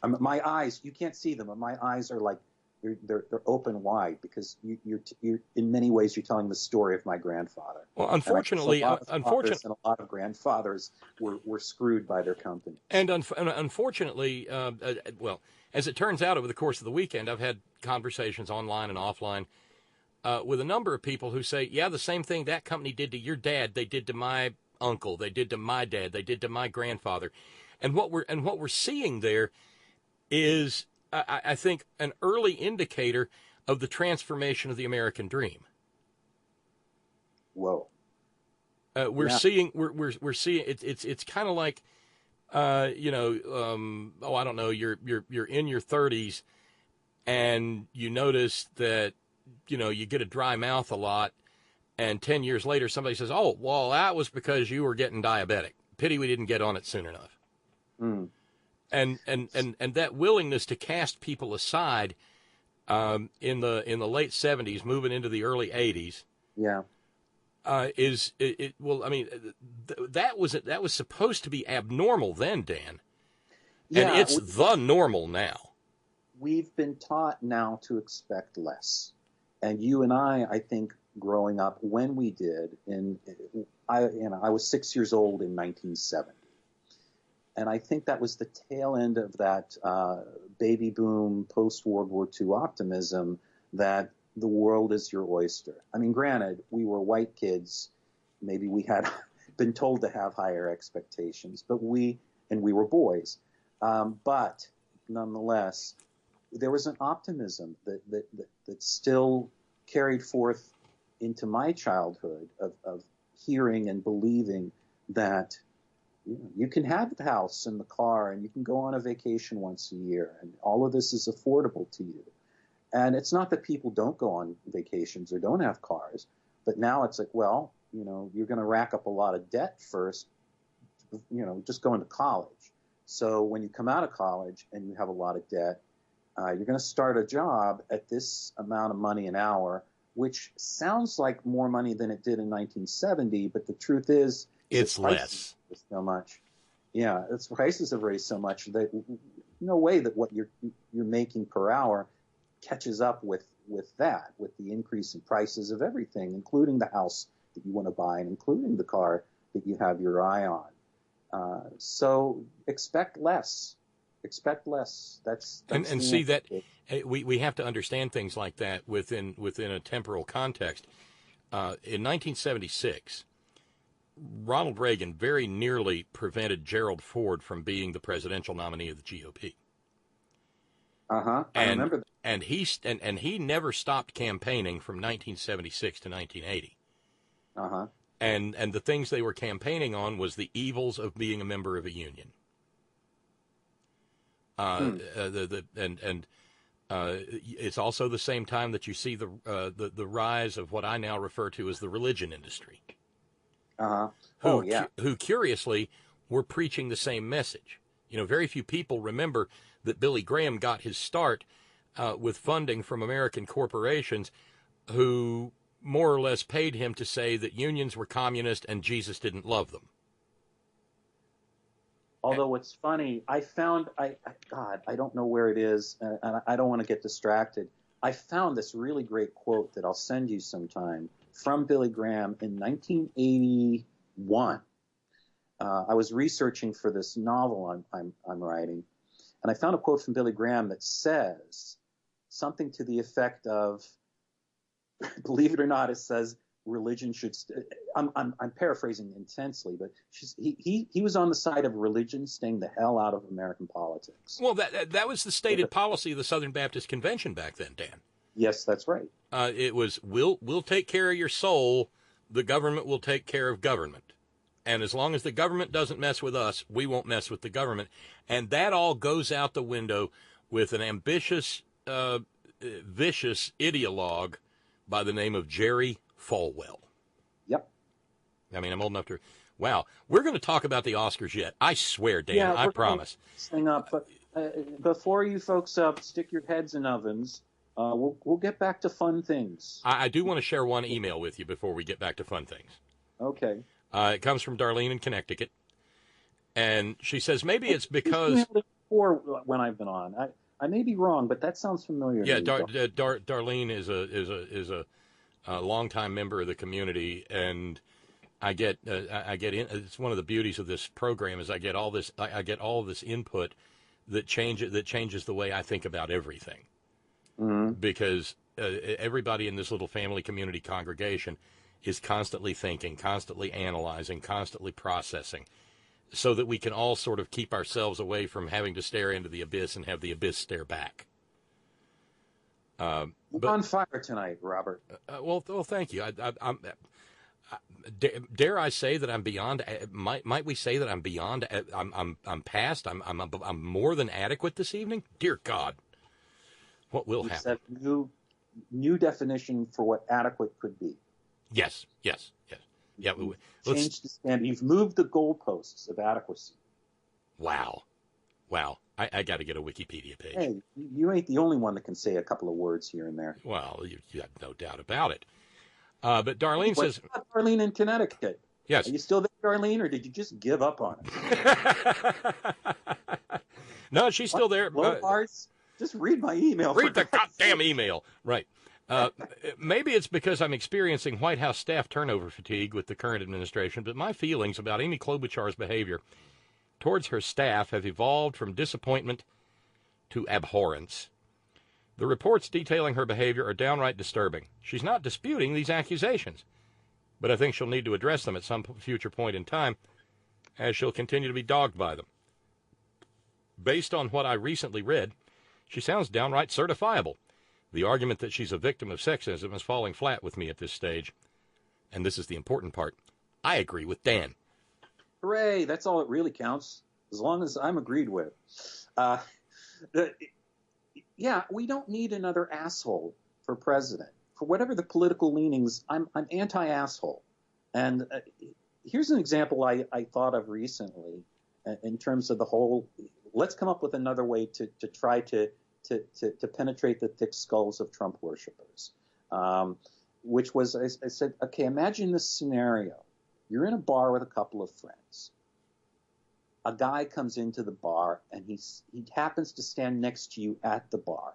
My eyes, you can't see them, but my eyes are like, they're open wide, because you're in many ways you're telling the story of my grandfather. Well, unfortunately, and a lot of grandfathers were screwed by their company. And unfortunately, well, as it turns out, over the course of the weekend, I've had conversations online and offline with a number of people who say, "Yeah, the same thing that company did to your dad, they did to my uncle, they did to my dad, they did to my grandfather," and what we're seeing there is, I think, an early indicator of the transformation of the American dream. Whoa! We're seeing it's kind of like, I don't know, you're in your 30s, and you notice that you get a dry mouth a lot, and 10 years later somebody says, "Oh, well, that was because you were getting diabetic. Pity we didn't get on it soon enough." Mm. And that willingness to cast people aside in the late 70s, moving into the early 80s, yeah, well, I mean, that was supposed to be abnormal then, Dan, yeah, and it's the normal now. We've been taught now to expect less, and you and I think, growing up when we did, I was 6 years old in 1970. And I think that was the tail end of that baby boom, post-World War II optimism that the world is your oyster. I mean, granted, we were white kids. Maybe we had been told to have higher expectations, but we were boys. But nonetheless, there was an optimism that still carried forth into my childhood of hearing and believing that you can have the house and the car, and you can go on a vacation once a year, and all of this is affordable to you. And it's not that people don't go on vacations or don't have cars, but now it's like, well, you're going to rack up a lot of debt first, just going to college. So when you come out of college and you have a lot of debt, you're going to start a job at this amount of money an hour, which sounds like more money than it did in 1970, but the truth is, it's less. So much. Yeah, its prices have raised so much that no way that what you're making per hour catches up with the increase in prices of everything, including the house that you want to buy and including the car that you have your eye on. So expect less. Expect less. That's and see that we have to understand things like that within a temporal context. In 1976. Ronald Reagan very nearly prevented Gerald Ford from being the presidential nominee of the GOP. I remember that. And he never stopped campaigning from 1976 to 1980. And the things they were campaigning on was the evils of being a member of a union. It's also the same time that you see the rise of what I now refer to as the religion industry. Who curiously were preaching the same message. Very few people remember that Billy Graham got his start with funding from American corporations who more or less paid him to say that unions were communist and Jesus didn't love them. Although it's funny, I found, I don't know where it is, and I don't want to get distracted. I found this really great quote that I'll send you sometime from Billy Graham in 1981. I was researching for this novel I'm writing, and I found a quote from Billy Graham that says something to the effect of, believe it or not, it says, religion should. I'm paraphrasing intensely, but he was on the side of religion staying the hell out of American politics. Well, that was the stated policy of the Southern Baptist Convention back then, Dan. Yes, that's right. It was we'll take care of your soul. The government will take care of government. And as long as the government doesn't mess with us, we won't mess with the government. And that all goes out the window with an ambitious, vicious ideologue by the name of Jerry Falwell. Yep. I mean, I'm old enough to... Wow. We're going to talk about the Oscars yet. I swear, Dan, yeah, I promise. This thing up, but before you folks stick your heads in ovens, we'll get back to fun things. I do want to share one email with you before we get back to fun things. Okay. It comes from Darlene in Connecticut, and she says maybe it's because before when I've been on, I may be wrong, but that sounds familiar. Yeah, to me. Darlene is a longtime member of the community, and I get in. It's one of the beauties of this program is I get all this input that changes the way I think about everything, because everybody in this little family community congregation is constantly thinking, constantly analyzing, constantly processing, so that we can all sort of keep ourselves away from having to stare into the abyss and have the abyss stare back. You're on fire tonight, Robert. Well, thank you. Dare I say that I'm beyond? Might we say that I'm beyond? I'm past. I'm more than adequate this evening. Dear God, what will happen? Set new definition for what adequate could be. Yes. Yeah. Changed the standard. You've moved the goalposts of adequacy. Wow. I got to get a Wikipedia page. Hey, you ain't the only one that can say a couple of words here and there. Well, you have no doubt about it. But Darlene says... What about Darlene in Connecticut? Yes. Are you still there, Darlene, or did you just give up on it? No, she's still there. Just read my email. Read the goddamn email. Right. Maybe it's because I'm experiencing White House staff turnover fatigue with the current administration, but my feelings about Amy Klobuchar's behavior towards her staff have evolved from disappointment to abhorrence. The reports detailing her behavior are downright disturbing. She's not disputing these accusations, but I think she'll need to address them at some future point in time, as she'll continue to be dogged by them. Based on what I recently read, she sounds downright certifiable. The argument that she's a victim of sexism is falling flat with me at this stage. And this is the important part. I agree with Dan. Hooray, that's all that really counts, as long as I'm agreed with. Yeah, we don't need another asshole for president. For whatever the political leanings, I'm anti-asshole. And here's an example I thought of recently in terms of the whole, let's come up with another way to try to penetrate the thick skulls of Trump worshippers, which was, I said, okay, imagine this scenario. You're in a bar with a couple of friends. A guy comes into the bar, and he happens to stand next to you at the bar.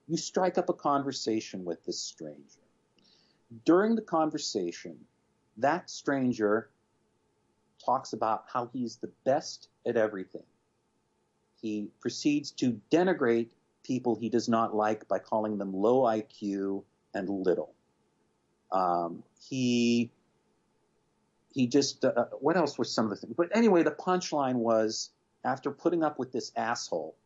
You strike up a conversation with this stranger. During the conversation, that stranger talks about how he's the best at everything. He proceeds to denigrate people he does not like by calling them low IQ and little. He just, what else were some of the things? But anyway, the punchline was, after putting up with this asshole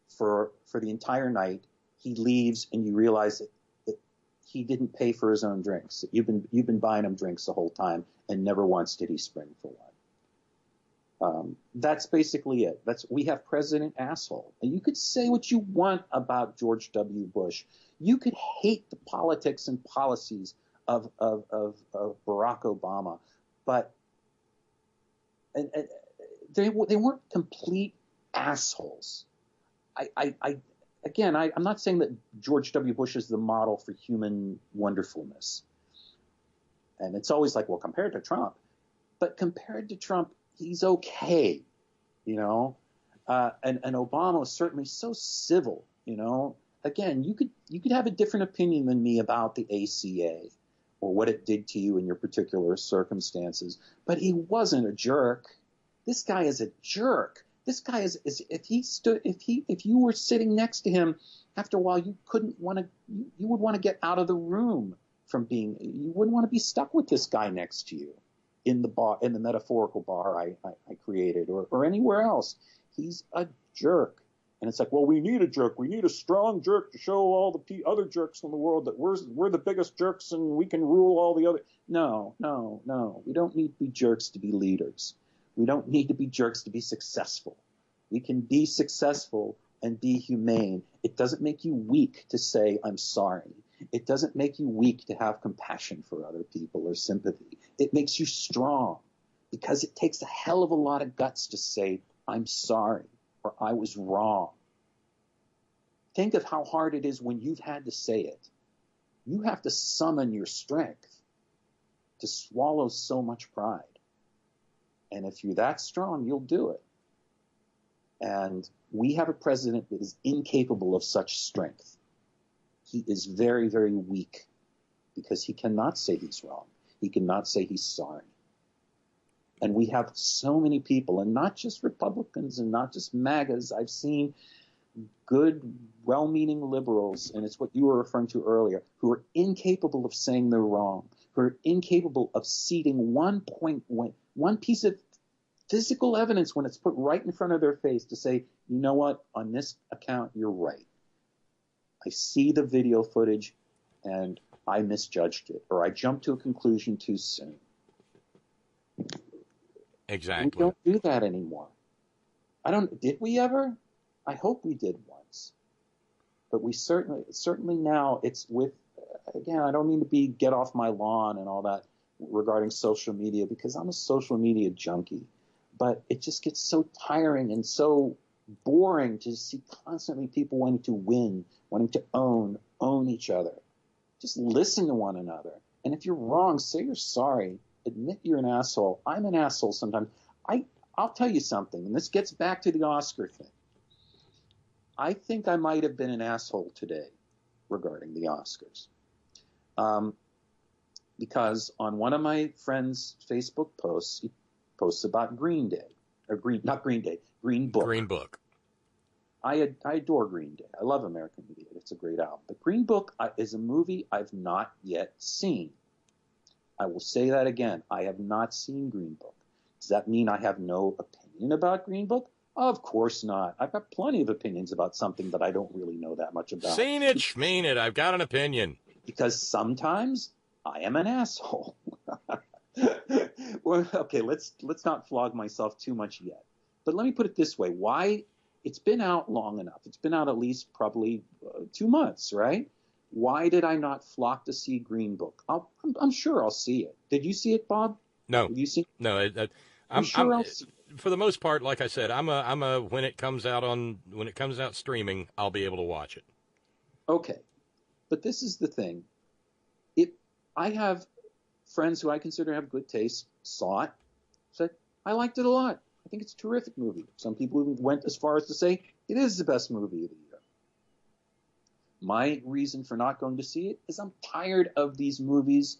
for the entire night, he leaves, and you realize that he didn't pay for his own drinks. You've been buying him drinks the whole time, and never once did he spring for one. That's basically it. We have President Asshole. And you could say what you want about George W. Bush. You could hate the politics and policies of Barack Obama, but they weren't complete assholes. I'm not saying that George W. Bush is the model for human wonderfulness. And it's always like, well, compared to Trump. But compared to Trump, he's okay, you know. And Obama was certainly so civil, you know. Again, you could have a different opinion than me about the ACA or what it did to you in your particular circumstances, but he wasn't a jerk. This guy is a jerk. This guy is if you were sitting next to him, after a while you would want to get out of the room from being, you wouldn't want to be stuck with this guy next to you in the bar, in the metaphorical bar I created, or anywhere else. He's a jerk. And it's like, well, we need a jerk. We need a strong jerk to show all the other jerks in the world that we're the biggest jerks and we can rule all the other. No. We don't need to be jerks to be leaders. We don't need to be jerks to be successful. We can be successful and be humane. It doesn't make you weak to say, I'm sorry. It doesn't make you weak to have compassion for other people or sympathy. It makes you strong, because it takes a hell of a lot of guts to say, I'm sorry, or I was wrong. Think of how hard it is when you've had to say it. You have to summon your strength to swallow so much pride. And if you're that strong, you'll do it. And we have a president that is incapable of such strength. He is very, very weak, because he cannot say he's wrong. He cannot say he's sorry. And we have so many people, and not just Republicans and not just MAGAs. I've seen good, well-meaning liberals, and it's what you were referring to earlier, who are incapable of saying they're wrong, who are incapable of ceding one piece of physical evidence when it's put right in front of their face to say, you know what, on this account, you're right. I see the video footage and I misjudged it, or I jumped to a conclusion too soon. Exactly. We don't do that anymore. Did we ever? I hope we did once. But we certainly now, it's with, again, I don't mean to get off my lawn and all that regarding social media, because I'm a social media junkie. But it just gets so tiring and so boring to see constantly people wanting to win, wanting to own each other. Just listen to one another. And if you're wrong, say you're sorry. Admit you're an asshole. I'm an asshole sometimes. I'll tell you something, and this gets back to the Oscar thing. I think I might have been an asshole today regarding the Oscars. Because on one of my friend's Facebook posts, he posts about Green Day. Green Book. Green Book. I adore Green Day. I love American Idiot. It's a great album. But Green Book is a movie I've not yet seen. I will say that again. I have not seen Green Book. Does that mean I have no opinion about Green Book? Of course not. I've got plenty of opinions about something that I don't really know that much about. Seen it, schmeen it. I've got an opinion. Because sometimes I am an asshole. Well, okay, let's not flog myself too much yet. But let me put it this way. Why? It's been out long enough. It's been out at least probably 2 months, right? Why did I not flock to see Green Book? I'm sure I'll see it. Did you see it, Bob? No. Did you see it? No. I'm for the most part, like I said, I'm a when it comes out streaming, I'll be able to watch it. Okay. But this is the thing. I have friends who I consider have good taste, saw it, said, I liked it a lot. I think it's a terrific movie. Some people even went as far as to say it is the best movie of the year. My reason for not going to see it is I'm tired of these movies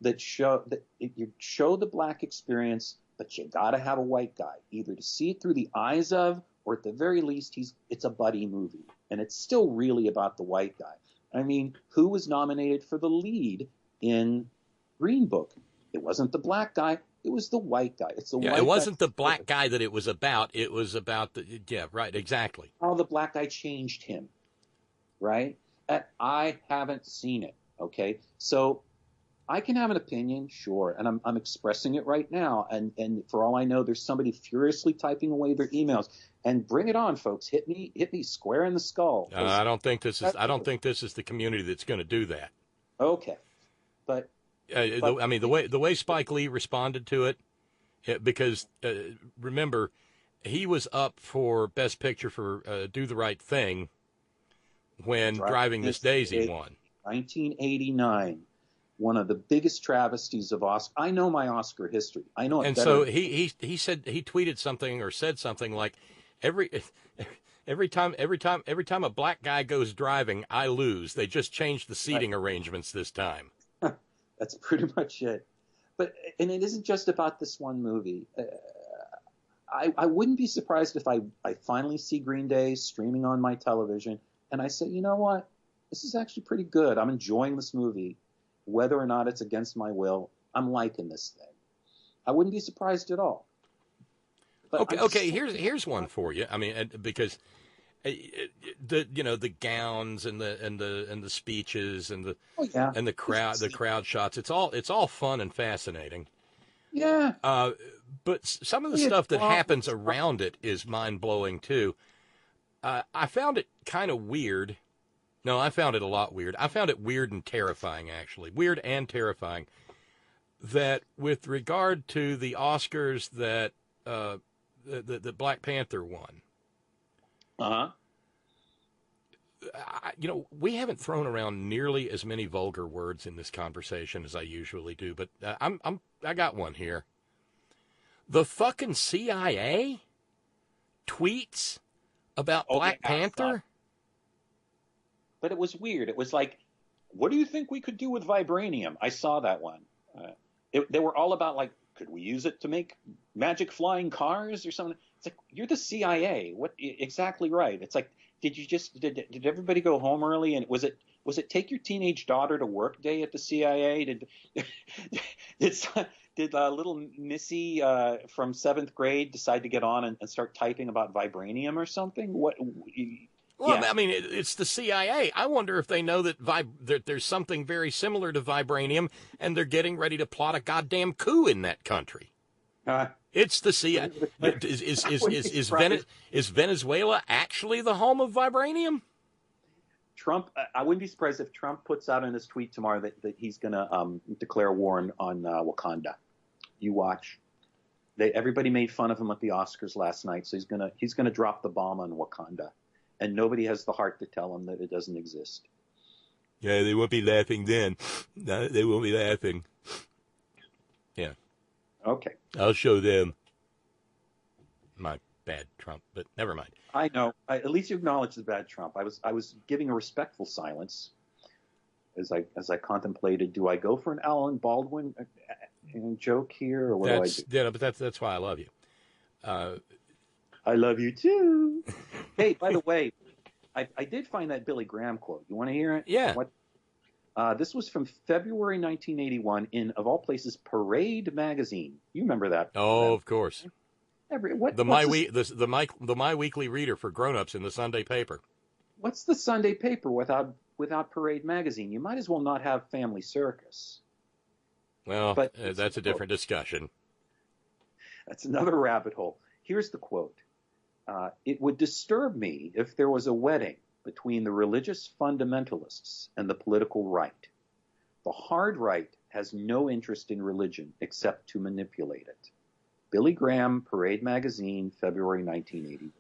that show the black experience, but you got to have a white guy, either to see it through the eyes of, or at the very least, it's a buddy movie. And it's still really about the white guy. I mean, who was nominated for the lead in Green Book? It wasn't the black guy. It was the white guy. It wasn't the black guy that it was about. It was about right, exactly. How the black guy changed him, right? And I haven't seen it, okay? So I can have an opinion, sure, and I'm expressing it right now. And for all I know, there's somebody furiously typing away their emails. And bring it on, folks. Hit me square in the skull. I don't think this is the community that's going to do that. Okay, but the way Spike Lee responded to it, because remember, he was up for Best Picture for Do the Right Thing when Driving Miss Daisy won. 1989, one of the biggest travesties of Oscar. I know my Oscar history. I know it and better. So he said, he tweeted something or said something like, every time a black guy goes driving, I lose. They just changed the seating arrangements this time. That's pretty much it. And it isn't just about this one movie. I wouldn't be surprised if I finally see Green Day streaming on my television and I say, you know what? This is actually pretty good. I'm enjoying this movie. whether or not it's against my will, I'm liking this thing. I wouldn't be surprised at all. But okay. Here's one for you. I mean, because the gowns and the speeches and the crowd shots. It's all fun and fascinating. Yeah. But some of the stuff that happens around it is mind blowing too. I found it kind of weird. No, I found it a lot weird. I found it weird and terrifying, actually. Weird and terrifying. That with regard to the Oscars that Black Panther won. We haven't thrown around nearly as many vulgar words in this conversation as I usually do, but I got one here. The fucking CIA tweets about Black Panther. But it was weird. It was like, what do you think we could do with vibranium? I saw that one. They were all about, like, could we use it to make magic flying cars or something? It's like, you're the CIA. What? Exactly right. It's like, did everybody go home early? And was it take your teenage daughter to work day at the CIA? Did little Missy from 7th grade decide to get on and start typing about vibranium or something? What? Well, yeah. I mean, it's the CIA. I wonder if they know that there's something very similar to vibranium, and they're getting ready to plot a goddamn coup in that country. It's the CIA. Is Venezuela actually the home of vibranium? Trump. I wouldn't be surprised if Trump puts out in his tweet tomorrow that he's going to declare war on Wakanda. You watch. Everybody made fun of him at the Oscars last night, so he's gonna drop the bomb on Wakanda. And nobody has the heart to tell him that it doesn't exist. Yeah, they won't be laughing then. No, they won't be laughing. Yeah. Okay. I'll show them. My bad, Trump, but never mind. I know. At least you acknowledge the bad Trump. I was giving a respectful silence as I contemplated, do I go for an Alan Baldwin joke here, or what do I do? Yeah, but that's why I love you. I love you too. Hey, by the way, I did find that Billy Graham quote. You want to hear it? Yeah. This was from February 1981 in, of all places, Parade magazine. You remember that? Oh, of course. The My Weekly Reader for grown-ups in the Sunday paper. What's the Sunday paper without Parade magazine? You might as well not have Family Circus. Well, but that's a different discussion. That's another rabbit hole. Here's the quote. It would disturb me if there was a wedding between the religious fundamentalists and the political right. The hard right has no interest in religion except to manipulate it. Billy Graham, Parade magazine, February 1981.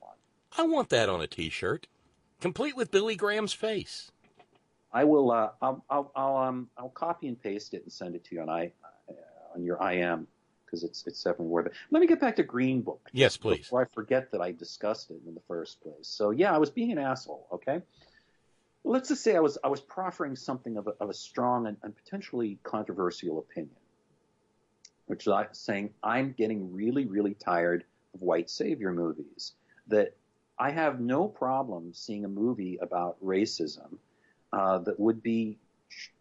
I want that on a T-shirt, complete with Billy Graham's face. I will. I'll copy and paste it and send it to you on your IM. Because it's definitely worth it. Let me get back to Green Book. Yes, please. Before I forget that I discussed it in the first place. So yeah, I was being an asshole. Okay. Well, let's just say I was proffering something of a strong and potentially controversial opinion, which is saying I'm getting really, really tired of white savior movies. That I have no problem seeing a movie about racism that would be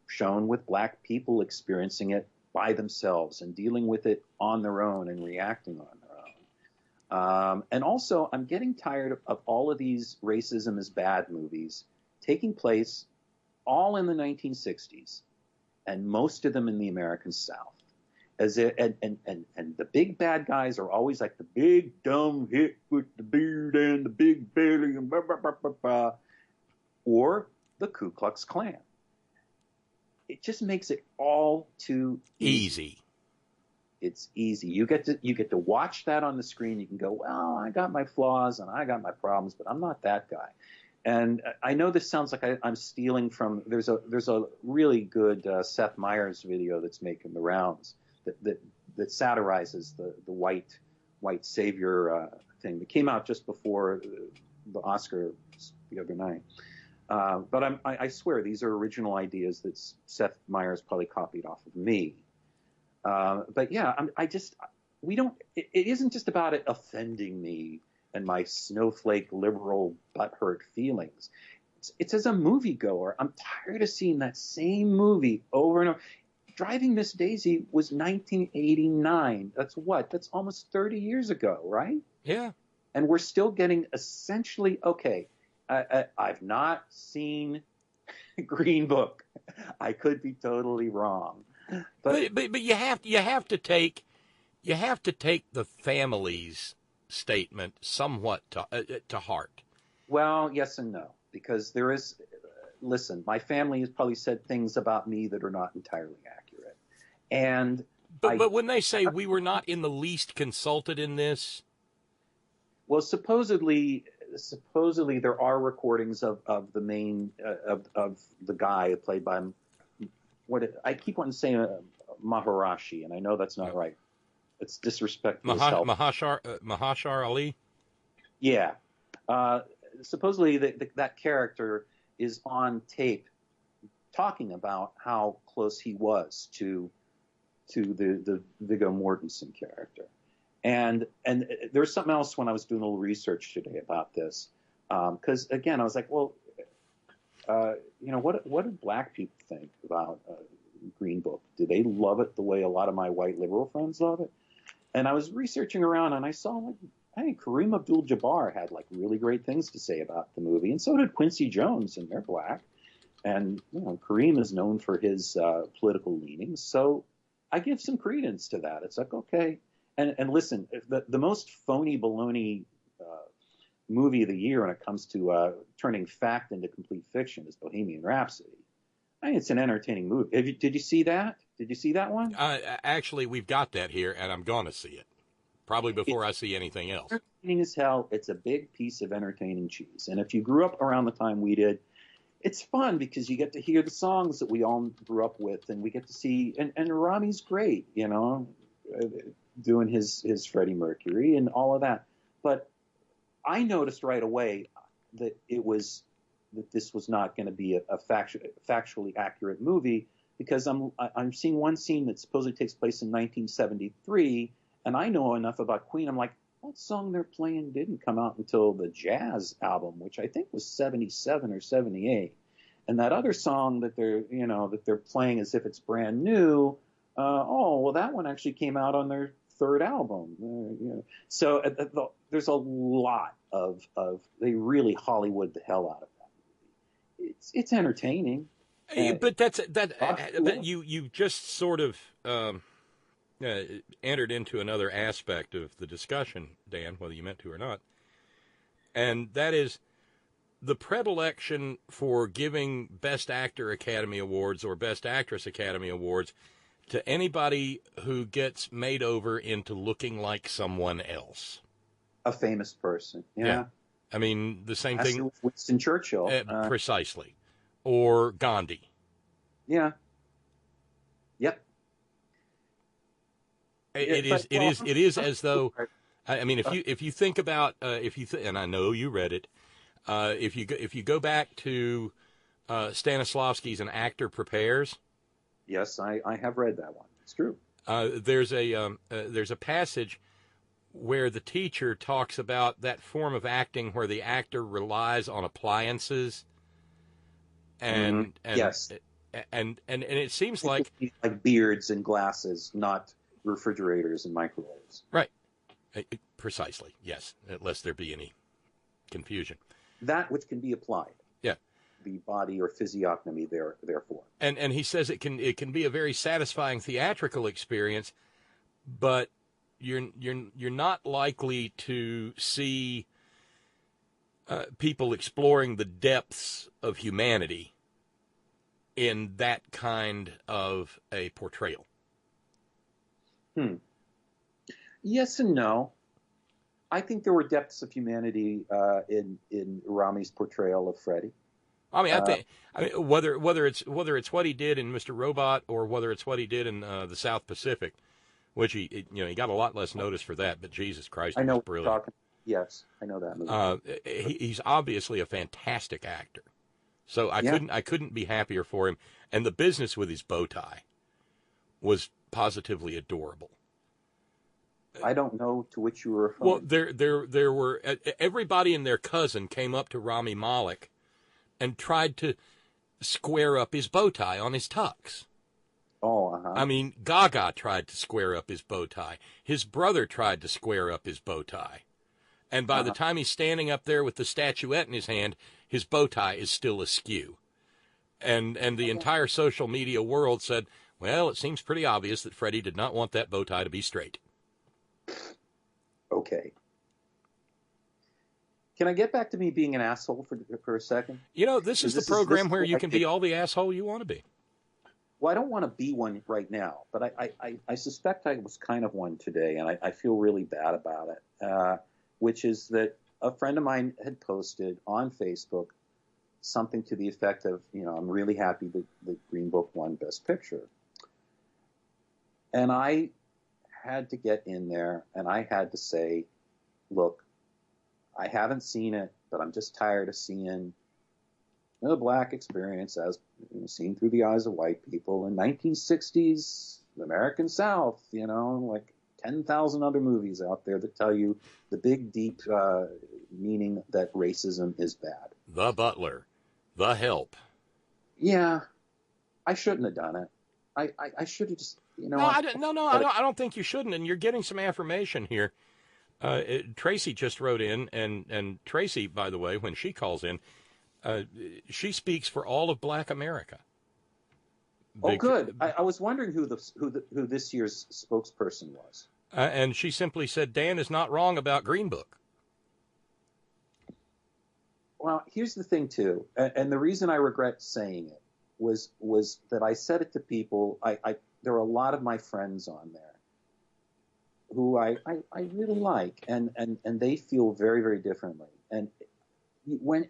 shown with black people experiencing it by themselves and dealing with it on their own and reacting on their own. And also, I'm getting tired of all of these racism is bad movies taking place all in the 1960s, and most of them in the American South. And the big bad guys are always like the big dumb hick with the beard and the big belly and blah, blah, blah, blah, blah, or the Ku Klux Klan. It just makes it all too easy. It's easy. You get to watch that on the screen. You can go, well, I got my flaws and I got my problems, but I'm not that guy. And I know this sounds like I'm stealing from. There's a really good Seth Meyers video that's making the rounds that satirizes the white savior thing that came out just before the Oscar the other night. But I swear these are original ideas that Seth Meyers probably copied off of me. But yeah, it isn't just about it offending me and my snowflake liberal butthurt feelings. It's as a moviegoer, I'm tired of seeing that same movie over and over. Driving Miss Daisy was 1989. That's what? That's almost 30 years ago, right? Yeah. And we're still getting essentially, okay, I've not seen Green Book. I could be totally wrong. But you have to take the family's statement somewhat to heart. Well, yes and no, because there is. Listen, my family has probably said things about me that are not entirely accurate, and but when they say we were not in the least consulted in this, well, supposedly there are recordings of the main of the guy played by I keep wanting to say Maharashi, and I know that's not right. It's disrespectful. Mahashar Ali. Yeah, supposedly that character is on tape talking about how close he was to the Viggo Mortensen character. And there's something else when I was doing a little research today about this. Because, again, I was like, well, what do black people think about Green Book? Do they love it the way a lot of my white liberal friends love it? And I was researching around, and I saw, hey, Kareem Abdul-Jabbar had really great things to say about the movie, and so did Quincy Jones, and they're black. And Kareem is known for his political leanings, so I give some credence to that. It's like, okay, and listen, the most phony baloney movie of the year when it comes to turning fact into complete fiction is Bohemian Rhapsody. I mean, it's an entertaining movie. Did you see that? Did you see that one? Actually, we've got that here, and I'm going to see it. Probably before I see anything else. Entertaining as hell. It's a big piece of entertaining cheese. And if you grew up around the time we did, it's fun because you get to hear the songs that we all grew up with, and we get to see. And Rami's great, doing his Freddie Mercury and all of that. But I noticed right away that this was not going to be a factually accurate movie because I'm seeing one scene that supposedly takes place in 1973. And I know enough about Queen. I'm like, that song they're playing didn't come out until the Jazz album, which I think was 77 or 78. And that other song that they're playing as if it's brand new, that one actually came out on their third album. So there's a lot of they really Hollywood the hell out of that movie. It's entertaining. But but you just sort of entered into another aspect of the discussion, Dan, whether you meant to or not, and that is the predilection for giving Best Actor Academy Awards or Best Actress Academy Awards to anybody who gets made over into looking like someone else. A famous person, yeah. I mean, the same thing with Winston Churchill. Precisely. Or Gandhi. Yeah. Yep. It is as though, I mean, if you think about and I know you read it, if you go back to Stanislavski's An Actor Prepares. Yes, I have read that one. It's true. There's a passage where the teacher talks about that form of acting where the actor relies on appliances, and yes, and it seems like beards and glasses, not refrigerators and microwaves. Right. Precisely. Yes. Lest there be any confusion. That which can be applied. Yeah. The body or physiognomy therefore. And he says it can be a very satisfying theatrical experience, but you're not likely to see people exploring the depths of humanity in that kind of a portrayal. Yes and no. I think there were depths of humanity in Rami's portrayal of Freddie. I mean, whether it's what he did in Mr. Robot or whether it's what he did in the South Pacific, which he got a lot less notice for that. But Jesus Christ, he was brilliant. Yes, I know that movie. He's obviously a fantastic actor, so I couldn't be happier for him. And the business with his bow tie was positively adorable. I don't know to which you were referring. Well, there were everybody and their cousin came up to Rami Malek and tried to square up his bow tie on his tux. Oh, uh-huh. I mean, Gaga tried to square up his bow tie. His brother tried to square up his bow tie. And by the time he's standing up there with the statuette in his hand, his bow tie is still askew. And the entire social media world said, well, it seems pretty obvious that Freddie did not want that bow tie to be straight. Okay. Can I get back to me being an asshole for a second? You know, this is the program where you can be all the asshole you want to be. Well, I don't want to be one right now, but I suspect I was kind of one today, and I feel really bad about it, which is that a friend of mine had posted on Facebook something to the effect of, I'm really happy that Green Book won Best Picture. And I had to get in there, and I had to say, look, I haven't seen it, but I'm just tired of seeing the black experience as seen through the eyes of white people in 1960s, the American South, like 10,000 other movies out there that tell you the big, deep meaning that racism is bad. The Butler, The Help. Yeah, I shouldn't have done it. I should have just, I don't think you shouldn't, and you're getting some affirmation here. Tracy just wrote in, and Tracy, by the way, when she calls in, she speaks for all of Black America. Oh, good. I was wondering who this year's spokesperson was. And she simply said, Dan is not wrong about Green Book. Well, here's the thing, too, and the reason I regret saying it was that I said it to people. There are a lot of my friends on there who I really like, and they feel very, very differently. And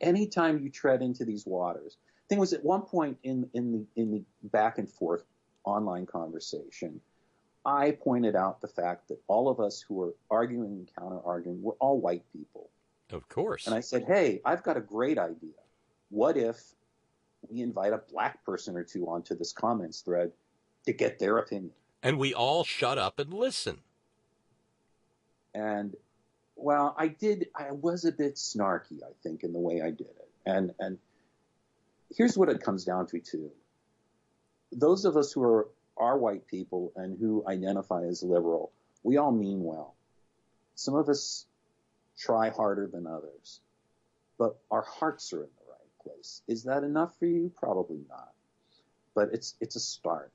anytime you tread into these waters, the thing was, at one point in the back and forth online conversation, I pointed out the fact that all of us who were arguing and counter-arguing were all white people. Of course. And I said, hey, I've got a great idea. What if we invite a black person or two onto this comments thread to get their opinion? And we all shut up and listen. And, well, I was a bit snarky, I think, in the way I did it. And here's what it comes down to, too. Those of us who are white people and who identify as liberal, we all mean well. Some of us try harder than others, but our hearts are in the right place. Is that enough for you? Probably not. But it's a start.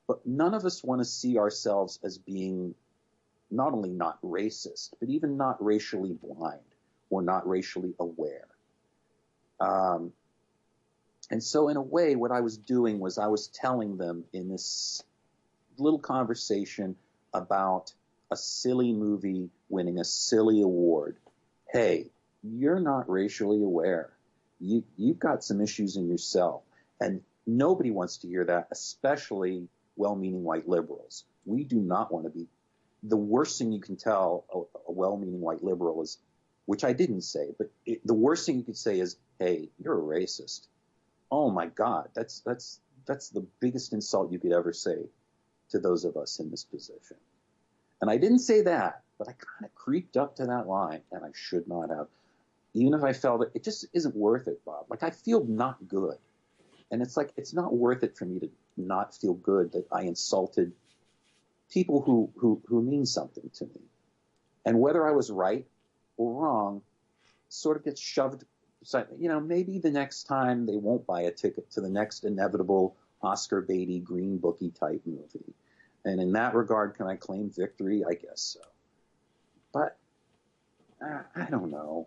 But none of us want to see ourselves as being not only not racist, but even not racially blind or not racially aware. And so in a way, what I was doing was I was telling them in this little conversation about a silly movie winning a silly award, hey, you're not racially aware. You've got some issues in yourself. And nobody wants to hear that, especially well-meaning white liberals. We do not want to be. The worst thing you can tell a well-meaning white liberal is, which I didn't say, but the worst thing you could say is, hey, you're a racist. Oh my God, that's the biggest insult you could ever say to those of us in this position. And I didn't say that, but I kind of creeped up to that line, and I should not have. Even if I felt it just isn't worth it, Bob. Like, I feel not good. And it's like, it's not worth it for me to not feel good that I insulted people who mean something to me. And whether I was right or wrong sort of gets shoved. So, maybe the next time they won't buy a ticket to the next inevitable Oscar Beatty Green Bookie type movie. And in that regard, can I claim victory? I guess so. But I don't know.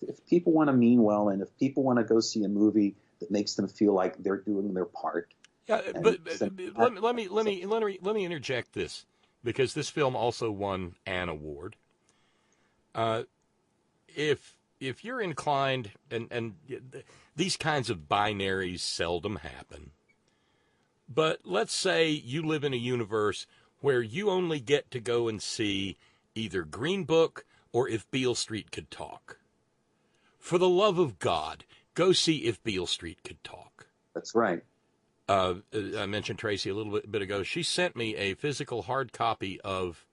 If people want to mean well, and if people want to go see a movie that makes them feel like they're doing their part. Yeah, but let me interject this, because this film also won an award. If you're inclined, and these kinds of binaries seldom happen, but let's say you live in a universe where you only get to go and see either Green Book or If Beale Street Could Talk. For the love of God, go see If Beale Street Could Talk. That's right. I mentioned Tracy a little bit ago. She sent me a physical hard copy of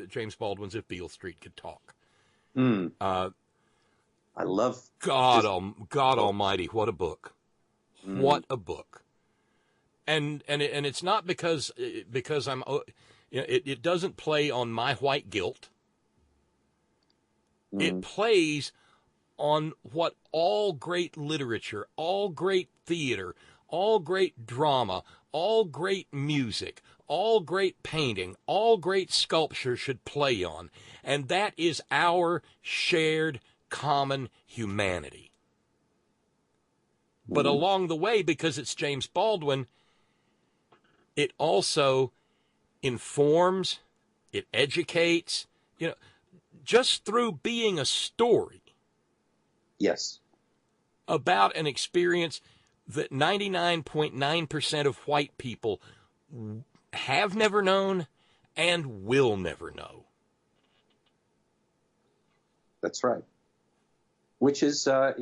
James Baldwin's If Beale Street Could Talk. I love God Almighty, what a book! What a book! And it's not because I'm, it doesn't play on my white guilt. It plays on what all great literature, all great theater, all great drama, all great music, all great painting, all great sculpture should play on. And that is our shared common humanity. But along the way, because it's James Baldwin, it also informs, it educates, just through being a story. Yes. About an experience that 99.9% of white people have never known and will never know. That's right. Which is, that's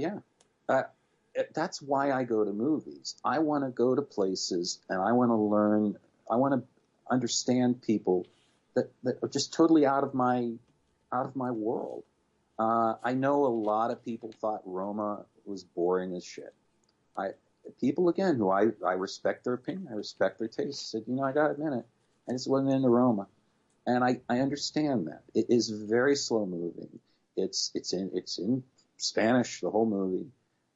why I go to movies. I want to go to places and I want to learn, I want to understand people that are just totally out of my world. I know a lot of people thought Roma was boring as shit. People, again, who I respect their opinion, I respect their taste, said, I got to admit it, I just wasn't into Roma. And I understand that. It is very slow moving. It's in Spanish, the whole movie.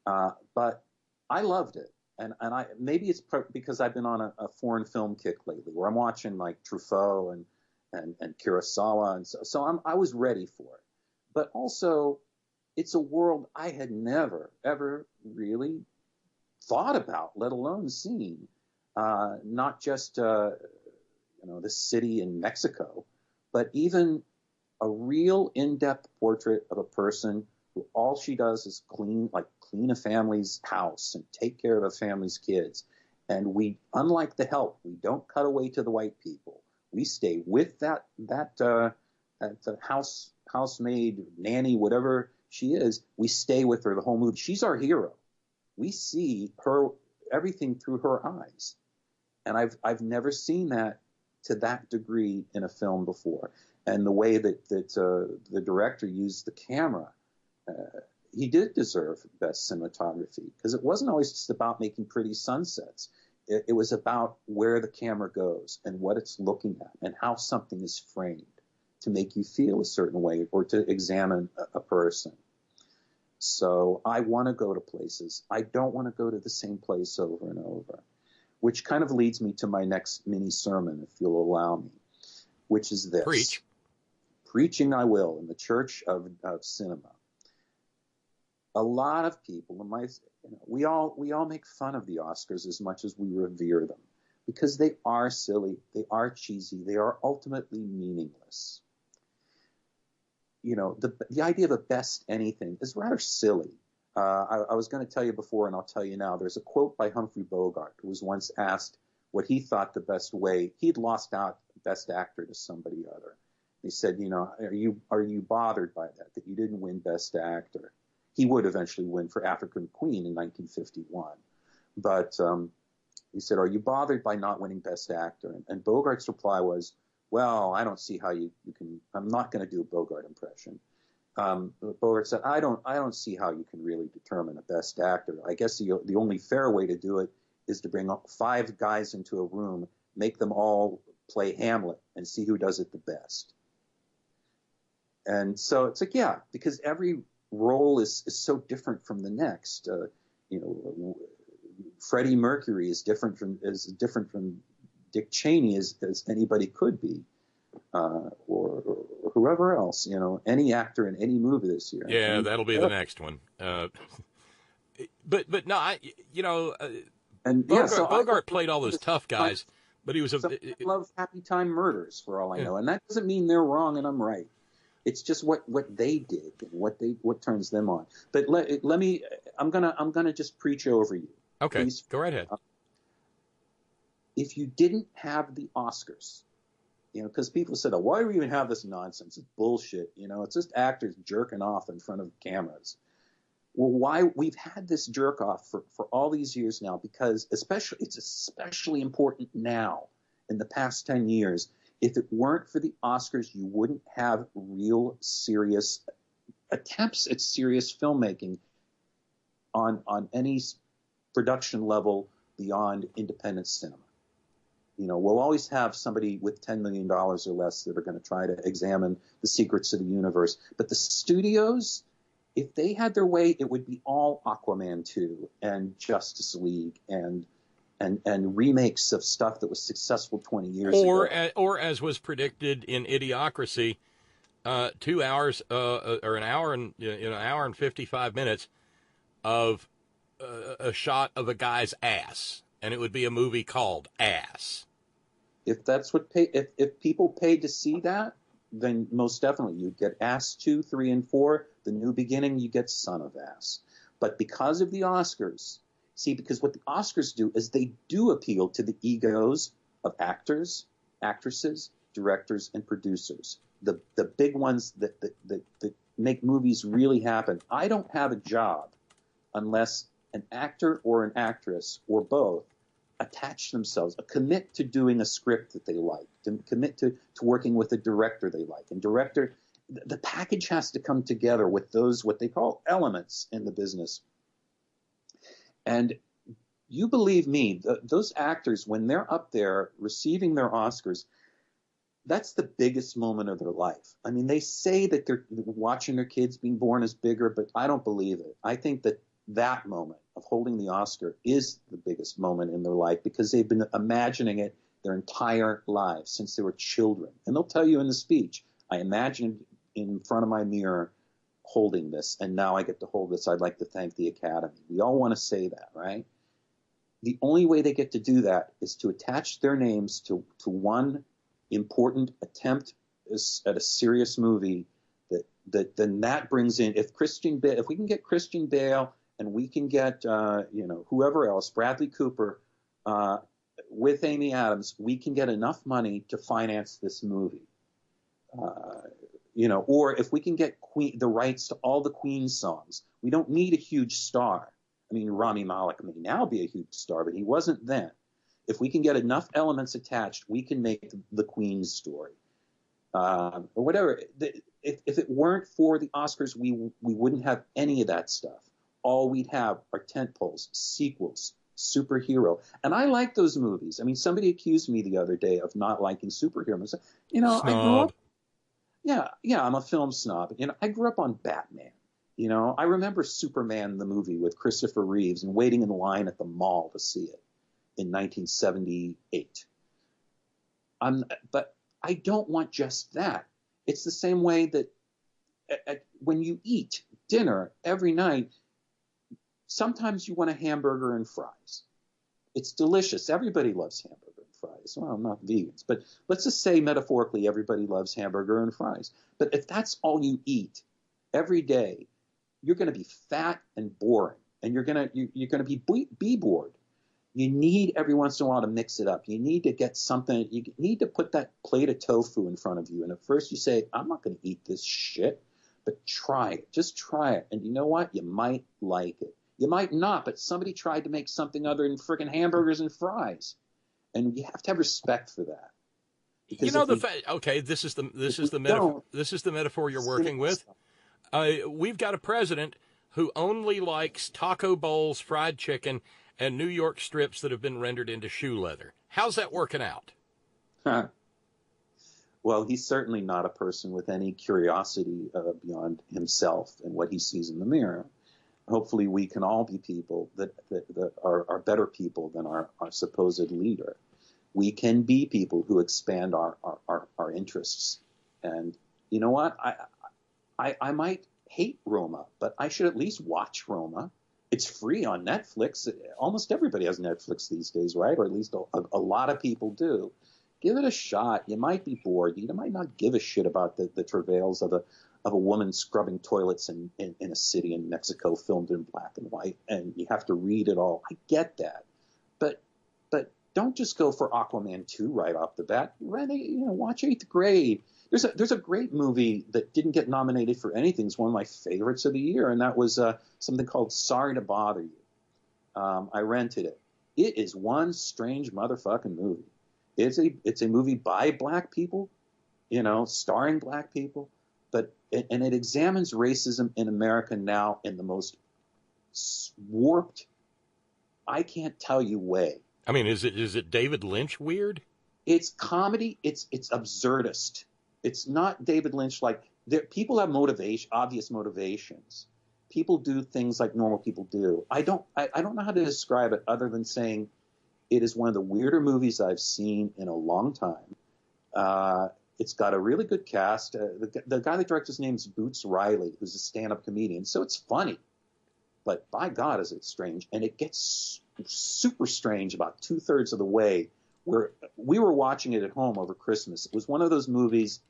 But I loved it. And maybe it's because I've been on a foreign film kick lately, where I'm watching like Truffaut and Kurosawa, and so I was ready for it. But also, it's a world I had never ever really thought about, let alone seen. Not just the city in Mexico, but even a real in-depth portrait of a person who all she does is clean a family's house and take care of a family's kids. And we, unlike The Help, we don't cut away to the white people. We stay with that housemaid, nanny, whatever she is. We stay with her the whole movie. She's our hero. We see her, everything through her eyes. And I've never seen that to that degree in a film before. And the way that the director used the camera, he did deserve best cinematography, because it wasn't always just about making pretty sunsets. It was about where the camera goes and what it's looking at and how something is framed to make you feel a certain way or to examine a person. So I want to go to places. I don't want to go to the same place over and over, which kind of leads me to my next mini sermon, if you'll allow me, which is this. Preach. Preaching I will in the church of cinema. A lot of people, we all make fun of the Oscars as much as we revere them, because they are silly, they are cheesy, they are ultimately meaningless. The idea of a best anything is rather silly. I was going to tell you before, and I'll tell you now. There's a quote by Humphrey Bogart, who was once asked what he thought the best way. He'd lost out Best Actor to somebody other. He said, are you bothered by that you didn't win Best Actor? He would eventually win for African Queen in 1951. But he said, are you bothered by not winning Best Actor? And Bogart's reply was, well, I don't see how you can. I'm not going to do a Bogart impression. Bogart said, I don't see how you can really determine a Best Actor. I guess the only fair way to do it is to bring 5 guys into a room, make them all play Hamlet, and see who does it the best. And so it's like, yeah, because every role is so different from the next. Freddie Mercury is different from Dick Cheney as anybody could be, or whoever else. Any actor in any movie this year. Yeah, that'll be the next one. But no, Bogart played all those tough guys, but he was I love Happy Time Murders for all I know, and that doesn't mean they're wrong and I'm right. It's just what they did and what turns them on. But let me. I'm gonna just preach over you. Okay, Please. Go right ahead. If you didn't have the Oscars, because people said, "Oh, why do we even have this nonsense? It's bullshit." It's just actors jerking off in front of cameras. Well, why we've had this jerk off for all these years now? Because it's especially important now in the past 10 years. If it weren't for the Oscars, you wouldn't have real serious attempts at serious filmmaking on any production level beyond independent cinema. You know, we'll always have somebody with $10 million or less that are going to try to examine the secrets of the universe. But the studios, if they had their way, it would be all Aquaman 2 and Justice League and remakes of stuff that was successful 20 years ago. Or as was predicted in Idiocracy, 2 hours or an hour and 55 minutes of a shot of a guy's ass, and it would be a movie called Ass. If that's what if people paid to see that, then most definitely you'd get Ass 2, 3, and 4. The New Beginning, you get Son of Ass. But because of the Oscars, because what the Oscars do is they do appeal to the egos of actors, actresses, directors, and producers. The big ones that make movies really happen. I don't have a job unless an actor or an actress or both attach themselves, commit to doing a script that they like, to commit to working with a director they like. And the package has to come together with those, what they call elements in the business. And you believe me, those actors, when they're up there receiving their Oscars, that's the biggest moment of their life. I mean, they say that they're watching their kids being born is bigger, but I don't believe it. I think that moment of holding the Oscar is the biggest moment in their life because they've been imagining it their entire lives since they were children. And they'll tell you in the speech, I imagined in front of my mirror holding this, and now I get to hold this. I'd like to thank the Academy. We all want to say that, right? The only way they get to do that is to attach their names to one important attempt at a serious movie that brings in, if we can get Christian Bale and we can get, whoever else, Bradley Cooper, with Amy Adams, we can get enough money to finance this movie. Or if we can get the rights to all the Queen songs, we don't need a huge star. I mean, Rami Malek may now be a huge star, but he wasn't then. If we can get enough elements attached, we can make the Queen story. Or whatever. If it weren't for the Oscars, we wouldn't have any of that stuff. All we'd have are tentpoles, sequels, superhero. And I like those movies. I mean, somebody accused me the other day of not liking superheroes. Snob. I grew up. Yeah, I'm a film snob. I grew up on Batman. I remember Superman, the movie with Christopher Reeves, and waiting in line at the mall to see it in 1978. But I don't want just that. It's the same way that when you eat dinner every night, sometimes you want a hamburger and fries. It's delicious. Everybody loves hamburger and fries. Well, not vegans, but let's just say metaphorically everybody loves hamburger and fries. But if that's all you eat every day, you're going to be fat and boring, and you're going to be bored. You need every once in a while to mix it up. You need to get something. You need to put that plate of tofu in front of you. And at first you say, I'm not going to eat this shit, but try it. Just try it. And you know what? You might like it. You might not, but somebody tried to make something other than friggin' hamburgers and fries. And you have to have respect for that. This is the metaphor you're working with. We've got a president who only likes taco bowls, fried chicken, and New York strips that have been rendered into shoe leather. How's that working out? Well, he's certainly not a person with any curiosity beyond himself and what he sees in the mirror. Hopefully we can all be people that are better people than our supposed leader. We can be people who expand our interests. And you know what? I might hate Roma, but I should at least watch Roma. It's free on Netflix. Almost everybody has Netflix these days, right? Or at least a lot of people do. Give it a shot. You might be bored. You might not give a shit about the travails of a woman scrubbing toilets in a city in Mexico, filmed in black and white, and you have to read it all. I get that, but don't just go for Aquaman 2 right off the bat. Watch 8th Grade. There's a great movie that didn't get nominated for anything. It's one of my favorites of the year, and that was something called Sorry to Bother You. I rented it. It is one strange motherfucking movie. It's a movie by black people, starring black people, and it examines racism in America now in the most warped, I can't tell you way. I mean, is it David Lynch weird? It's comedy. It's absurdist. It's not David Lynch like people have obvious motivations. People do things like normal people do. I don't know how to describe it other than saying it is one of the weirder movies I've seen in a long time. It's got a really good cast. The guy that directs, his name's Boots Riley, who's a stand-up comedian. So it's funny, but by God, is it strange. And it gets super strange about 2/3 of the way, where we were watching it at home over Christmas. It was one of those movies.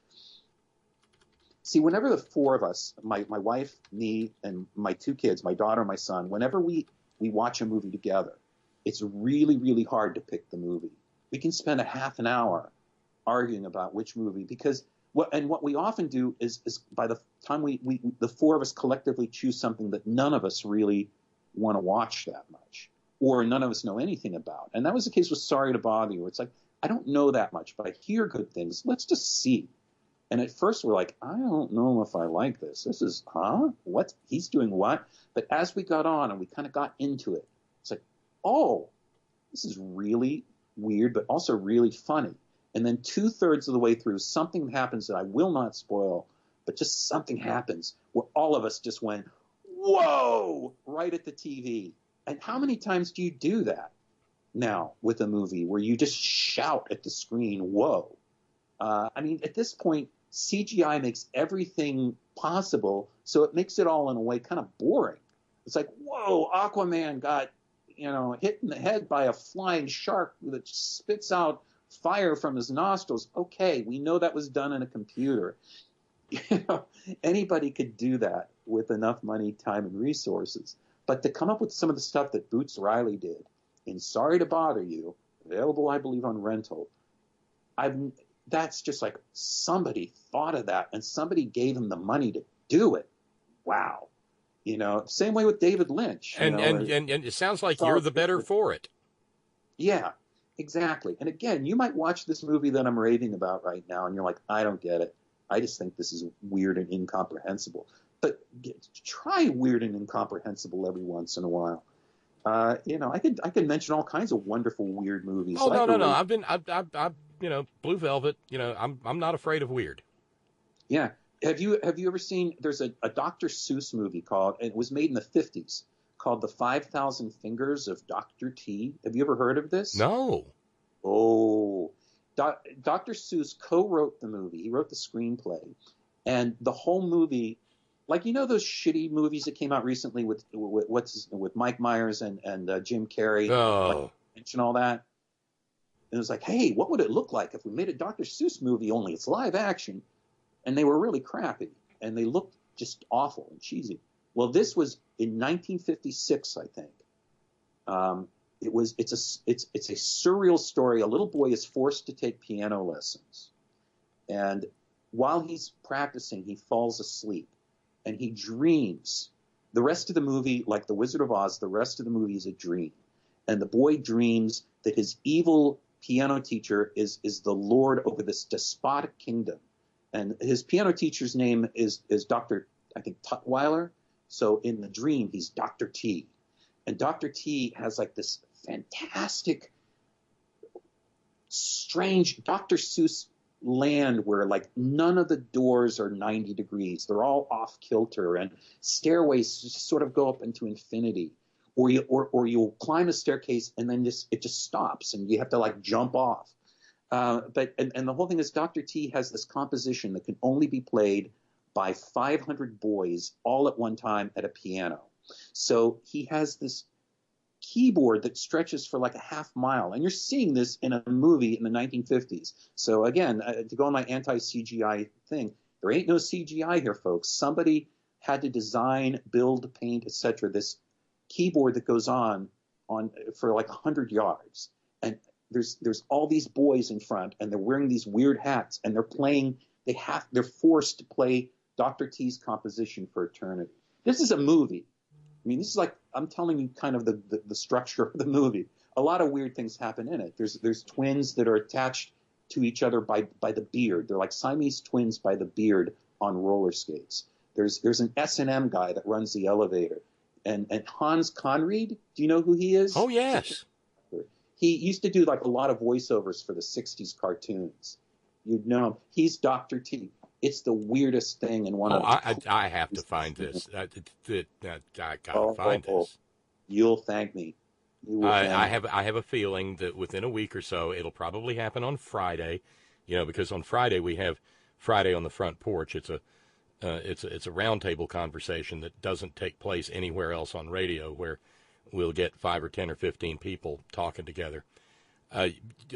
See, whenever the four of us, my wife, me, and my two kids, my daughter and my son, whenever we watch a movie together, it's really, really hard to pick the movie. We can spend a half an hour arguing about which movie, because what we often do is by the time we the four of us collectively choose something that none of us really want to watch that much, or none of us know anything about. And that was the case with Sorry to Bother You, where it's like, I don't know that much, but I hear good things. Let's just see. And at first we're like, I don't know if I like this. This is, what? He's doing what? But as we got on and we kind of got into it, it's like, oh, this is really weird, but also really funny. And then 2/3 of the way through, something happens that I will not spoil, but just something happens where all of us just went, whoa, right at the TV. And how many times do you do that now with a movie where you just shout at the screen, whoa? I mean, at this point, CGI makes everything possible, so it makes it all in a way kind of boring. It's like, whoa, Aquaman got, hit in the head by a flying shark that spits out fire from his nostrils. Okay, we know that was done in a computer. Anybody could do that with enough money, time, and resources. But to come up with some of the stuff that Boots Riley did in Sorry to Bother You, available, I believe, on rental, that's just like somebody thought of that and somebody gave him the money to do it. Wow. Same way with David Lynch. And it sounds like you're the better for it. Yeah, exactly. And again, you might watch this movie that I'm raving about right now and you're like, I don't get it. I just think this is weird and incomprehensible. But try weird and incomprehensible every once in a while. I could mention all kinds of wonderful weird movies. Oh, no. I've Blue Velvet. I'm not afraid of weird. Yeah. Have you ever seen? There's a Dr. Seuss movie called, and it was made in the 50s, called The 5,000 Fingers of Dr. T. Have you ever heard of this? No. Oh, Dr. Seuss co-wrote the movie. He wrote the screenplay, and the whole movie. Like, those shitty movies that came out recently with Mike Myers and Jim Carrey, and all that. And it was like, hey, what would it look like if we made a Dr. Seuss movie, only it's live action? And they were really crappy, and they looked just awful and cheesy. Well, this was in 1956, I think. It's a surreal story. A little boy is forced to take piano lessons, and while he's practicing, he falls asleep. And he dreams. The rest of the movie, like The Wizard of Oz, the rest of the movie is a dream. And the boy dreams that his evil piano teacher is the lord over this despotic kingdom. And his piano teacher's name is Dr. I think Tutwiler. So in the dream, he's Dr. T. And Dr. T has like this fantastic, strange Dr. Seuss land where like none of the doors are 90 degrees. They're all off kilter, and stairways just sort of go up into infinity. Or you'll climb a staircase and then it just stops and you have to like jump off. But the whole thing is Dr. T has this composition that can only be played by 500 boys all at one time at a piano. So he has this keyboard that stretches for like a half mile. And you're seeing this in a movie in the 1950s. So again, to go on my anti-CGI thing, there ain't no CGI here, folks. Somebody had to design, build, paint, etc. this keyboard that goes on for like 100 yards. And there's all these boys in front, and they're wearing these weird hats, and they're forced to play Dr. T's composition for eternity. This is a movie. I mean, this is like, I'm telling you kind of the structure of the movie. A lot of weird things happen in it. There's twins that are attached to each other by the beard. They're like Siamese twins by the beard on roller skates. There's an S&M guy that runs the elevator. and Hans Conried. Do you know who he is? Oh, yes. He used to do like a lot of voiceovers for the 60s cartoons. You'd know him. He's Dr. T. It's the weirdest thing in one of I have to find this. I gotta find this. You'll thank me. You will thank me. I have a feeling that within a week or so, it'll probably happen on Friday, because on Friday we have Friday on the Front Porch. It's a roundtable conversation that doesn't take place anywhere else on radio, where we'll get 5 or 10 or 15 people talking together.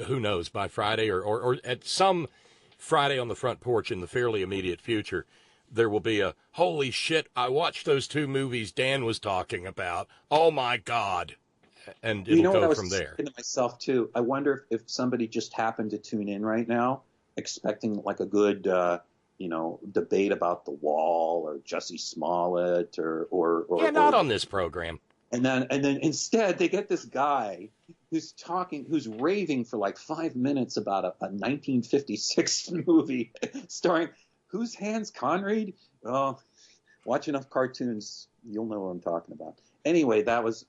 Who knows, by Friday or at some Friday on the Front Porch in the fairly immediate future, there will be a, holy shit, I watched those 2 movies Dan was talking about. Oh, my God. And it'll go from there. I was thinking to myself, too, I wonder if somebody just happened to tune in right now, expecting like a good, debate about The Wall or Jussie Smollett or not on this program. And then instead they get this guy who's raving for like 5 minutes about a 1956 movie starring, who's Hans Conried? Oh, watch enough cartoons, you'll know what I'm talking about. Anyway, that's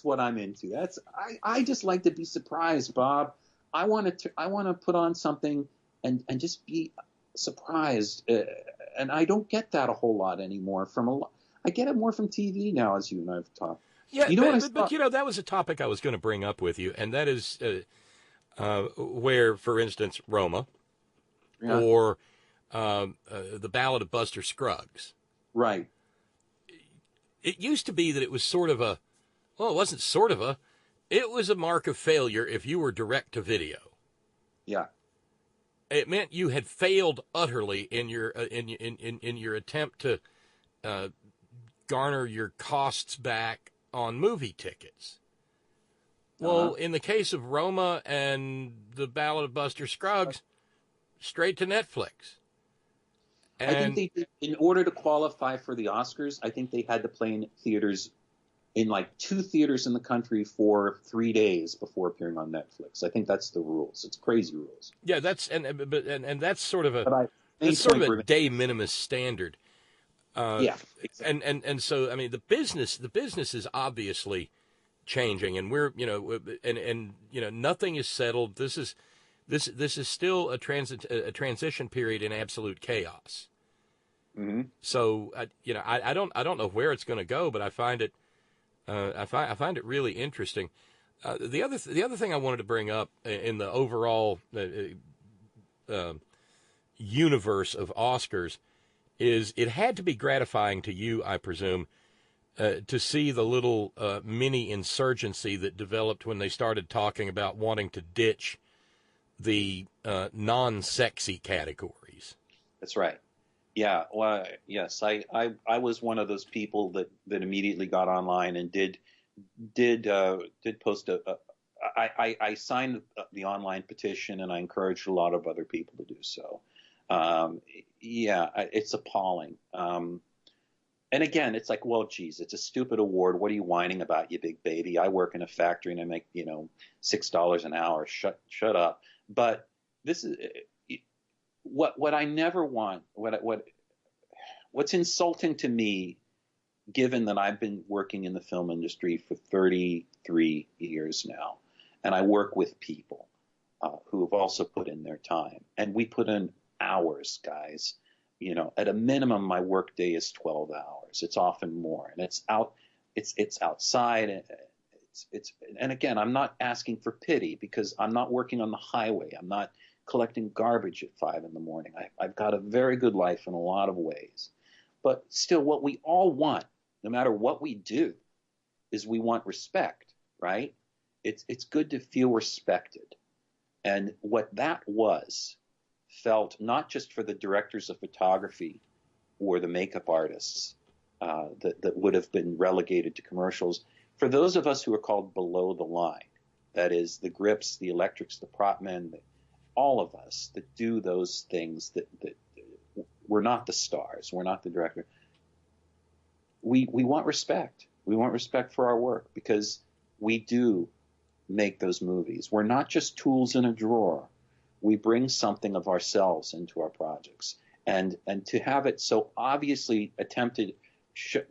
what I'm into. I just like to be surprised, Bob. I want to put on something and just be surprised, and I don't get that a whole lot anymore I get it more from TV now, as you and I have talked. Yeah, but that was a topic I was going to bring up with you, and that is where, for instance, Roma or the Ballad of Buster Scruggs. Right. It used to be that it was sort of it wasn't sort of it was a mark of failure if you were direct to video. Yeah. It meant you had failed utterly in your in your attempt to garner your costs back on movie tickets. Well, in the case of Roma and the Ballad of Buster Scruggs, straight to Netflix. And I think in order to qualify for the Oscars, I think they had to play in theaters, in like 2 theaters in the country for 3 days before appearing on Netflix. I think that's the rules. It's crazy rules. Yeah, that's that's sort of a de minimis standard. Yeah, exactly. And so I mean the business is obviously changing, and we're nothing is settled. This is still a transition period in absolute chaos. Mm-hmm. So I don't know where it's going to go, but I find it really interesting. The other thing I wanted to bring up in the overall universe of Oscars is it had to be gratifying to you, I presume, to see the little mini insurgency that developed when they started talking about wanting to ditch the non-sexy categories. That's right. Yeah. Well, yes, I was one of those people that immediately got online and did post I signed the online petition, and I encouraged a lot of other people to do so. It's appalling. And again, it's like, well, geez, it's a stupid award. What are you whining about, you big baby? I work in a factory and I make, $6 an hour. Shut up. But this is what I never want. What's insulting to me, given that I've been working in the film industry for 33 years now, and I work with people who have also put in their time, and we put in hours, guys. At a minimum, my work day is 12 hours. It's often more, and it's outside. And again, I'm not asking for pity, because I'm not working on the highway. I'm not collecting garbage at 5 a.m. I've got a very good life in a lot of ways. But still, what we all want, no matter what we do, is we want respect, right? It's good to feel respected. And what that felt not just for the directors of photography or the makeup artists that would have been relegated to commercials, for those of us who are called below the line, that is the grips, the electrics, the prop men, all of us that do those things that we're not the stars, we're not the director. We want respect. We want respect for our work, because we do make those movies. We're not just tools in a drawer. We bring something of ourselves into our projects. And to have it so obviously attempted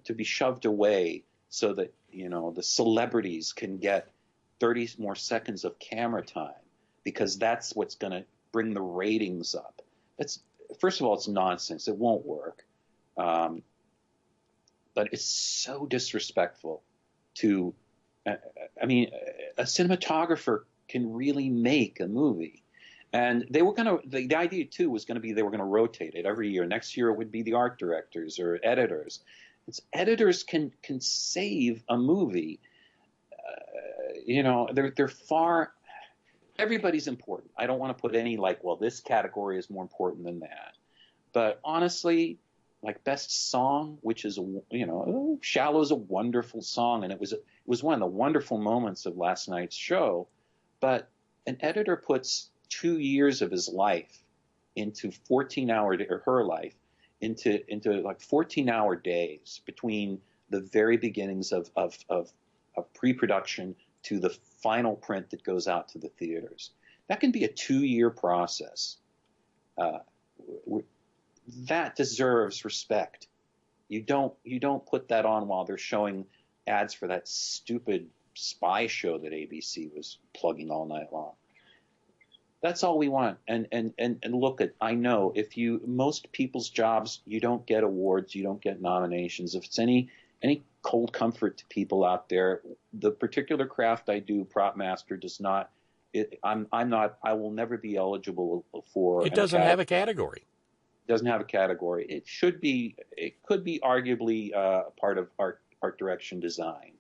to be shoved away so that, you know, the celebrities can get 30 more seconds of camera time because that's what's going to bring the ratings up. First of all, it's nonsense. It won't work. But it's so disrespectful to, I mean, a cinematographer can really make a movie. And they were going to, the idea too was going to be they were going to rotate it every year. Next year it would be the art directors or editors. Editors can save a movie. You know, they're far, everybody's important. I don't want to put any like, well, this category is more important than that. But honestly, like best song, which is, you know, Shallow is a wonderful song. And it was one of the wonderful moments of last night's show. But an editor puts 2 years of his life into 14-hour, or her life, into like 14-hour days between the very beginnings of pre-production to the final print that goes out to the theaters. That can be a 2-year process. That deserves respect. You don't put that on while they're showing ads for that stupid spy show that ABC was plugging all night long. That's all we want. And look at, I know most people's jobs, you don't get awards, you don't get nominations. If it's any cold comfort to people out there, the particular craft I do, prop master, does not, I will never be eligible for. It doesn't have a category. Doesn't have a category. It could be arguably part of art direction design.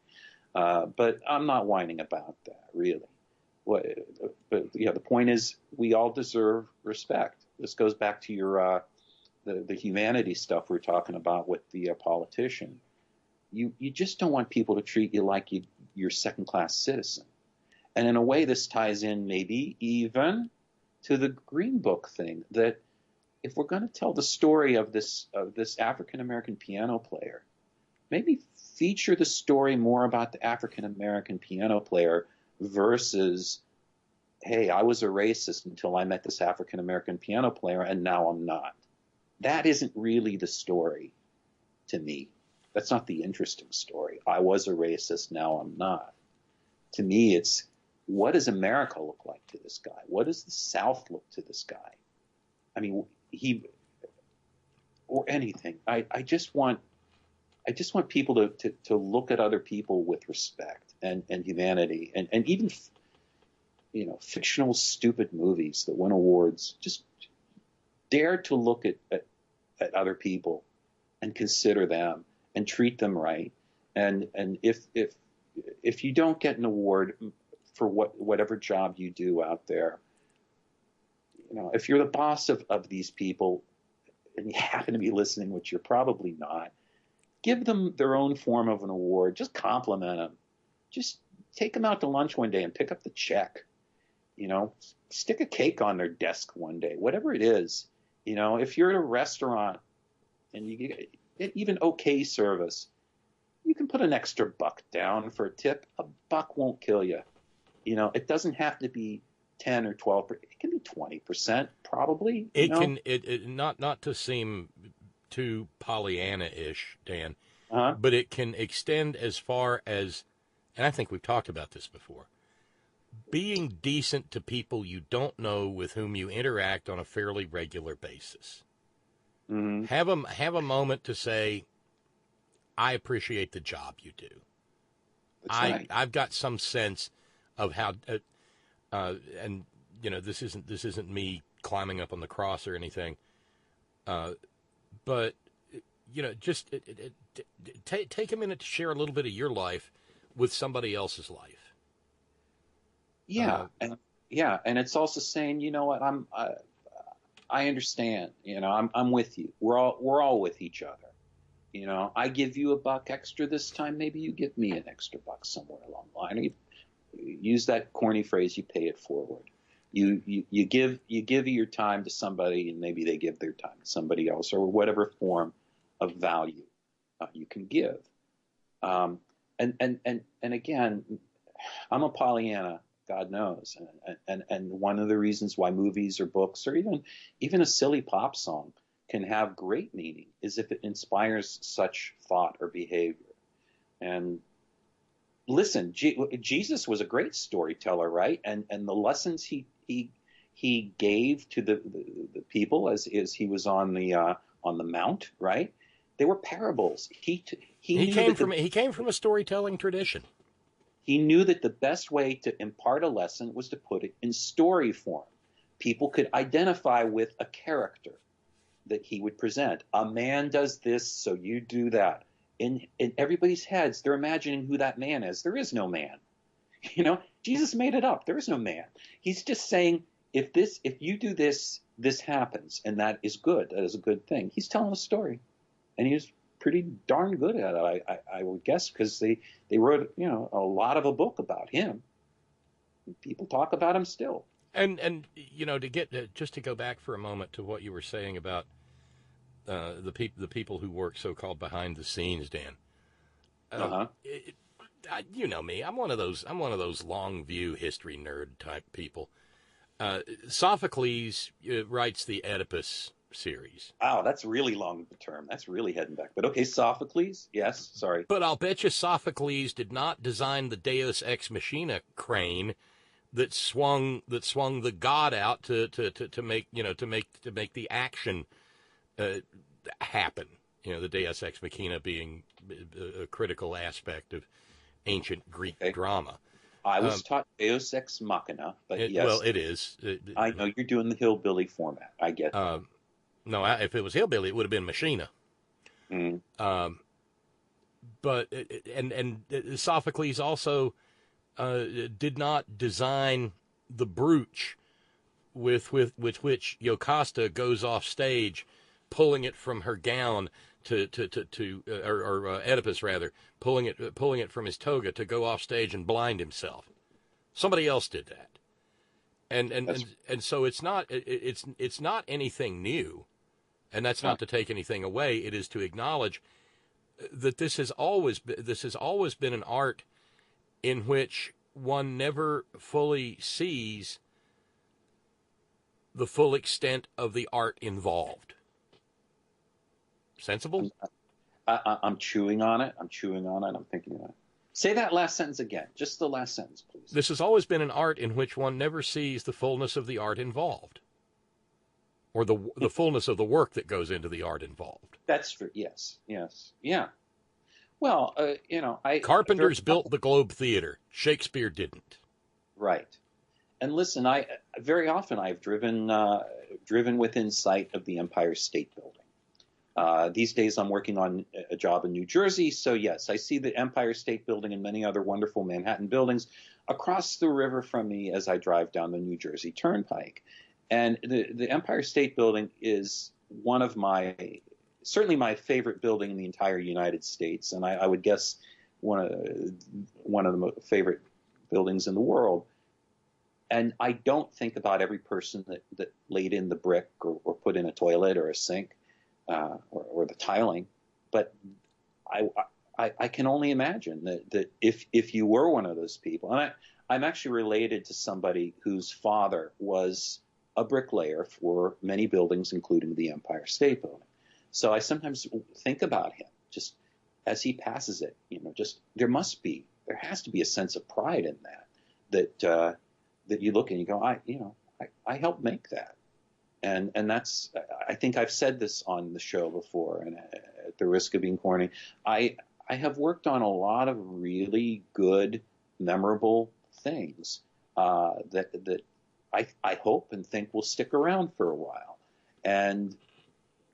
But I'm not whining about that, really. But yeah, the point is, we all deserve respect. This goes back to your the humanity stuff we're talking about with the politician. You just don't want people to treat you like you're second-class citizen. And in a way, this ties in maybe even to the Green Book thing, that if we're going to tell the story of this African-American piano player, maybe feature the story more about the African-American piano player versus, hey, I was a racist until I met this African-American piano player and now I'm not. That isn't really the story to me. That's not the interesting story. I was a racist, now I'm not. To me, it's, what does America look like to this guy? What does the South look to this guy? I mean, or anything. I just want people to look at other people with respect and humanity, and even, you know, fictional stupid movies that win awards. Just dare to look at other people and consider them and treat them right. And if you don't get an award for whatever job you do out there, you know, if you're the boss of these people and you happen to be listening, which you're probably not, give them their own form of an award. Just compliment them. Just take them out to lunch one day and pick up the check. You know, stick a cake on their desk one day, whatever it is. You know, if you're at a restaurant and you get even okay service, you can put an extra $1 down for a tip. $1 won't kill you. You know, it doesn't have to be 10 or 12%. It can be 20%, probably. It can, not to seem too Pollyanna-ish, Dan, but it can extend as far as, and I think we've talked about this before, being decent to people you don't know with whom you interact on a fairly regular basis. Mm-hmm. Have a moment to say, I appreciate the job you do. Right. I've got some sense of how, and you know, this isn't me climbing up on the cross or anything, but you know, just take a minute to share a little bit of your life with somebody else's life. Yeah, and it's also saying, you know what, I understand. You know, I'm with you. We're all with each other. You know, I give you $1 extra this time. Maybe you give me an extra $1 somewhere along the line. You use that corny phrase, you pay it forward. You give your time to somebody, and maybe they give their time to somebody else, or whatever form of value you can give. And again, I'm a Pollyanna, God knows, and one of the reasons why movies or books or even a silly pop song can have great meaning is if it inspires such thought or behavior. And listen, Jesus was a great storyteller, right? And the lessons he gave to the people as he was on the mount, right? They were parables. He came from a storytelling tradition. He knew that the best way to impart a lesson was to put it in story form. People could identify with a character that he would present. A man does this, so you do that. In everybody's heads, they're imagining who that man is. There is no man. You know, Jesus made it up. There is no man. He's just saying, if you do this, this happens, and that is good. That is a good thing. He's telling a story, and he's pretty darn good at it, I would guess, because they wrote, you know, a lot of a book about him. People talk about him still. And you know, to go back for a moment to what you were saying about the people who work so-called behind the scenes, Dan. You know me. I'm one of those long view history nerd type people. Sophocles writes the Oedipus series. Wow, that's really long of a term. That's really heading back. But okay, Sophocles, yes, sorry. But I'll bet you Sophocles did not design the Deus Ex Machina crane that swung the god out to make the action happen. You know, the Deus Ex Machina being a critical aspect of ancient Greek drama. I was taught Deus Ex Machina, but yes. Well, it is. I know you're doing the hillbilly format. I get that. No, if it was hillbilly, it would have been Machina. Mm. But Sophocles also did not design the brooch with which Jocasta goes off stage, pulling it from her gown or Oedipus rather, pulling it from his toga to go off stage and blind himself. Somebody else did that, and so it's not anything new, and that's not to take anything away. It is to acknowledge that this has always been an art in which one never fully sees the full extent of the art involved. Sensible? I'm chewing on it. I'm thinking about it. Say that last sentence again. Just the last sentence, please. This has always been an art in which one never sees the fullness of the art involved, or the fullness of the work that goes into the art involved. That's true. Yes. Yeah. Well, Carpenters built the Globe Theater. Shakespeare didn't. Right. And listen, very often I've driven within sight of the Empire State Building. These days I'm working on a job in New Jersey, so yes, I see the Empire State Building and many other wonderful Manhattan buildings across the river from me as I drive down the New Jersey Turnpike. And the Empire State Building is certainly my favorite building in the entire United States, and I would guess one of the favorite buildings in the world. And I don't think about every person that laid in the brick or put in a toilet or a sink or the tiling, but I can only imagine that if you were one of those people, and I'm actually related to somebody whose father was a bricklayer for many buildings, including the Empire State Building. So I sometimes think about him just as he passes it. You know, just there has to be a sense of pride in that you look and you go, I helped make that. And that's, I think I've said this on the show before, and at the risk of being corny, I have worked on a lot of really good, memorable things that I hope and think will stick around for a while. And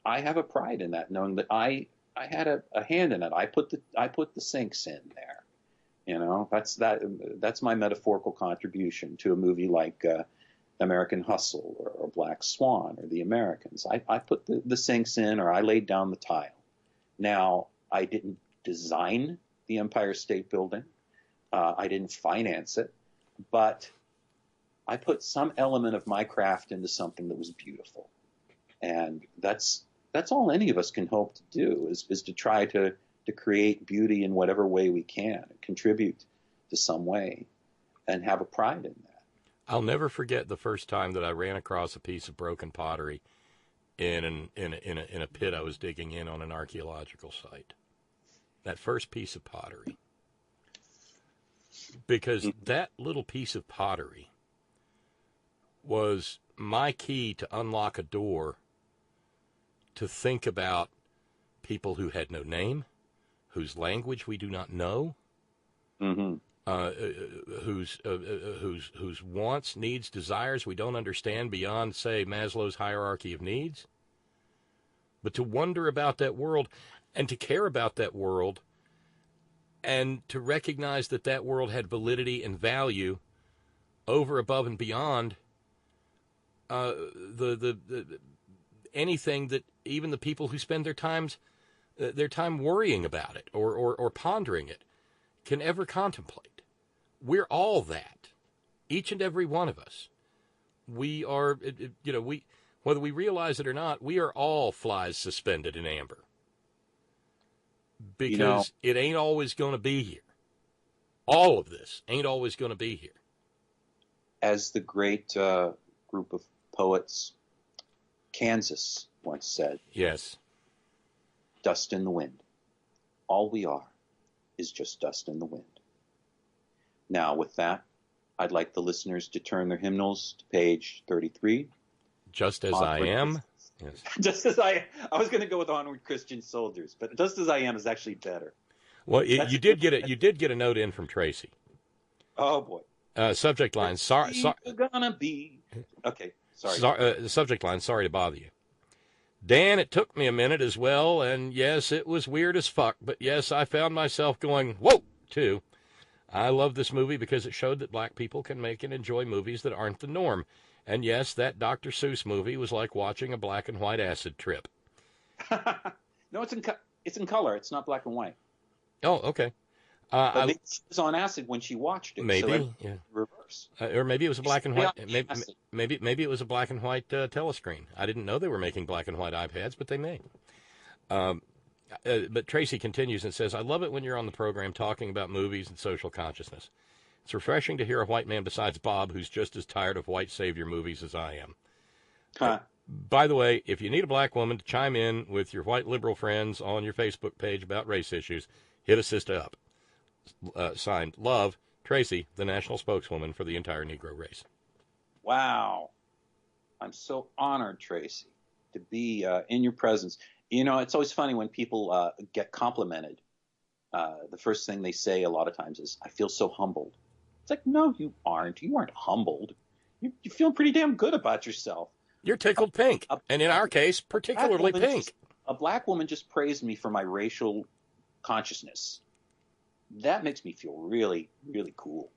I have a pride in that, knowing that I had a hand in it. I put the sinks in there. You know, that's my metaphorical contribution to a movie like American Hustle or Black Swan or The Americans. I put the sinks in, or I laid down the tile. Now, I didn't design the Empire State Building. I didn't finance it, but I put some element of my craft into something that was beautiful. And that's all any of us can hope to do is to try to create beauty in whatever way we can, contribute to some way, and have a pride in that. I'll never forget the first time that I ran across a piece of broken pottery in a pit I was digging in on an archaeological site. That first piece of pottery. Because that little piece of pottery was my key to unlock a door to think about people who had no name, whose language we do not know, whose wants, needs, desires we don't understand beyond, say, Maslow's hierarchy of needs. But to wonder about that world and to care about that world and to recognize that that world had validity and value over, above, and beyond anything that even the people who spend their time worrying about it or pondering it can ever contemplate. We're all that, each and every one of us. We are, whether we realize it or not, we are all flies suspended in amber. Because it ain't always going to be here. All of this ain't always going to be here. As the great group of poets, Kansas once said, yes, dust in the wind. All we are is just dust in the wind. Now, with that, I'd like the listeners to turn their hymnals to page 33. Just as I am. Yes. Just as I was going to go with Onward Christian Soldiers, but Just as I am is actually better. Well, you did get a note in from Tracy. Oh boy. Subject line. Sorry. Gonna be. Okay. Sorry. The subject line. Sorry to bother you, Dan. It took me a minute as well, and yes, it was weird as fuck. But yes, I found myself going whoa too. I love this movie because it showed that black people can make and enjoy movies that aren't the norm. And yes, that Dr. Seuss movie was like watching a black and white acid trip. No, it's in color. It's not black and white. Oh, okay. But maybe she was on acid when she watched it. Maybe, so yeah. Reverse. Or maybe it was a black and white. Maybe it was a black and white telescreen. I didn't know they were making black and white iPads, but they may. But Tracy continues and says, "I love it when you're on the program talking about movies and social consciousness. It's refreshing to hear a white man besides Bob who's just as tired of white savior movies as I am." By the way, if you need a black woman to chime in with your white liberal friends on your Facebook page about race issues, hit a sister up. Signed, Love, Tracy, the national spokeswoman for the entire Negro race. Wow. I'm so honored, Tracy, to be in your presence. You know, it's always funny when people get complimented. The first thing they say a lot of times is, "I feel so humbled." It's like, no, you aren't. You aren't humbled. You feel pretty damn good about yourself. You're tickled pink, and in our case, particularly pink. A black woman just praised me for my racial consciousness. That makes me feel really, really cool.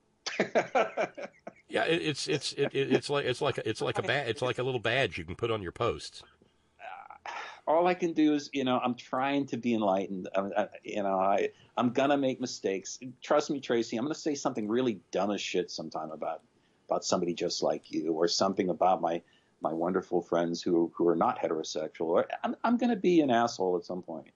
Yeah, it's like a little badge you can put on your posts. All I can do is, I'm trying to be enlightened. I'm gonna make mistakes. Trust me, Tracy. I'm gonna say something really dumb as shit sometime about somebody just like you, or something about my wonderful friends who are not heterosexual. Or I'm gonna be an asshole at some point.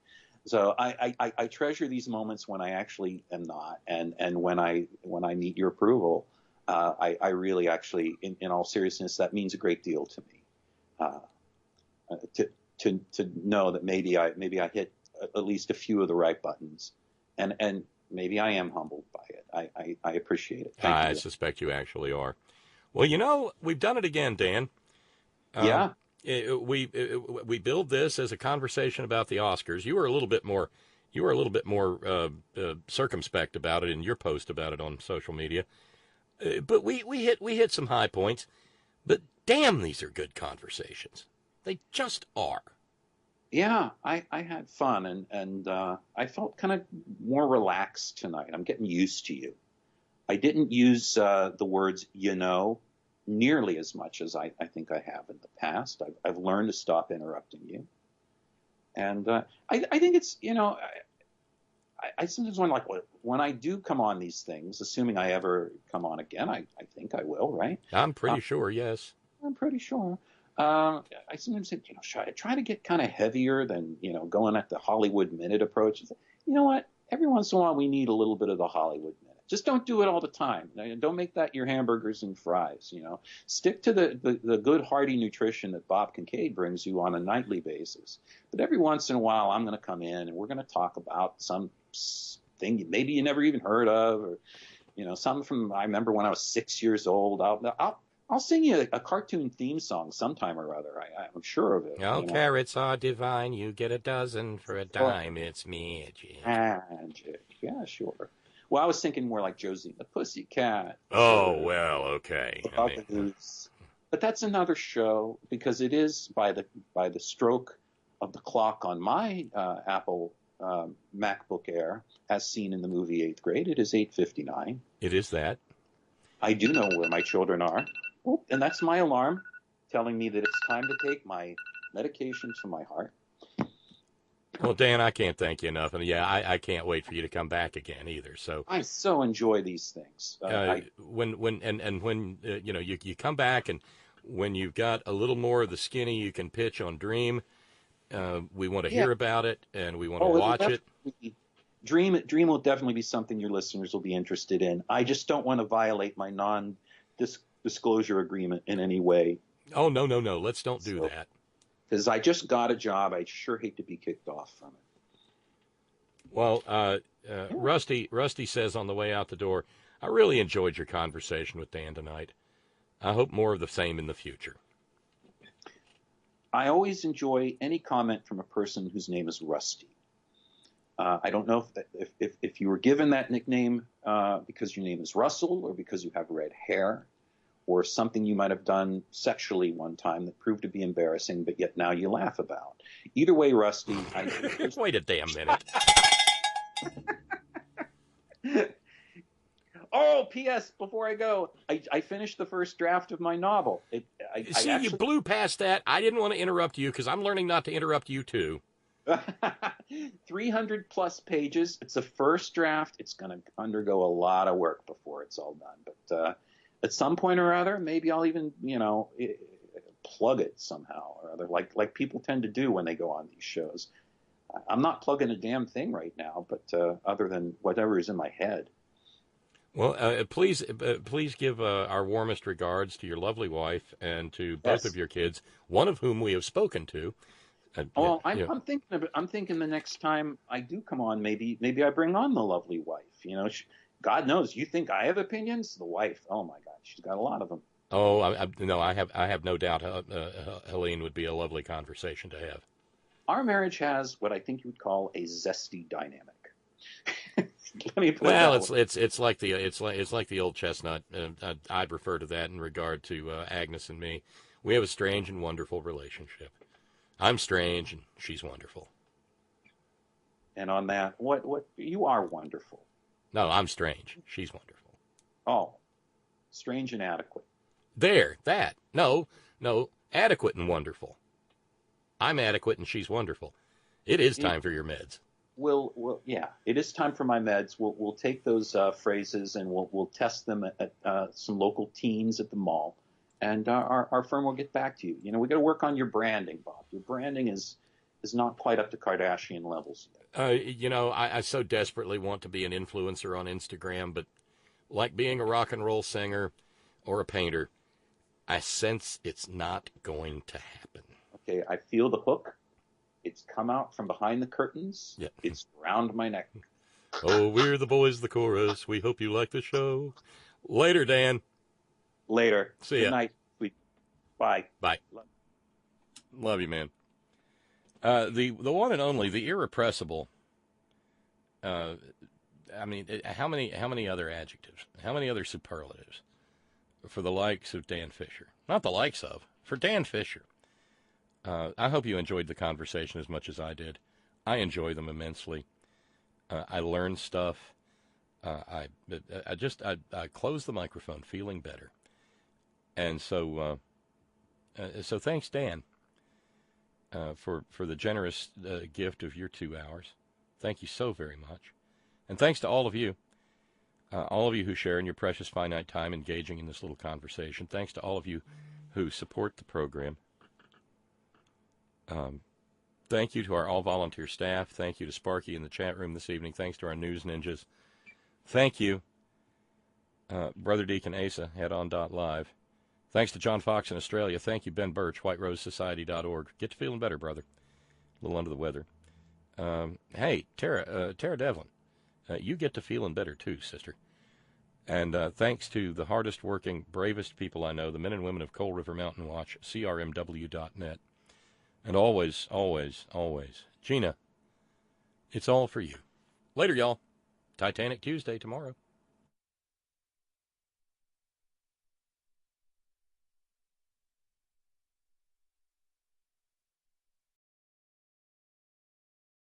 So I treasure these moments when I actually am not, and when I meet your approval, I really actually, in all seriousness, that means a great deal to me. To know that maybe I hit at least a few of the right buttons, and maybe I am humbled by it. I appreciate it. Thank you. I suspect you actually are. Well, we've done it again, Dan. Yeah. We build this as a conversation about the Oscars. You were a little bit more circumspect about it in your post about it on social media, but we hit some high points. But damn, these are good conversations. They just are. Yeah, I had fun, and I felt kind of more relaxed tonight. I'm getting used to you. I didn't use the words nearly as much as I think I have in the past. I've learned to stop interrupting you. And I think it's, I sometimes wonder, like, when I do come on these things, assuming I ever come on again, I think I will, right? I'm pretty sure, yes. I'm pretty sure. I sometimes think, should I try to get kind of heavier than, going at the Hollywood Minute approach? You know what? Every once in a while, we need a little bit of the Hollywood Minute. Just don't do it all the time. Don't make that your hamburgers and fries, Stick to the good, hearty nutrition that Bob Kincaid brings you on a nightly basis. But every once in a while, I'm going to come in and we're going to talk about some thing maybe you never even heard of, or, something from, I remember when I was 6 years old. I'll sing you a cartoon theme song sometime or other. I'm sure of it. Carrots are divine. You get a dozen for a dime. It's magic. Magic. Yeah, sure. Well, I was thinking more like Josie and the Pussycat. Oh, well, okay. But that's another show, because it is by the stroke of the clock on my Apple MacBook Air, as seen in the movie 8th Grade. It is 8:59. It is that. I do know where my children are. Oh, and that's my alarm telling me that it's time to take my medication for my heart. Well, Dan, I can't thank you enough, and I can't wait for you to come back again either. So I so enjoy these things. When you come back, and when you've got a little more of the skinny you can pitch on Dream, we want to hear about it, and we want to watch it. Dream will definitely be something your listeners will be interested in. I just don't want to violate my non-disclosure agreement in any way. Oh, no. Let's don't do that. Because I just got a job. I sure hate to be kicked off from it. Well, Rusty says on the way out the door, I really enjoyed your conversation with Dan tonight. I hope more of the same in the future. I always enjoy any comment from a person whose name is Rusty. I don't know if you were given that nickname because your name is Russell, or because you have red hair, or something you might have done sexually one time that proved to be embarrassing, but yet now you laugh about. Either way, Rusty. Wait a damn minute. Oh, P.S. Before I go, I finished the first draft of my novel. You blew past that. I didn't want to interrupt you because I'm learning not to interrupt you too. 300 plus pages. It's a first draft. It's going to undergo a lot of work before it's all done. But at some point or other, maybe I'll even, plug it somehow or other, like people tend to do when they go on these shows. I'm not plugging a damn thing right now, but other than whatever is in my head. Well, please give our warmest regards to your lovely wife and to both of your kids, one of whom we have spoken to. I'm thinking the next time I do come on, maybe I bring on the lovely wife. God knows, you think I have opinions? The wife, oh my God, she's got a lot of them. Oh, I have no doubt Helene would be a lovely conversation to have. Our marriage has what I think you would call a zesty dynamic. Let me put it's like the old chestnut. I'd refer to that in regard to Agnes and me. We have a strange and wonderful relationship. I'm strange and she's wonderful. And on that, what you are wonderful. No, I'm strange. She's wonderful. Oh, strange and adequate. No, adequate and wonderful. I'm adequate and she's wonderful. It is time for your meds. Yeah, it is time for my meds. We'll take those phrases and we'll test them at some local teens at the mall, and our firm will get back to you. We got to work on your branding, Bob. Your branding is not quite up to Kardashian levels yet. I so desperately want to be an influencer on Instagram, but like being a rock and roll singer or a painter, I sense it's not going to happen. Okay, I feel the hook. It's come out from behind the curtains. Yeah. It's around my neck. Oh, we're the boys of the chorus. We hope you like the show. Later, Dan. Later. See ya. Good night. Bye. Bye. Love you, man. The one and only, the irrepressible. How many other adjectives? How many other superlatives for the likes of Dan Fisher? Not the likes of, for Dan Fisher. I hope you enjoyed the conversation as much as I did. I enjoy them immensely. I learned stuff. I closed the microphone feeling better. And so thanks, Dan, for the generous gift of your 2 hours. Thank you so very much. And thanks to all of you who share in your precious finite time engaging in this little conversation. Thanks to all of you who support the program. Thank you to our all-volunteer staff. Thank you to Sparky in the chat room this evening. Thanks to our news ninjas. Thank you Brother Deacon Asa, headon.live. Thanks to John Fox in Australia. Thank you, Ben Birch, whiterosesociety.org. Get to feeling better, brother. A little under the weather. Hey, Tara Devlin, you get to feeling better too, sister. And thanks to the hardest working, bravest people I know, the men and women of Coal River Mountain Watch, crmw.net. And always, always, always, Gina, it's all for you. Later, y'all. Titanic Tuesday tomorrow.